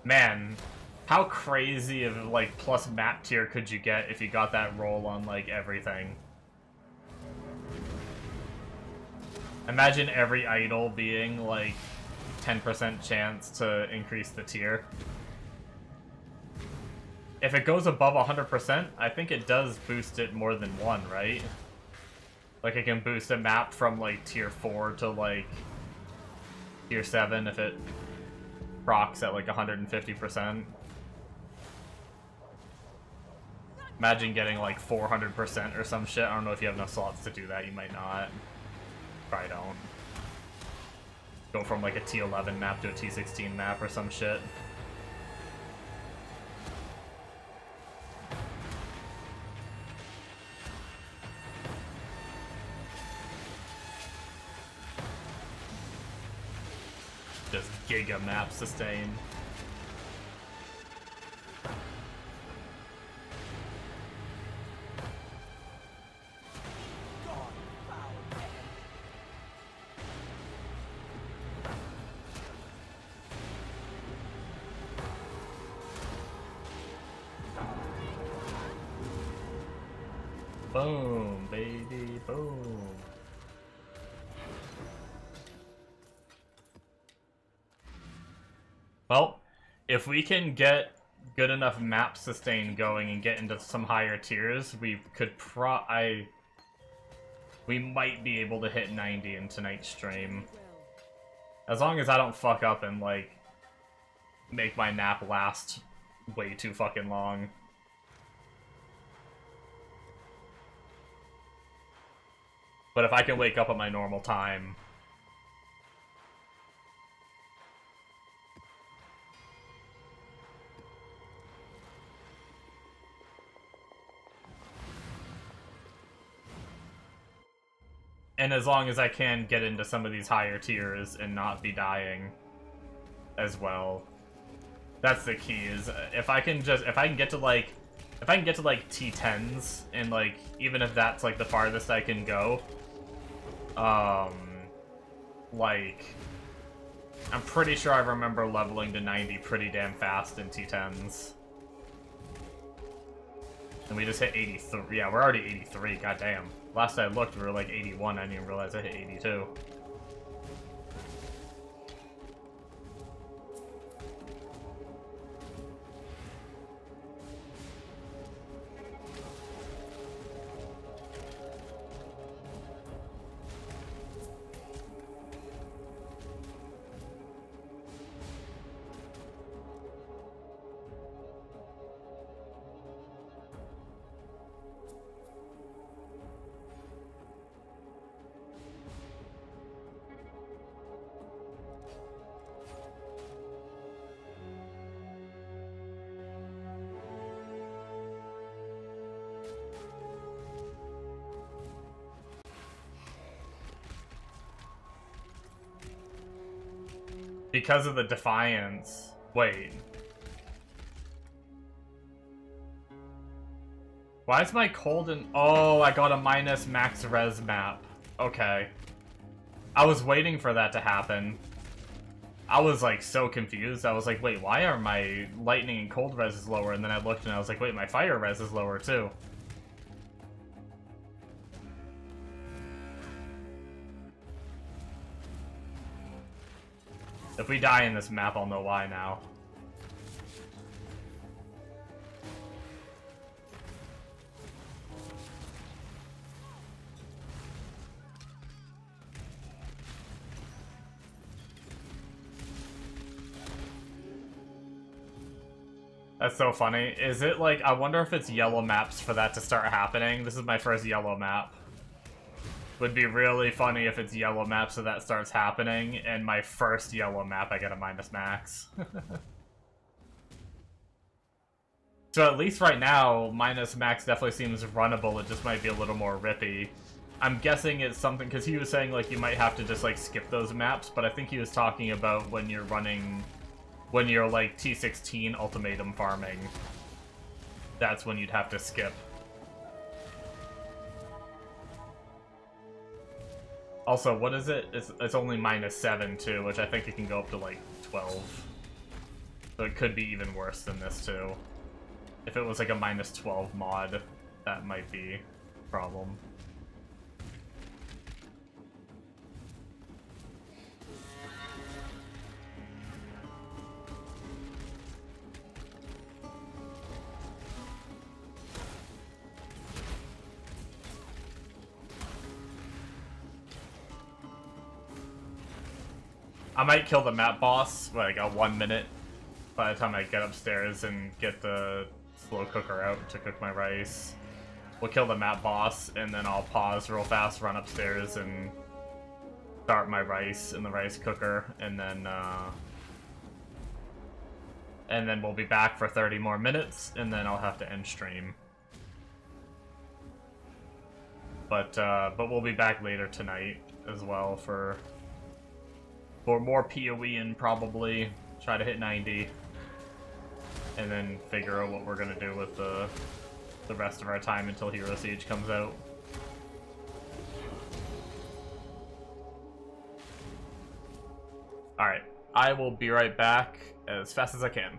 Man, how crazy of like plus map tier could you get if you got that roll on like everything? Imagine every idol being like 10% chance to increase the tier. If it goes above 100%, I think it does boost it more than one, right? Like it can boost a map from like tier 4 to like tier 7 if it procs at like 150%. Imagine getting like 400% or some shit. I don't know if you have enough slots to do that. You might not. Probably don't. Go from like a T11 map to a T16 map or some shit. Just giga map sustain. Boom, baby, boom. Well, if we can get good enough map sustain going and get into some higher tiers, we could we might be able to hit 90 in tonight's stream. As long as I don't fuck up and, like, make my nap last way too fucking long. But if I can wake up at my normal time... And as long as I can get into some of these higher tiers and not be dying as well. That's the key, is if I can get to like T10s, and like even if that's like the farthest I can go, like I'm pretty sure I remember leveling to 90 pretty damn fast in T10s. And we just hit 83. Yeah, we're already 83, goddamn. Last I looked, we were like 81, I didn't even realize I hit 82. Because of the Defiance. Wait. Why is my cold and... Oh, I got a minus max res map. Okay. I was waiting for that to happen. I was like so confused. I was like, wait, why are my lightning and cold res lower? And then I looked and I was like, wait, my fire res is lower too. If we die in this map, I'll know why now. That's so funny. Is it like, I wonder if it's yellow maps for that to start happening? This is my first yellow map. Would be really funny if it's yellow map so that starts happening, and my first yellow map I get a minus max. So at least right now, minus max definitely seems runnable, it just might be a little more rippy. I'm guessing it's something, because he was saying like you might have to just like skip those maps, but I think he was talking about when you're running, when you're like T16 ultimatum farming. That's when you'd have to skip. Also, what is it? It's only -7 too, which I think it can go up to like 12. So it could be even worse than this too. If it was like a -12 mod, that might be a problem. I might kill the map boss, like a 1 minute, by the time I get upstairs and get the slow cooker out to cook my rice. We'll kill the map boss, and then I'll pause real fast, run upstairs, and start my rice in the rice cooker, and then we'll be back for 30 more minutes, and then I'll have to end stream. But we'll be back later tonight as well for more PoE, and probably try to hit 90. And then figure out what we're gonna do with the rest of our time until Hero Siege comes out. Alright, I will be right back as fast as I can.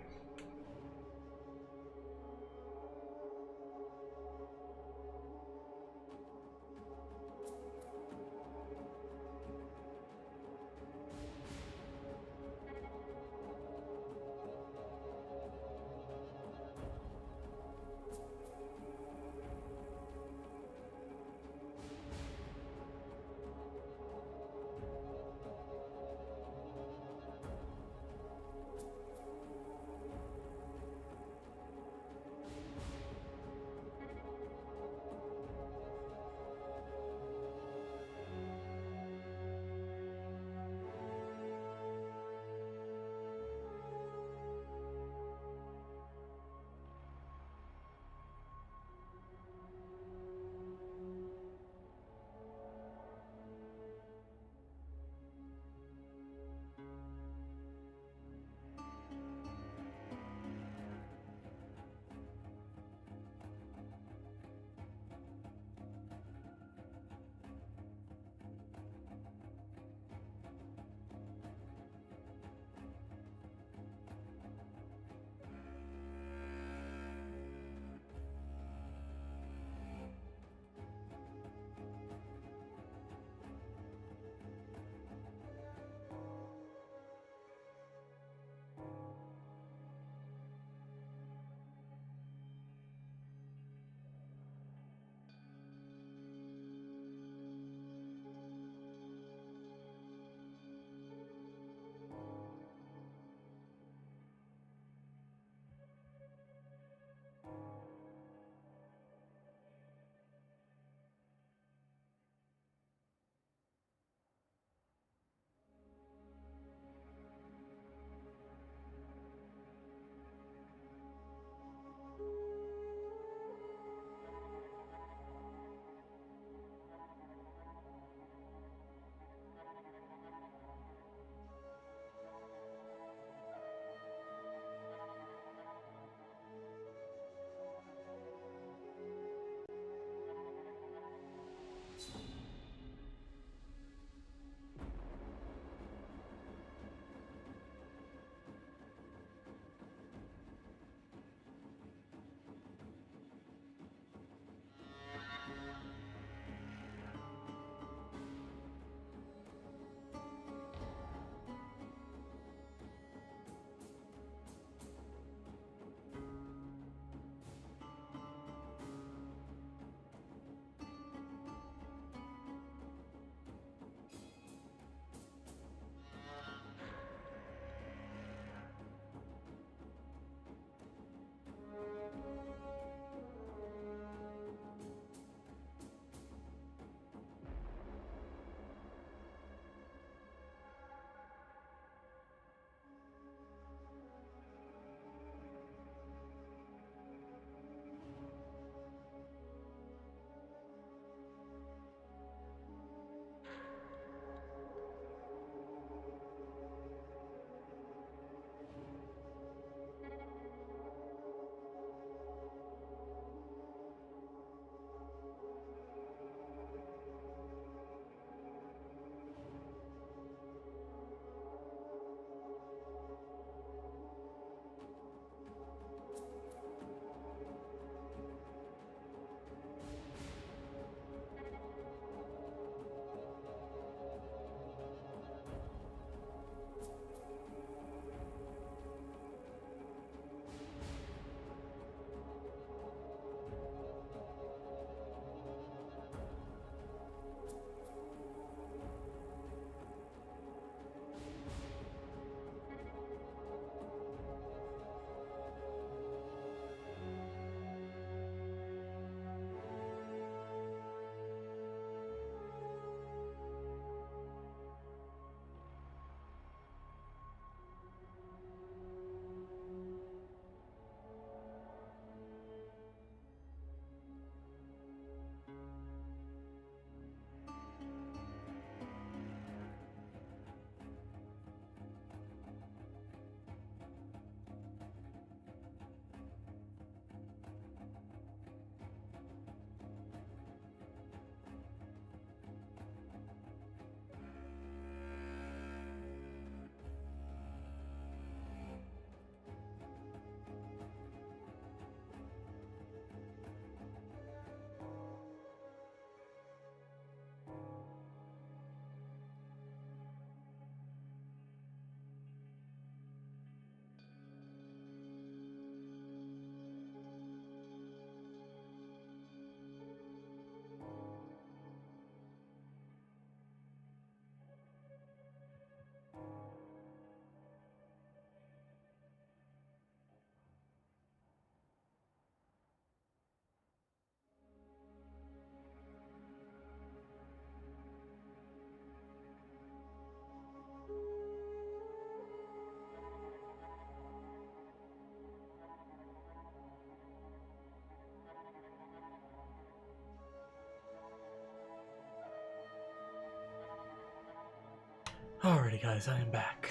Alrighty guys, I am back.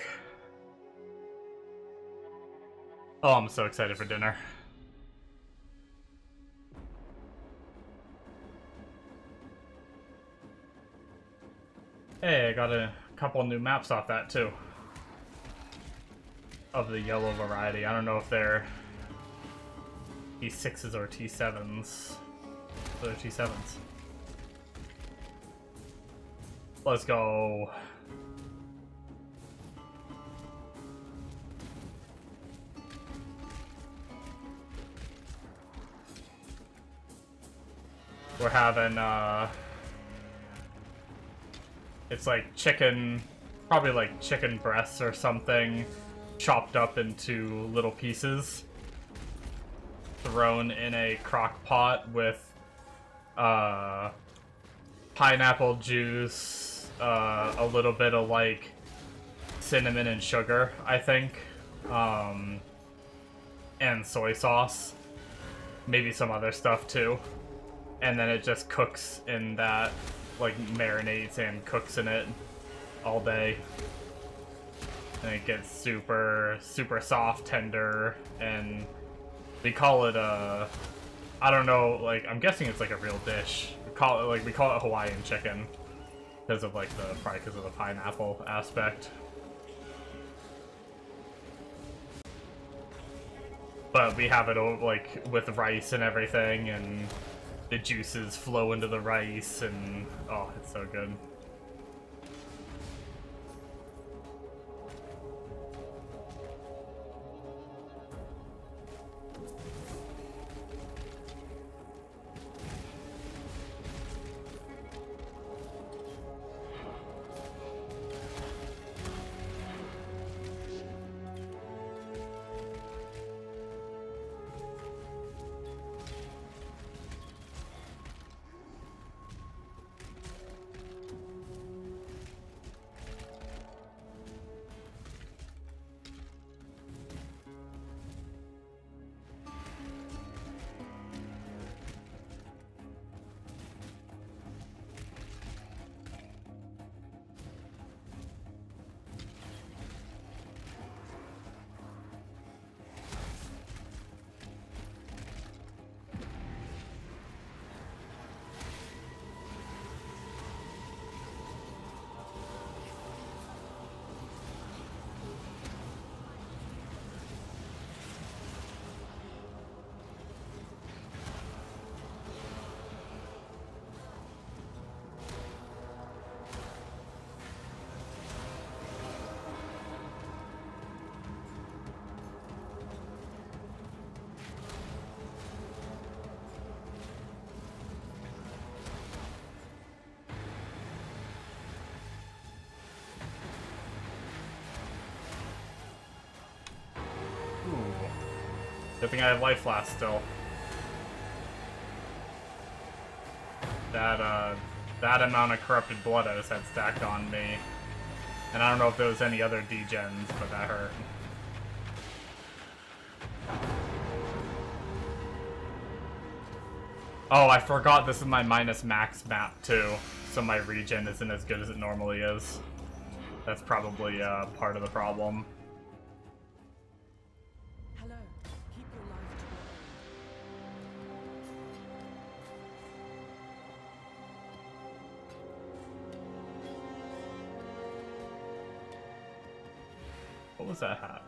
Oh, I'm so excited for dinner. Hey, I got a couple new maps off that too. Of the yellow variety. I don't know if they're T6s or T7s. So they're T7s. Let's go. We're having, it's like chicken, probably like chicken breasts or something, chopped up into little pieces, thrown in a crock pot with, pineapple juice, a little bit of like cinnamon and sugar, I think, and soy sauce, maybe some other stuff too. And then it just cooks in that, like, marinates and cooks in it all day. And it gets super, super soft, tender, and we call it I don't know, like, I'm guessing it's like a real dish. We call it Hawaiian chicken. Because of, like, probably because of the pineapple aspect. But we have it, like, with rice and everything, and the juices flow into the rice, and oh, it's so good. Good thing I have life flask still. That amount of corrupted blood I just had stacked on me. And I don't know if there was any other degens, but that hurt. Oh, I forgot this is my minus max map too, so my regen isn't as good as it normally is. That's probably part of the problem. Hello. Keep your life to your What was that hat?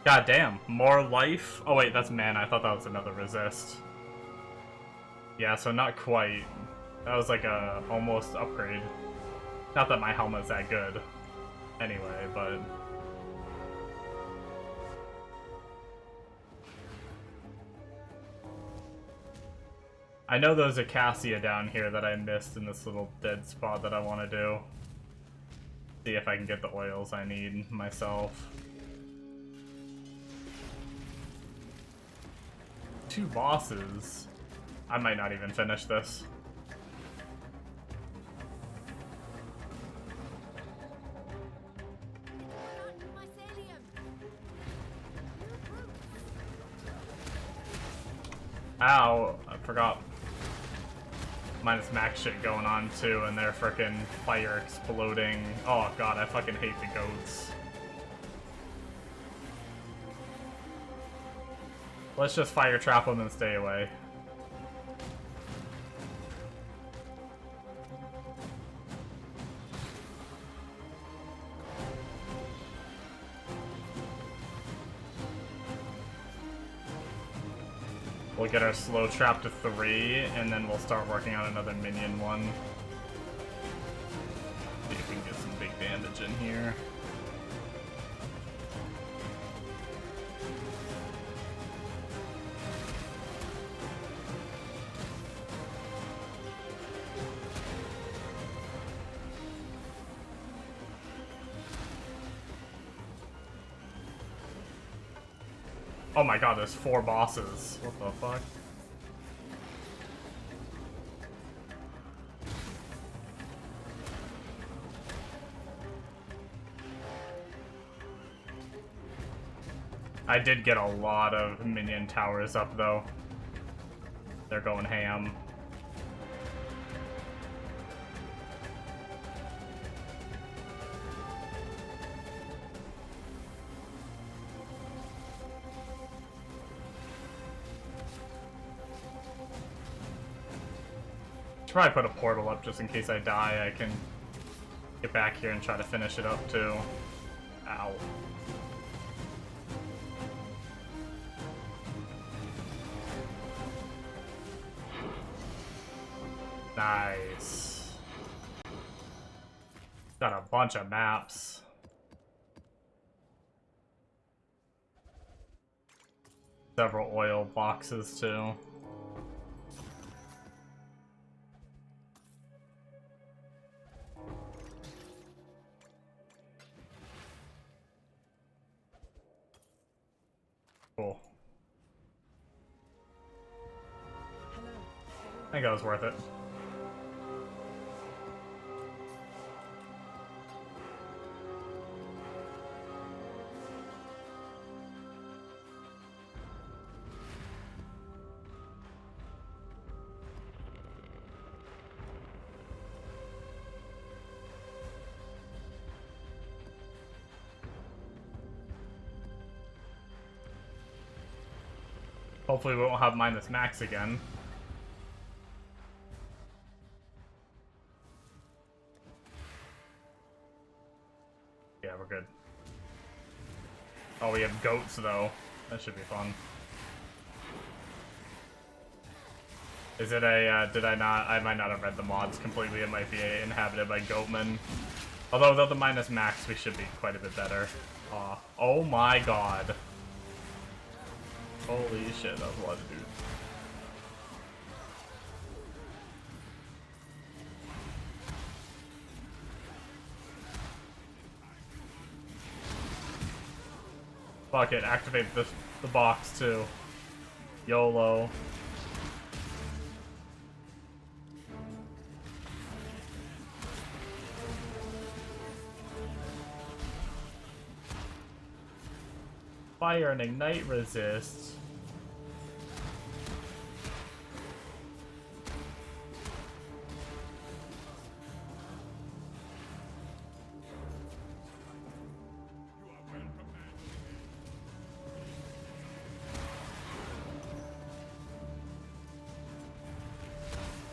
God damn, more life? Oh wait, that's mana. I thought that was another resist. Yeah, so not quite. That was like a almost upgrade. Not that my helmet's that good. Anyway, but... I know there's a Cassia down here that I missed in this little dead spot that I want to do. See if I can get the oils I need myself. 2 bosses. I might not even finish this. Ow, I forgot minus max shit going on too, and they're frickin' fire exploding. Oh god, I fucking hate the goats. Let's just fire trap them and stay away. We'll get our slow trap to 3, and then we'll start working on another minion one. See if we can get some big damage in here. Oh my god, there's 4 bosses. What the fuck? I did get a lot of minion towers up though. They're going ham. Probably put a portal up just in case I die. I can get back here and try to finish it up too. Ow. Nice. Got a bunch of maps. Several oil boxes too. Cool. I think that was worth it. Hopefully we won't have minus max again. Yeah, we're good. Oh, we have goats though. That should be fun. Is it a, did I not, I might not have read the mods completely. It might be inhabited by goatmen. Although without the minus max, we should be quite a bit better. Oh my god. Holy shit, that was a lot of dudes. Fuck it, activate the box too. YOLO. Fire and ignite resist.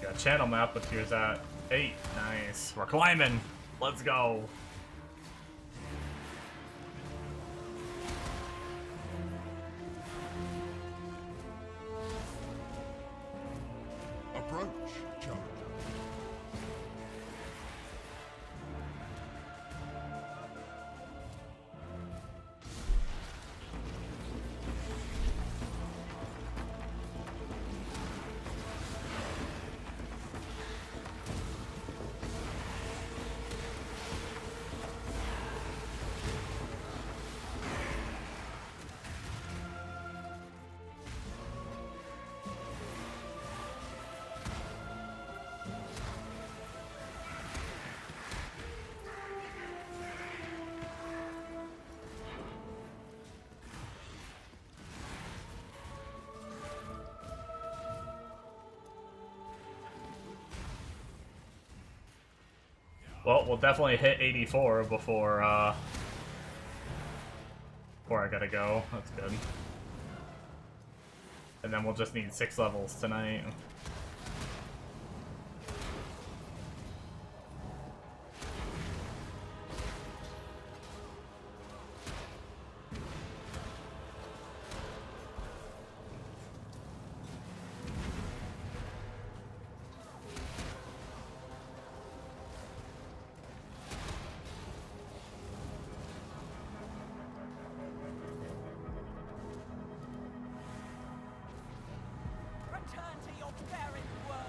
Got channel map with tiers at 8. Nice. We're climbing. Let's go. Approach, challenger. Well, we'll definitely hit 84 before I gotta go. That's good. And then we'll just need 6 levels tonight. Return to your barren world.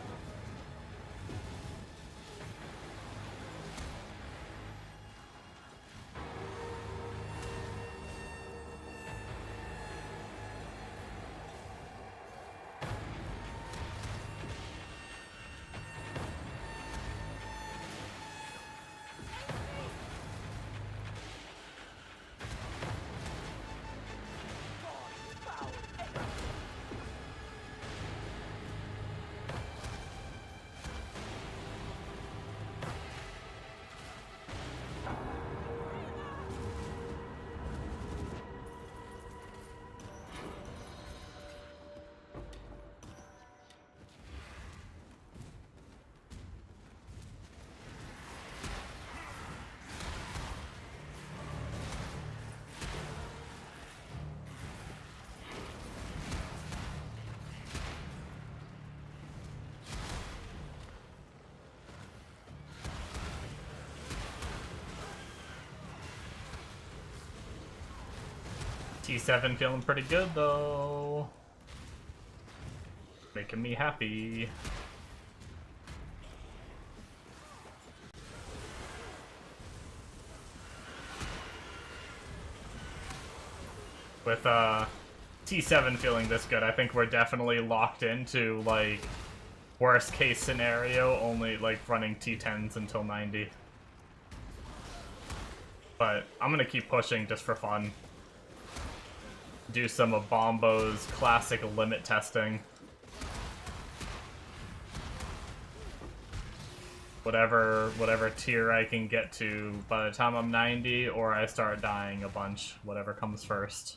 T7 feeling pretty good though. Making me happy. With T7 feeling this good, I think we're definitely locked into like worst case scenario, only like running T10s until 90. But I'm gonna keep pushing just for fun. Do some of Bombo's classic limit testing. Whatever tier I can get to by the time I'm 90, or I start dying a bunch, whatever comes first.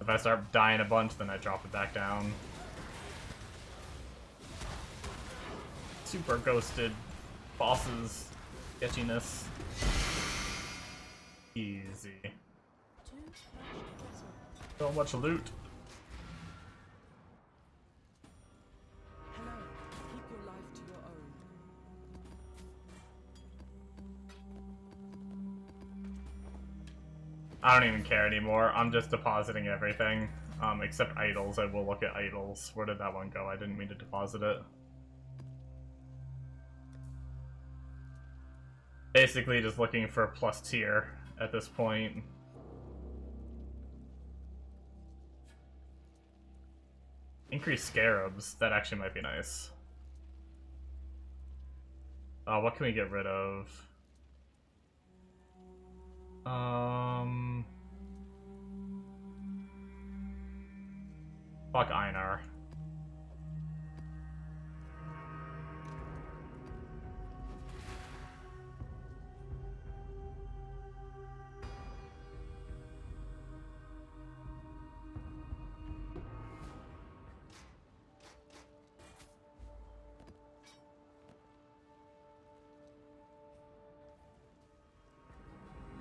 If I start dying a bunch, then I drop it back down. Super ghosted bosses, sketchiness. Easy. So much loot. Hello. Keep your life to your own. I don't even care anymore. I'm just depositing everything. Except idols. I will look at idols. Where did that one go? I didn't mean to deposit it. Basically just looking for plus tier at this point. Increase scarabs. That actually might be nice. What can we get rid of? Fuck Einar.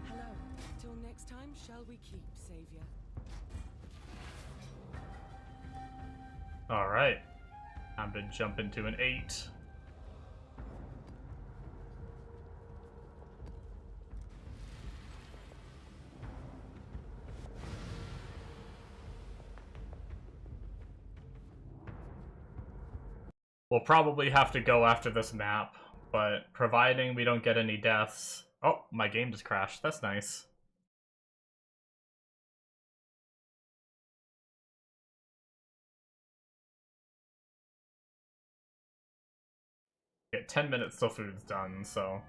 Hello. Till next time, shall we keep, Savior? Alright. Time to jump into an 8. We'll probably have to go after this map, but providing we don't get any deaths... Oh, my game just crashed. That's nice. Get 10 minutes till food's done, so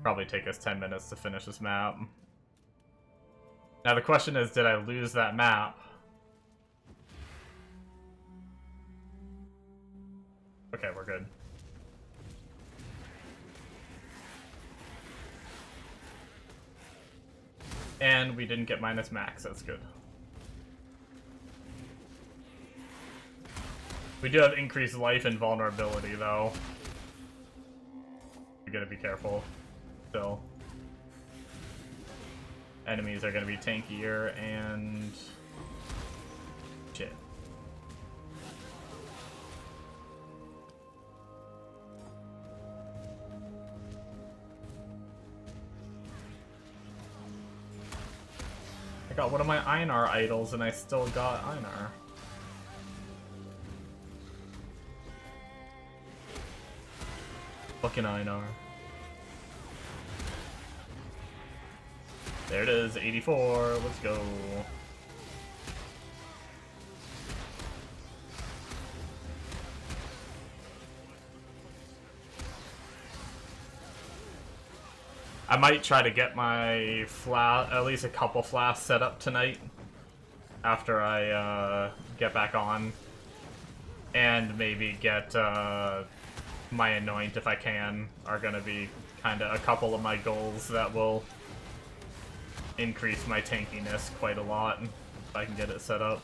probably take us 10 minutes to finish this map. Now the question is, did I lose that map? Okay, we're good. And we didn't get minus max, that's good. We do have increased life and vulnerability, though. We gotta be careful, still. Enemies are gonna be tankier and... shit. I got one of my Einar idols and I still got Einar. Fucking Einar. There it is, 84, let's go. I might try to get my at least a couple flasks set up tonight after I get back on, and maybe get my anoint if I can. Are gonna be kind of a couple of my goals that will increase my tankiness quite a lot if I can get it set up.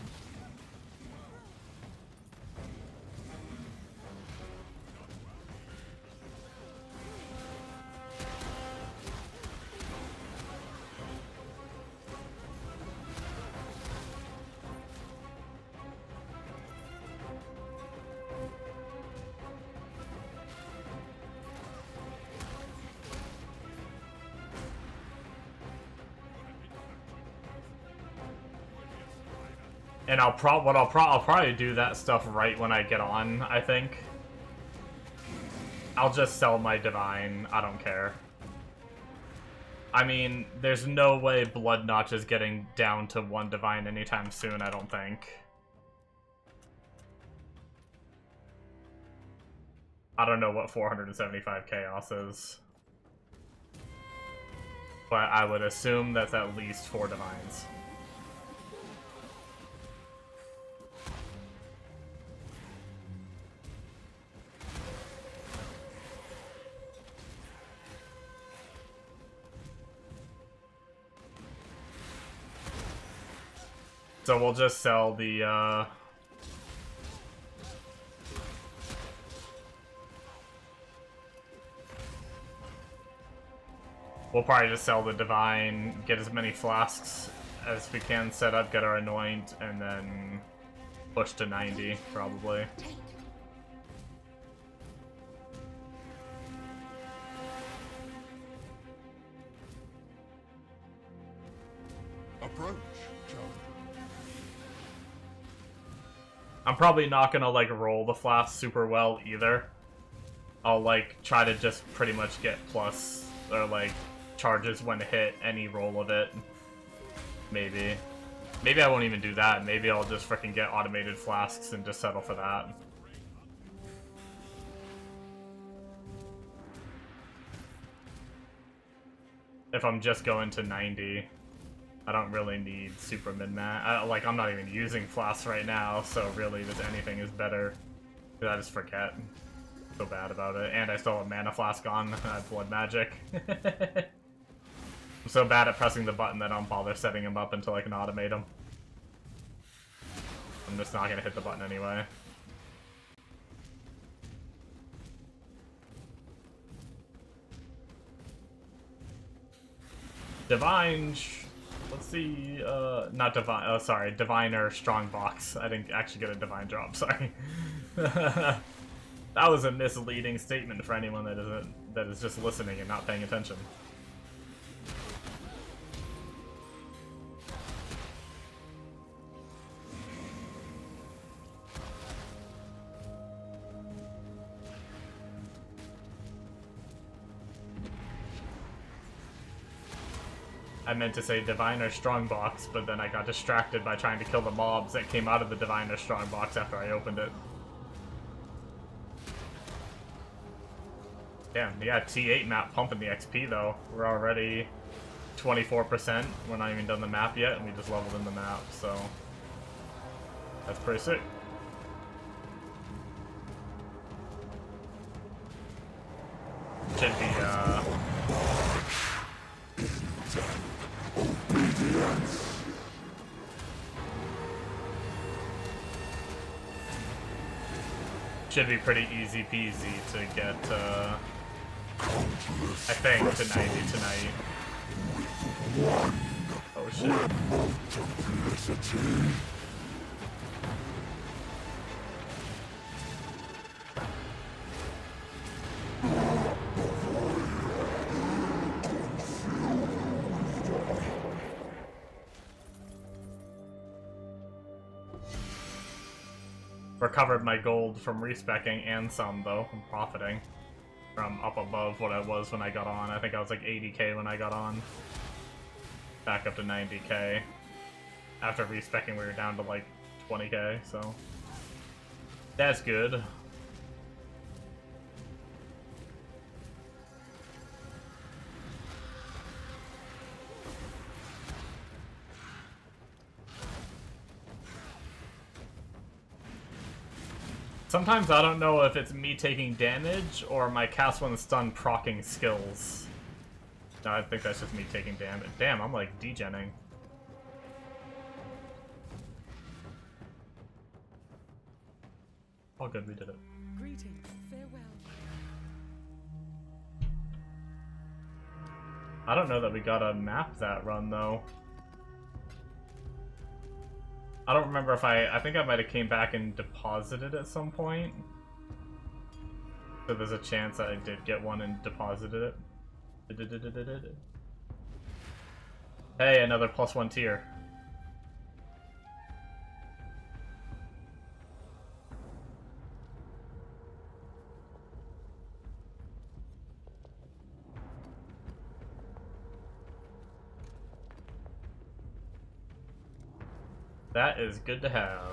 And I'll probably do that stuff right when I get on, I think. I'll just sell my divine, I don't care. I mean, there's no way Blood Notch is getting down to 1 divine anytime soon, I don't think. I don't know what 475 chaos is. But I would assume that's at least 4 divines. So we'll just sell the, we'll probably just sell the divine, get as many flasks as we can set up, get our anoint, and then push to 90, probably. Approach, Joe. I'm probably not gonna, like, roll the flask super well, either. I'll, like, try to just pretty much get plus, or, like, charges when hit any roll of it. Maybe. Maybe I won't even do that. Maybe I'll just freaking get automated flasks and just settle for that. If I'm just going to 90. I don't really need super min-max. Like, I'm not even using flasks right now, so really just anything is better. I just forget. So bad about it. And I still have mana flask on. I have blood magic. I'm so bad at pressing the button that I don't bother setting him up until I can automate him. I'm just not gonna hit the button anyway. Divine... Let's see, not divine, oh sorry, diviner strong box. I didn't actually get a divine drop, sorry. That was a misleading statement for anyone that is just listening and not paying attention. I meant to say Diviner Strongbox, but then I got distracted by trying to kill the mobs that came out of the Diviner Strongbox after I opened it. Damn, yeah, T8 map pumping the XP though. We're already 24%. We're not even done the map yet, and we just leveled in the map, so that's pretty sick. Should be, Should be pretty easy peasy to get, I think, to 90 tonight. Oh shit. Recovered my gold from respeccing and some, though. I'm profiting from up above what I was when I got on. I think I was like 80k when I got on. Back up to 90k. After respeccing, we were down to like 20k, so that's good. Sometimes I don't know if it's me taking damage or my cast when stun proccing skills. No, I think that's just me taking damage. Damn, I'm like degenning. All good, we did it. Greetings, farewell. I don't know that we gotta map that run though. I don't remember if I think I might have came back and deposited at some point. So there's a chance that I did get one and deposited it. Hey, another +1 tier. That is good to have.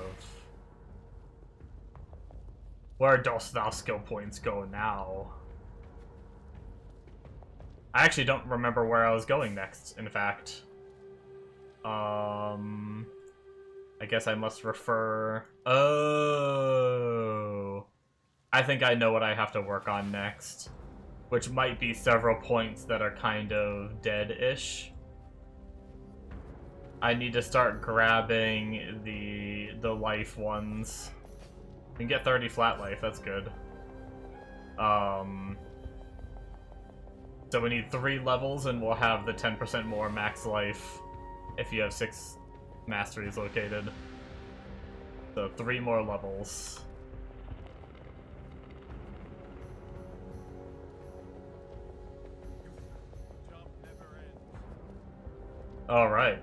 Where dost thou skill points go now? I actually don't remember where I was going next, in fact. I guess I must refer... Oh... I think I know what I have to work on next. Which might be several points that are kind of dead-ish. I need to start grabbing the life ones. I can get 30 flat life, that's good. So we need 3 levels and we'll have the 10% more max life if you have 6 masteries located. So 3 more levels. Alright.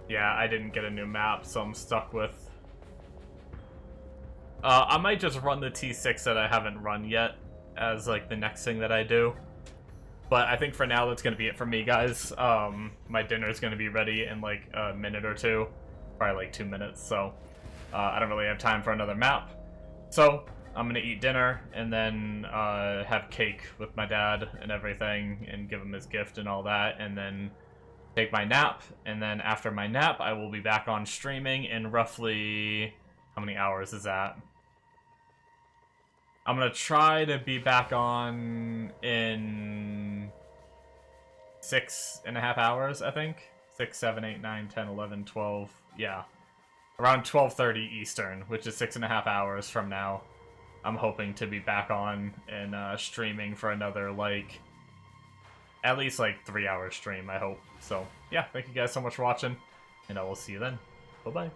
Yeah, I didn't get a new map, so I'm stuck with... I might just run the T6 that I haven't run yet as, like, the next thing that I do. But I think for now, that's gonna be it for me, guys. My dinner's gonna be ready in, like, a minute or two. Probably, like, 2 minutes, so... I don't really have time for another map. So, I'm gonna eat dinner, and then, have cake with my dad and everything, and give him his gift and all that, and then... take my nap, and then after my nap, I will be back on streaming in roughly... how many hours is that? I'm gonna try to be back on in 6.5 hours, I think. 6, 7, 8, 9, 10, 11, 12, yeah. Around 12:30 Eastern, which is 6.5 hours from now. I'm hoping to be back on and streaming for another, like... at least, like, 3-hour stream, I hope. So, yeah, thank you guys so much for watching, and I will see you then. Bye-bye.